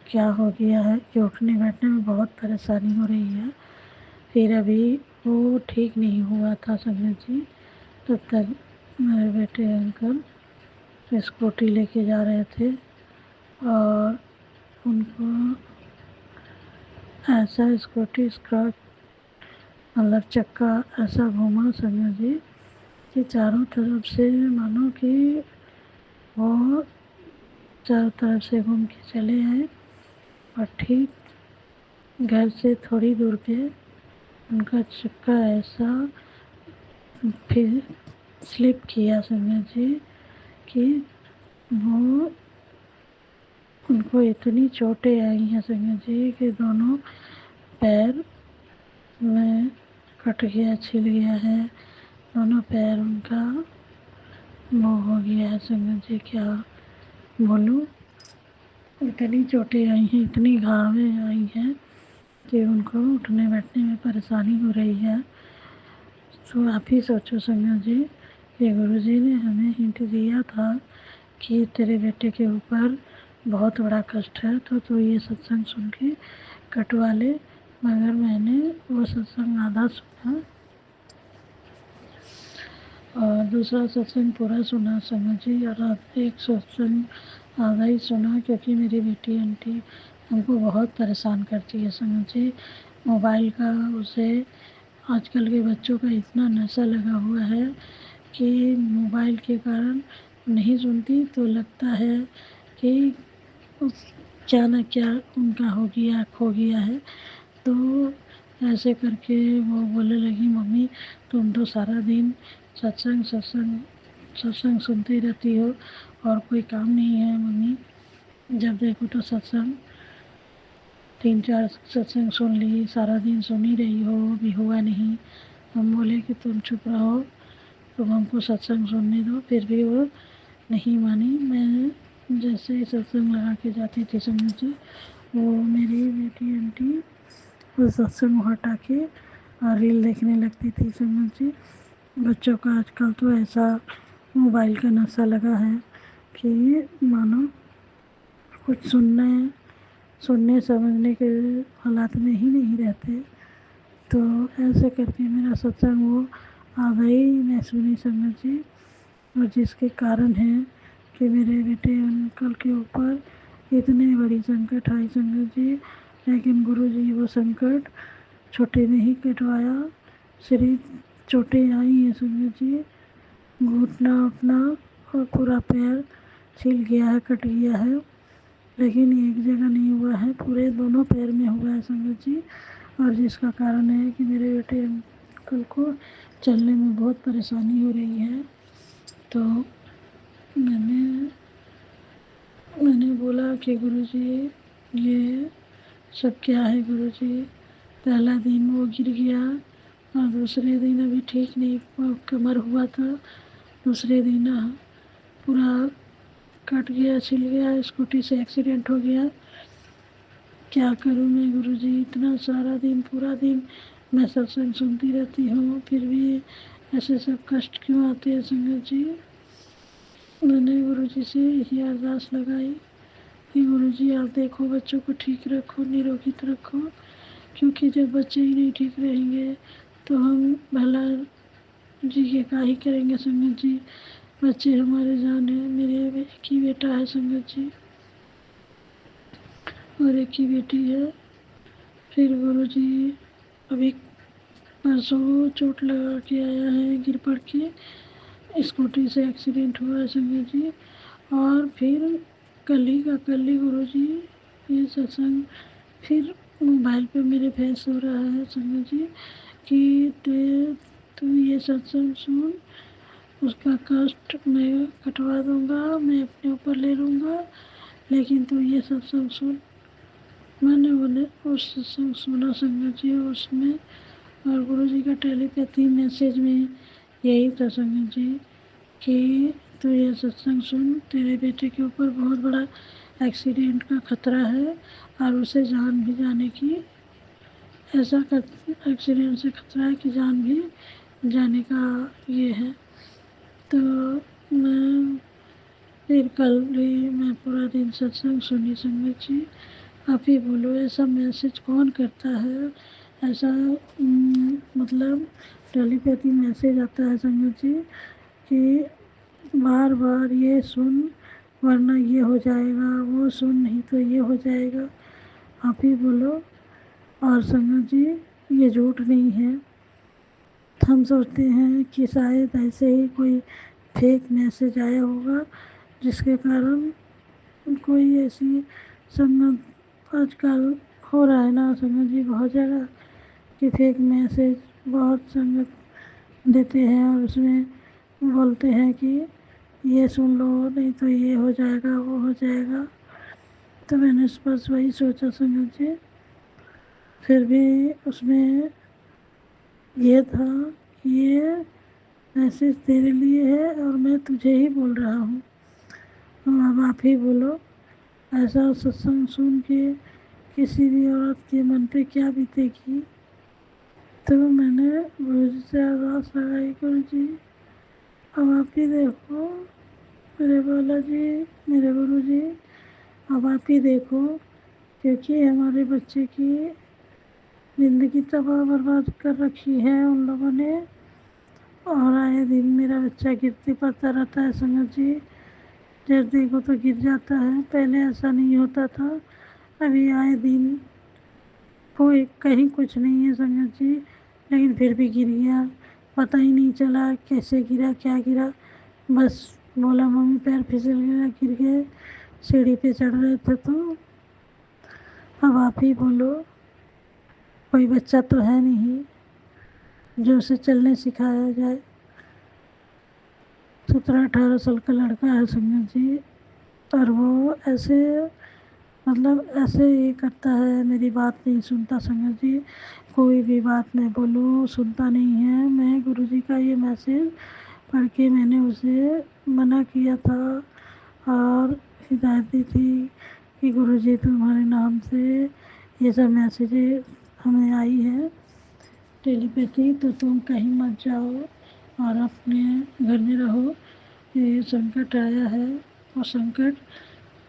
क्या हो गया है, कि उठने बैठने में बहुत परेशानी हो रही है। फिर अभी वो ठीक नहीं हुआ था संगत जी, तब तक मेरे बेटे अंकल स्कूटी लेके जा रहे थे और उनको ऐसा स्कूटी स्क्रॉच, मतलब चक्का ऐसा घूमा संगत जी कि चारों तरफ से मानो कि वो चारों तरफ से घूम के चले आए, और ठीक घर से थोड़ी दूर पे उनका चक्का ऐसा फिर स्लिप किया संगत जी कि वो उनको इतनी चोटें आई हैं संगत जी कि दोनों पैर में कट गया, छिल गया है, दोनों पैर उनका वो हो गया है संगत जी, क्या बोलूँ, इतनी चोटें आई हैं, इतनी घावें आई हैं कि उनको उठने बैठने में परेशानी हो रही है। तो आप ही सोचो संगत जी कि गुरु जी ने हमें हिंट दिया था कि तेरे बेटे के ऊपर बहुत बड़ा कष्ट है, तो तू ये सत्संग सुन के कटवा ले। मगर मैंने वो सत्संग आधा सुना और दूसरा सत्संग पूरा सुना संगत जी, और एक सत्संग आधा ही सुना, क्योंकि मेरी बेटी आंटी हमको बहुत परेशान करती है संगत जी। मोबाइल का उसे आजकल के बच्चों का इतना नशा लगा हुआ है कि मोबाइल के कारण नहीं सुनती तो लगता है कि क्या न क्या उनका हो गया, खो गया है। तो ऐसे करके वो बोलने लगी, मम्मी तुम तो सारा दिन सत्संग सत्संग सत्संग सुनती रहती हो और कोई काम नहीं है मम्मी, जब देखो तो सत्संग, 3-4 सत्संग सुन ली, सारा दिन सुन ही रही हो, भी हुआ नहीं। हम बोले कि तुम चुप रहो, तुम हमको सत्संग सुनने दो, फिर भी वो नहीं मानी। मैं जैसे ही सत्संग लगा के जाती थी संगत जी, वो मेरी बेटी आंटी वो सत्संग हटा के और रील देखने लगती थी संगत जी। बच्चों का आजकल तो ऐसा मोबाइल का नशा लगा है कि मानो कुछ सुनने समझने के हालात में ही नहीं रहते। तो ऐसे करके मेरा सत्संग वो आ गई, मैं सुनी संगत जी, और जिसके कारण है कि मेरे बेटे अंकल के ऊपर इतनी बड़ी संकट आई संगत जी, लेकिन गुरु जी वो संकट छोटे में ही कटवाया। सिर्फ चोटें आई हैं संगत जी, घुटना उठना और पूरा पैर छिल गया है, कट गया है, लेकिन एक जगह नहीं हुआ है, पूरे दोनों पैर में हुआ है संगत जी, और जिसका कारण है कि मेरे बेटे अंकल को चलने में बहुत परेशानी हो रही है। तो मैंने बोला कि गुरुजी ये सब क्या है गुरुजी, पहला दिन वो गिर गया और दूसरे दिन अभी ठीक नहीं कमर हुआ था, दूसरे दिन पूरा कट गया, छिल गया, स्कूटी से एक्सीडेंट हो गया। क्या करूं मैं गुरुजी, इतना सारा दिन पूरा दिन मैं सत्संग सुनती रहती हूँ, फिर भी ऐसे सब कष्ट क्यों आते हैं संगत जी। मैंने गुरुजी से यही अरदास लगाई कि गुरुजी आप देखो, बच्चों को ठीक रखो, निरोगित रखो, क्योंकि जब बच्चे ही नहीं ठीक रहेंगे तो हम भला जी के का ही करेंगे संगत जी। बच्चे हमारे जान है, मेरे एक ही बेटा है संगत जी और एक ही बेटी है। फिर गुरुजी अभी परसों चोट लगा के आया है, गिर पड़ के स्कूटी से एक्सीडेंट हुआ है संगत जी। और फिर कल ही गुरुजी ये सत्संग फिर मोबाइल पे मेरे फेस हो रहा है संगत जी कि तू ये सत्संग सुन, उसका कष्ट मैं कटवा दूंगा, मैं अपने ऊपर ले लूँगा, लेकिन तू ये सत्संग सुन। मैंने बोले उस सत्संग सुना संगत जी, उसमें और गुरुजी का टेलीपैथी मैसेज में यही था संगत जी कि तो ये सत्संग सुन, तेरे बेटे के ऊपर बहुत बड़ा एक्सीडेंट का खतरा है और उसे जान भी जाने की ऐसा एक्सीडेंट से खतरा है कि जान भी जाने का ये है। तो मैं फिर कल भी मैं पूरा दिन सत्संग सुनी संगत जी। आप ही बोलो ऐसा मैसेज कौन करता है, ऐसा मतलब टेलीपैथी मैसेज आता है संगत जी कि बार बार ये सुन वरना ये हो जाएगा, वो सुन नहीं तो ये हो जाएगा। आप ही बोलो। और संगत जी ये झूठ नहीं है। हम सोचते हैं कि शायद ऐसे ही कोई फेक मैसेज आया होगा जिसके कारण कोई ऐसी संगत आजकल हो रहा है ना संगत जी बहुत जगह कि फेक मैसेज बहुत संगत देते हैं और उसमें बोलते हैं कि ये सुन लो नहीं तो ये हो जाएगा, वो हो जाएगा। तो मैंने बस वही सोचा संगत जी। फिर भी उसमें ये था कि ये मैसेज तेरे लिए है और मैं तुझे ही बोल रहा हूँ। अब आप ही बोलो ऐसा सत्संग सुन के किसी भी औरत के मन पे क्या बीतेगी। तो मैंने गुरुजी से अरदास लगाई, गुरुजी अब आप ही देखो मेरे बालाजी, मेरे गुरुजी अब आप ही देखो, क्योंकि हमारे बच्चे की ज़िंदगी तबाह बर्बाद कर रखी है उन लोगों ने। और आए दिन मेरा बच्चा गिरते पड़ता रहता है संगत जी, जब देखो तो गिर जाता है। पहले ऐसा नहीं होता था, अभी आए दिन कोई कहीं कुछ नहीं है संगत जी, लेकिन फिर भी गिर गया। पता ही नहीं चला कैसे गिरा, क्या गिरा, बस बोला मम्मी पैर फिसल गया, गिर गए, सीढ़ी पे चढ़ रहे थे। तो अब आप ही बोलो कोई बच्चा तो है नहीं जो उसे चलने सिखाया जाए। 17-18 साल का लड़का है संगत जी, और वो ऐसे मतलब ऐसे ही करता है, मेरी बात नहीं सुनता संगत जी। कोई भी बात मैं बोलूँ सुनता नहीं है। मैं गुरुजी का ये मैसेज पढ़ के मैंने उसे मना किया था और हिदायत दी थी कि गुरुजी तुम्हारे नाम से ये सब मैसेजेस हमें आई है टेलीपैथी, तो तुम कहीं मत जाओ और अपने घर में रहो। ये संकट आया है वो संकट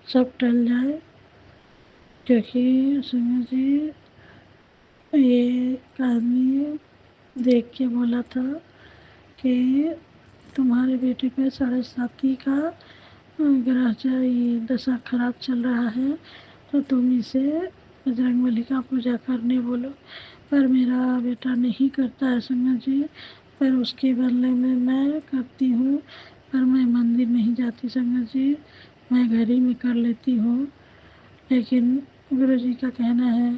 सब टल जाए, क्योंकि संगत जी ये एक आदमी देख के बोला था कि तुम्हारे बेटे पे 7.5 का ग्रह ये दशा खराब चल रहा है, तो तुम इसे बजरंगबली का पूजा करने बोलो। पर मेरा बेटा नहीं करता है संगत जी, पर उसके बदले में मैं करती हूँ। पर मैं मंदिर नहीं जाती संगत जी, मैं घर ही में कर लेती हूँ। लेकिन गुरुजी का कहना है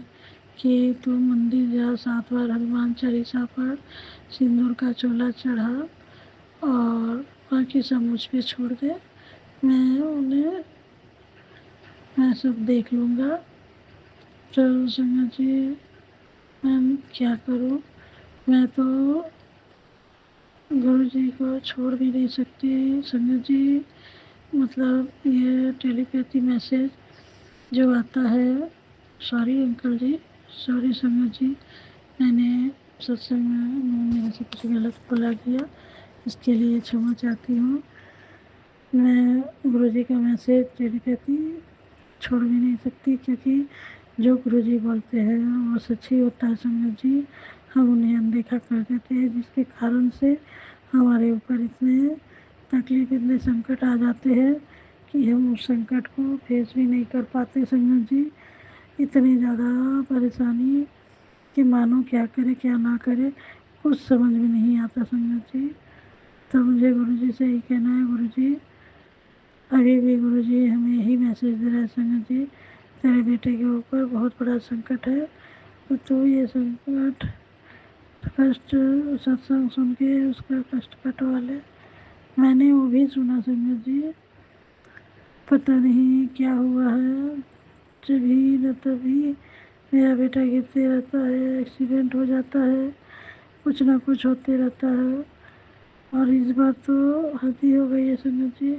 कि तू मंदिर जा, 7 बार हनुमान चालीसा पढ़, सिंदूर का चोला चढ़ा और बाकी सब मुझ पे छोड़ दे, मैं सब देख लूँगा। चलो संगत जी मैं क्या करूँ, मैं तो गुरुजी को छोड़ भी नहीं सकती संगत जी। मतलब ये टेलीपैथी मैसेज जो आता है, सॉरी अंकल जी, सॉरी संगत जी, मैंने सत्संग में मेरे से कुछ गलत बोला गया, इसके लिए क्षमा चाहती हूँ। मैं गुरुजी का मैसेज टेलीपैथी छोड़ भी नहीं सकती, क्योंकि जो गुरुजी बोलते हैं वो सच ही होता है संगत जी। हम उन्हें अनदेखा कर देते हैं, जिसके कारण से हमारे ऊपर इतने तकलीफ, इतने संकट आ जाते हैं कि हम उस संकट को फेस भी नहीं कर पाते संगत जी। इतनी ज़्यादा परेशानी कि मानो क्या करे क्या ना करे। कुछ समझ में नहीं आता संगत जी। तो मुझे गुरुजी से यही कहना है, गुरुजी अभी भी गुरुजी हमें यही मैसेज दे रहे हैं संगत जी, तेरे बेटे के ऊपर बहुत बड़ा संकट है, तो तू ये संकट कष्ट सत्संग सुन के उसका कष्ट कटवा ले। मैंने वो भी सुना संगत जी, पता नहीं क्या हुआ है, जभी न तभी मेरा बेटा गिरते रहता है, एक्सीडेंट हो जाता है, कुछ ना कुछ होते रहता है। और इस बार तो हद ही हो गई है संगत जी।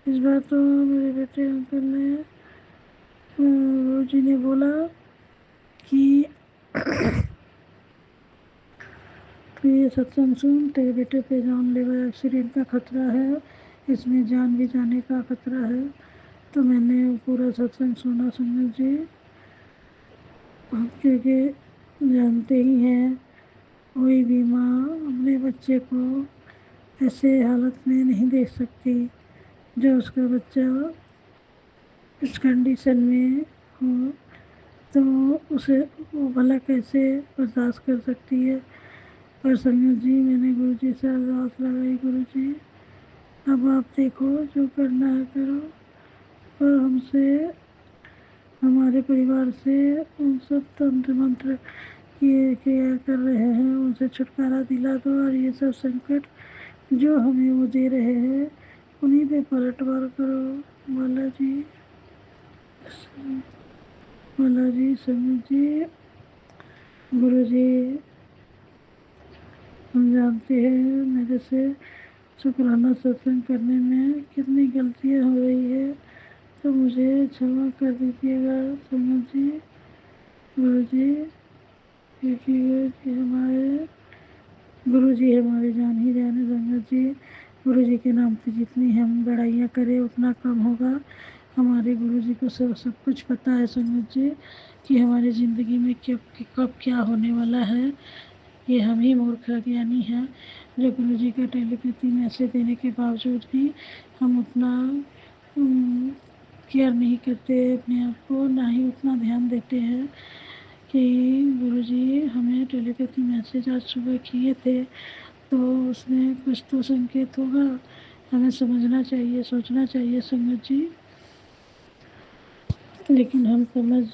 इस बार तो मेरे बेटे अंकल ने गुरु जी ने बोला कि तो ये सत्संग सुन, तेरे बेटे पे जानलेवा एक्सीडेंट का खतरा है, इसमें जान भी जाने का खतरा है। तो मैंने पूरा सत्संग सुना संगत जी, क्योंकि जानते ही हैं कोई भी माँ अपने बच्चे को ऐसे हालत में नहीं देख सकती जो उसका बच्चा इस कंडीशन में हो, तो उसे वो भला कैसे बर्दाश्त कर सकती है। पर संगत जी मैंने गुरु जी से अरदास लगाई, गुरु जी अब आप देखो जो करना है करो, पर हमसे हमारे परिवार से उन सब तंत्र मंत्र किए किया कर रहे हैं उनसे छुटकारा दिला दो, और ये सब संकट जो हमें वो दे रहे हैं उन्हीं पे पलटवार करो माला जी। माला जी संगत जी, गुरु जी हम जानते हैं मेरे से शुक्राना सत्संग करने में कितनी गलतियाँ हो रही है, तो मुझे क्षमा कर दीजिएगा संगत जी। गुरु जी क्योंकि गुरु जी हमारे जान ही जाने संगत जी। गुरु जी के नाम पे जितनी हम बड़ाइयाँ करें उतना कम होगा। हमारे गुरु जी को सब कुछ पता है संगत जी कि हमारी ज़िंदगी में कब क्या होने वाला है। ये हम ही मूर्ख ज्ञानी हैं जो गुरु जी का टेलीपैथी मैसेज देने के बावजूद भी हम उतना केयर नहीं करते अपने आप को, ना ही उतना ध्यान देते हैं कि गुरु जी हमें टेलीपैथी मैसेज आज सुबह किए थे, तो उसमें कुछ तो संकेत होगा, हमें समझना चाहिए, सोचना चाहिए संगत जी। लेकिन हम समझ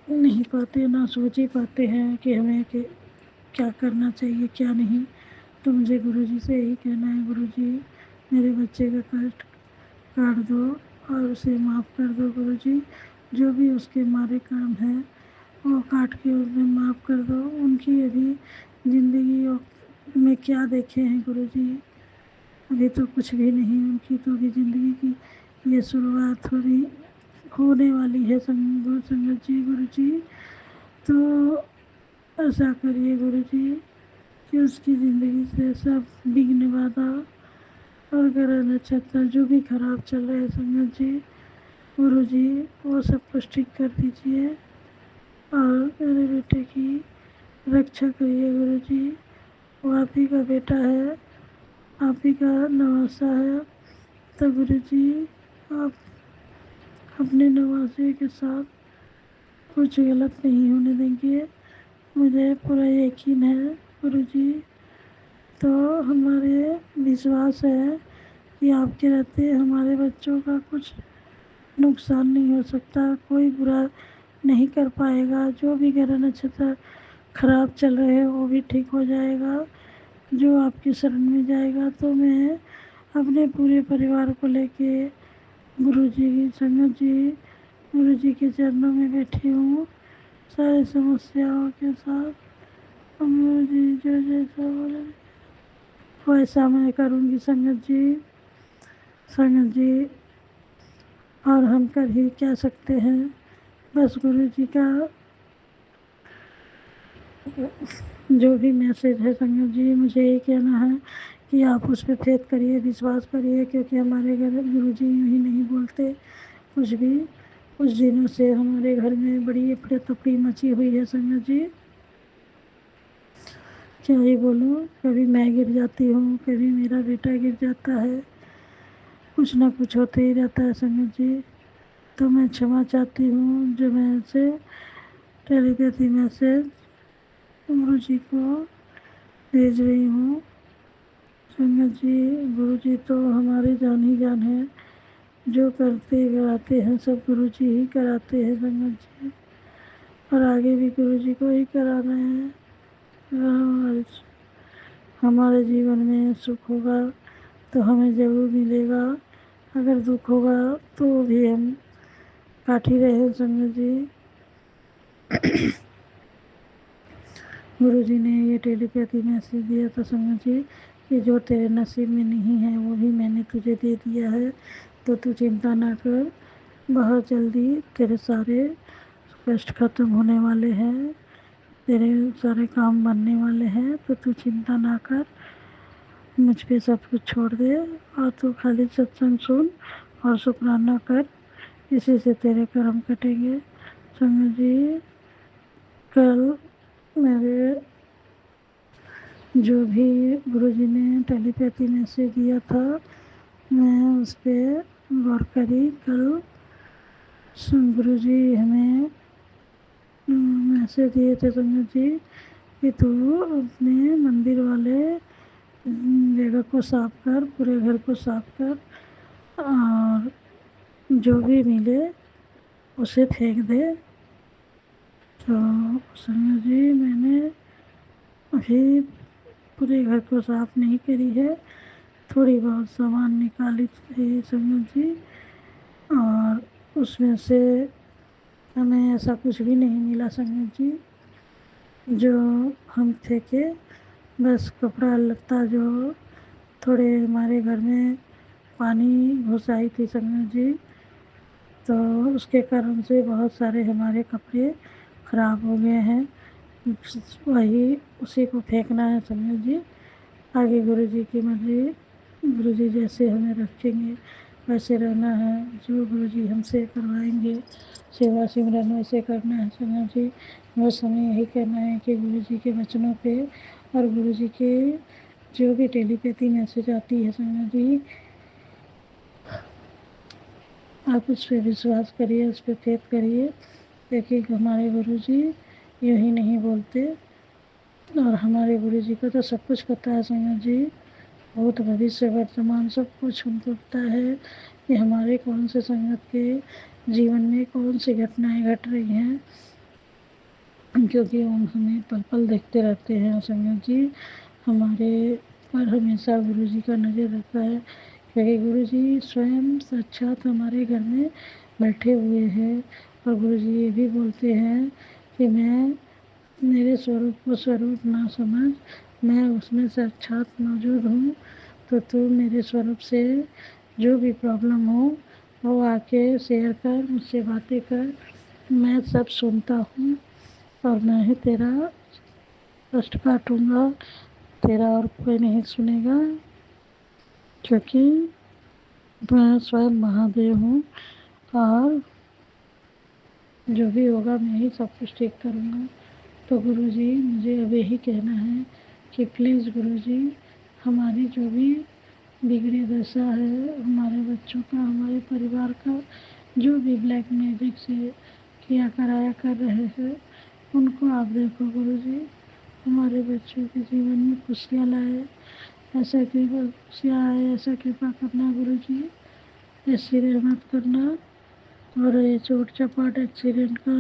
नहीं पाते, ना सोच ही पाते हैं कि हमें क्या करना चाहिए क्या नहीं। तो मुझे गुरु जी से यही कहना है, गुरु जी मेरे बच्चे का कष्ट काट दो और उसे माफ़ कर दो गुरु जी। जो भी उसके मारे काम है वो काट के उन्हें माफ़ कर दो। उनकी अभी ज़िंदगी में क्या देखे हैं गुरु जी, अभी तो कुछ भी नहीं, उनकी तो अभी ज़िंदगी की ये शुरुआत होने वाली है संगत जी। गुरु जी तो ऐसा करिए गुरु जी कि उसकी ज़िंदगी से सब विघ्न बाधा और ग्रह नक्षत्र जो भी खराब चल रहे हैं संगत जी, गुरु जी वो सब कुछ ठीक कर दीजिए और मेरे बेटे की रक्षा करिए गुरु जी। वो आप ही का बेटा है, आप ही का नवासा है, तो गुरु जी आप अपने नवासे के साथ कुछ गलत नहीं होने देंगे, मुझे पूरा यकीन है गुरु जी। तो हमारे विश्वास है कि आपके रहते हमारे बच्चों का कुछ नुकसान नहीं हो सकता, कोई बुरा नहीं कर पाएगा। जो भी ग्रह नक्षत्र खराब चल रहे हैं वो भी ठीक हो जाएगा, जो आपकी शरण में जाएगा। तो मैं अपने पूरे परिवार को लेके गुरु जी की संगत जी, गुरु जी के चरणों में बैठी हूँ सारी समस्याओं के साथ। गुरु जी जो जैसा बोले वैसा मैं करूँगी संगत जी। संगत जी और हम कर ही क्या सकते हैं, बस गुरु जी का जो भी मैसेज है संगत जी मुझे ये कहना है कि आप उस पर फेथ करिए, विश्वास करिए, क्योंकि हमारे घर गुरु जी यूँ ही नहीं बोलते कुछ भी। कुछ दिनों से हमारे घर में बड़ी अफड़ा तफड़ी मची हुई है संगत जी, क्या ही बोलूँ। कभी मैं गिर जाती हूँ, कभी मेरा बेटा गिर जाता है, कुछ ना कुछ होते ही रहता है संगत जी। तो मैं क्षमा चाहती हूँ जो मैं से टेलीपैथी मैसेज गुरु जी को भेज रही हूँ। संगत जी, गुरु जी तो हमारे जान ही जान है, जो करते कराते हैं सब गुरु जी ही कराते हैं संगत जी, और आगे भी गुरु जी को ही कराना है। अगर हमारे जीवन में सुख होगा तो हमें ज़रूर मिलेगा, अगर दुख होगा तो भी हम काट ही रहे संगत जी। गुरु जी ने ये टेलीपैथी मैसेज दिया था संगत जी कि जो तेरे नसीब में नहीं है वो भी मैंने तुझे दे दिया है, तो तू चिंता ना कर, बहुत जल्दी तेरे सारे कष्ट खत्म होने वाले हैं, तेरे सारे काम बनने वाले हैं, तो तू चिंता ना कर, मुझ पे सब कुछ छोड़ दे और तू खाली सत्संग सुन और शुक्राना कर, इसी से तेरे कर्म कटेंगे। संगत जी, कल मेरे जो भी गुरुजी ने टेलीपैथी मैसेज दिया था मैं उस पर गौर करी। कल गुरुजी हमें मैसेज दिए थे संगत जी कि तू अपने मंदिर वाले जगह को साफ कर, पूरे घर को साफ कर, और जो भी मिले उसे फेंक दे। तो संगत जी, मैंने अभी पूरे घर को साफ नहीं करी है, थोड़ी बहुत सामान निकाली थी संगत जी, और उसमें से हमें ऐसा कुछ भी नहीं मिला संगत जी जो हम फेंके। बस कपड़ा लत्ता जो थोड़े हमारे घर में पानी घुस आई थी संगत जी, तो उसके कारण से बहुत सारे हमारे कपड़े ख़राब हो गए हैं, वही उसी को फेंकना है संगत जी। आगे गुरु जी की मर्जी, गुरु जी जैसे हमें रखेंगे वैसे रहना है, जो गुरु जी हमसे करवाएंगे सेवा सिमरन वैसे करना है संगत जी। बस हमें यही कहना है कि गुरु जी के वचनों पे और गुरु जी के जो भी टेलीपैथी मैसेज आती है संगत जी, आप उस पर विश्वास करिए, उस पर फेथ करिए, क्योंकि हमारे गुरु जी यूँ ही नहीं बोलते, और हमारे गुरु जी को तो सब कुछ पता है संगत जी, भूत भविष्य वर्तमान सब कुछ उनको पता है कि हमारे कौन से संगत के जीवन में कौन सी घटनाएं घट रही हैं, क्योंकि वो हमें पल पल देखते रहते हैं संगत जी। हमारे पर हमेशा गुरु जी का नज़र रहता है, क्योंकि गुरु जी स्वयं साक्षात हमारे घर में बैठे हुए हैं, और गुरु जी ये भी बोलते हैं कि मैं मेरे स्वरूप को स्वरूप ना समझ, मैं उसमें साक्षात मौजूद हूँ, तो तू मेरे स्वरूप से जो भी प्रॉब्लम हो वो आके शेयर कर, मुझसे बातें कर, मैं सब सुनता हूँ, और मैं ही तेरा कष्ट काटूँगा, तेरा और कोई नहीं सुनेगा, क्योंकि मैं स्वयं महादेव हूँ, और जो भी होगा मैं ही सब कुछ ठीक करूँगा। तो गुरु जी, मुझे अब यही कहना है कि प्लीज़ गुरु जी, हमारी जो भी बिगड़ी दशा है, हमारे बच्चों का, हमारे परिवार का, जो भी ब्लैक मैजिक से किया कराया कर रहे हैं, उनको आप देखो गुरु जी, हमारे बच्चों के जीवन में खुशियाँ लाए, ऐसा कृपा खुशियाँ आए, ऐसा कृपा करना गुरु जी, ऐसी रहमत करना, और ये चोट चपाट एक्सीडेंट का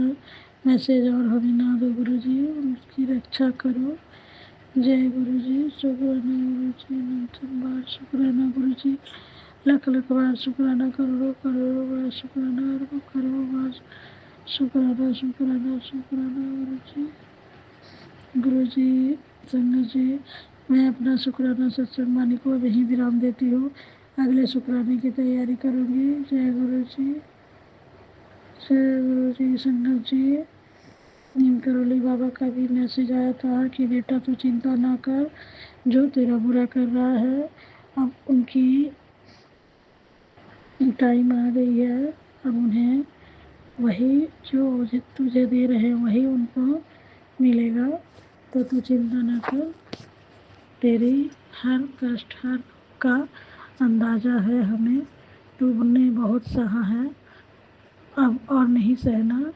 मैसेज और हमें ना दो गुरु जी, उनकी रक्षा करो। जय गुरु जी, शुक्राना गुरु जी, अनंत बार शुक्राना गुरु जी, लख लख बार शुक्राना, करोड़ों करोड़ों बार शुक्राना, अरबों करोड़ों बार शुक्राना शुक्राना शुक्राना गुरु जी। गुरु जी, संगत जी, मैं अपना शुक्राना सत्संग वाणी को यहीं विराम देती हूँ, अगले शुक्राने की तैयारी करूँगी। जय गुरु जी, जय गुरु जी। संगत जी, नीम करोली बाबा का भी मैसेज आया था कि बेटा तू चिंता ना कर, जो तेरा बुरा कर रहा है अब उनकी टाइम आ गई है, अब उन्हें वही जो तुझे दे रहे हैं वही उनको मिलेगा, तो तू चिंता ना कर, तेरी हर कष्ट हर दुख का अंदाज़ा है हमें, तूने बहुत सहा है, अब और नहीं सहना,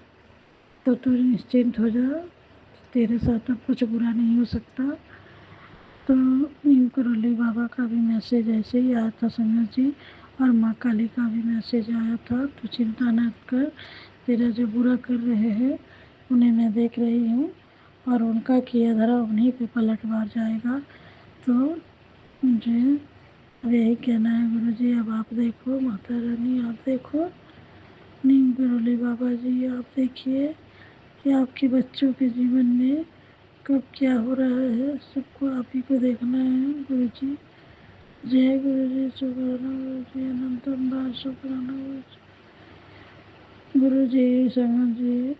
तो तू निश्चिंत हो जा, तेरे साथ अब कुछ बुरा नहीं हो सकता, तो नीम करौली बाबा का भी मैसेज ऐसे ही आया था संगत जी, और माँ काली का भी मैसेज आया था। तो चिंता न कर, तेरा जो बुरा कर रहे हैं उन्हें मैं देख रही हूँ, और उनका किया धरा उन्हीं पे पलटवार जाएगा। तो मुझे अब यही कहना है गुरु जी, अब आप देखो, माता रानी आप देखो, नीम करौली बाबा जी आप देखिए कि आपके बच्चों के जीवन में कब क्या हो रहा है, सबको आप ही को देखना है गुरु जी। जय गुरु जी, शुक्राना गुरु जी, अनंतम बार शुक्राना गुरु जी। संगत जी,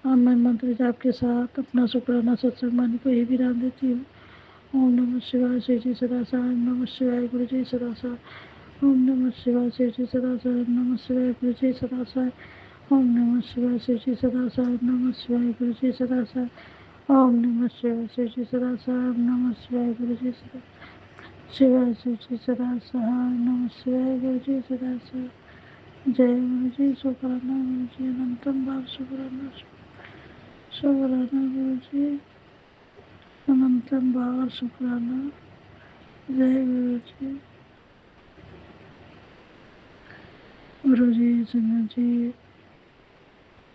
अब मैं मंत्र जाप के साथ अपना शुक्राना सत्संग वाणी को ही विराम देती हूँ। ओम नमः शिवाय, श्री जी सदा साई, ओम नमः शिवाय, गुरु जी सदा साई, ओम नमः शिवाय, श्री जी सदा साई, ओम नमः शिवाय, गुरु जी सदा साई, ओम नमः शिवाय, श्री जी सदा साई, ओम नमः शिवाय, गुरु जी सदा साई, ओम नमः शिवाय, श्री जी सदा साई, ओम नमः शिवाय, गुरु जी सदा शिवाय, श्री जी सदा साई, ओम नमः शिवाय, गुरु जी सदा साई। जय गुरु जी, शुक्राना गुरु जी, अनंतम बार शुक्राना, शुक्राना गुरु जी, अनंतम बार शुक्राना। जय गुरु जी। गुरु जी, संगत जी,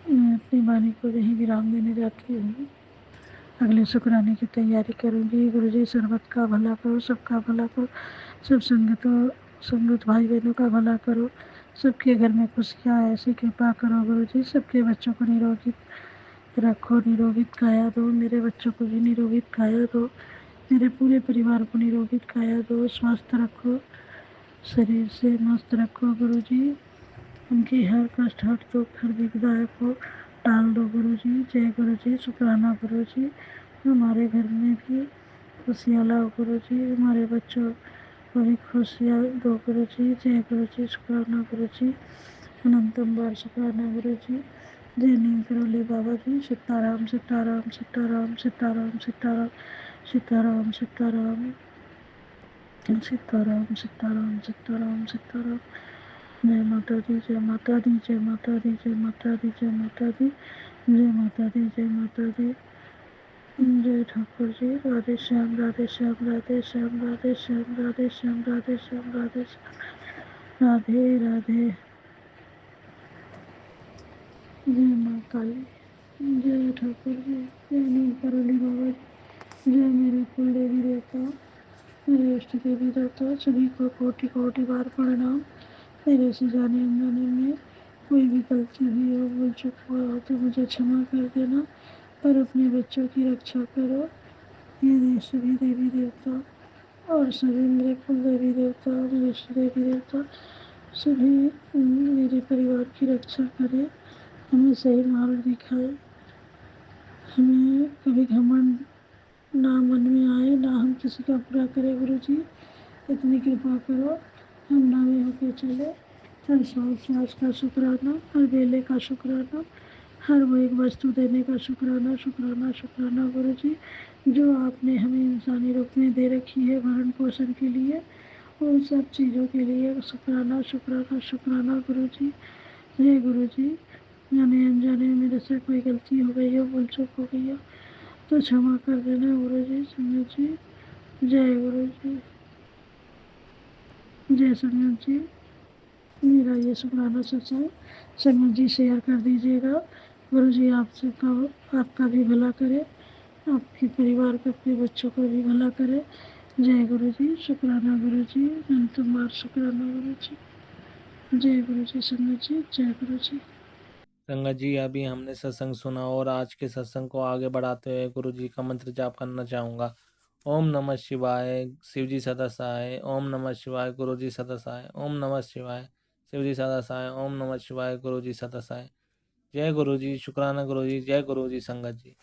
मैं अपनी वाणी को यहीं विराम देने जाती हूँ। अगले शुक्राने की तैयारी करूँगी। गुरु जी, सर्वत का भला करो, सबका भला करो, सब संगत भाई बहनों का भला करो, सबके घर में खुशियाँ ऐसी कृपा करो गुरु जी। सबके बच्चों को निरोगित रखो, निरोगित काया दो, मेरे बच्चों को भी निरोगित काया दो, मेरे पूरे परिवार को निरोगित काया दो, स्वस्थ रखो, शरीर से मस्त रखो गुरु जी। उनकी हर कष्ट, हर दुख, हर विपदाएं को टाल दो गुरु जी। जय गुरु जी, शुक्राना गुरु जी। हमारे घर में भी खुशियाँ लाओ गुरु जी, हमारे बच्चों को भी खुशियाँ दो गुरु जी। जय गुरु जी, शुक्राना गुरु जी, अनंतम बार शुक्राना गुरु जी। जय नीम करौली बाबा जी। सीताराम सीताराम सीताराम सीताराम सीताराम सीताराम सीताराम सीताराम सीताराम सीताराम सीताराम। जय माता दी, जय माता दी, जय माता दी, जय माता दी, जय माता दी, जय माता दी, जय माता दी। जय ठाकुर जी। राधे श्याम, राधे श्याम, राधे श्याम, राधे श्याम, राधे श्याम, राधे श्याम, राधे श्याम, राधे राधे। जय माँ काली, जय ठाकुर जी, जय नीम करौली बाबा जी, जय मेरे कुल देवी देवता, मेरे इष्ट देवी देवता, सभी को कोटि कोटि बार प्रणाम। मेरे से जाने अनजाने में कोई भी गलती हुई हो, भूल चूक हुआ हो तो मुझे क्षमा कर देना, पर अपने बच्चों की रक्षा करो। ये सभी देवी देवता और सभी मेरे कुल देवी देवता, मेरे इष्ट देवी देवता, सभी मेरे परिवार की रक्षा करें, हमें सही मार्ग दिखाए, हमें कभी घमंड ना मन में आए, ना हम किसी का बुरा करें गुरु जी। इतनी कृपा करो, हम नावे होके चले, हर सांस सांस का शुक्राना, हर बेले का शुक्राना, हर वो एक वस्तु देने का शुक्राना, शुक्राना शुक्राना गुरु जी। जो आपने हमें इंसानी रूप में दे रखी है भरण पोषण के लिए, उन सब चीज़ों के लिए शुक्राना शुक्राना शुक्राना गुरु जी। जय गुरु जी। जाने अनजाने में मेरे से कोई गलती हो गई हो, भूल चूक हो गई हो तो क्षमा कर देना गुरु जी। संगत जी, जय गुरु जी, जय संगत जी। मेरा ये शुक्राना सत्संग संगत जी शेयर कर दीजिएगा। गुरु जी आपका भी भला करे, आपके परिवार का, अपने बच्चों का भी भला करे। जय गुरु जी, शुक्राना गुरु जी, अनंतम बार शुक्राना गुरु जी। जय गुरु जी संगत जी, जय गुरु जी। संगत जी, अभी हमने सत्संग सुना और आज के सत्संग को आगे बढ़ाते हुए गुरु जी का मंत्र जाप करना चाहूँगा। ओम नमः शिवाय, शिव जी सदा सहाय, ओम नमः शिवाय, गुरु जी सदा सहाय, ओम नमः शिवाय, शिव जी सदा सहाय, ओम नमः शिवाय, गुरु जी सदा सहाय। जय गुरु जी, शुक्राना गुरु जी, जय गुरु जी संगत जी।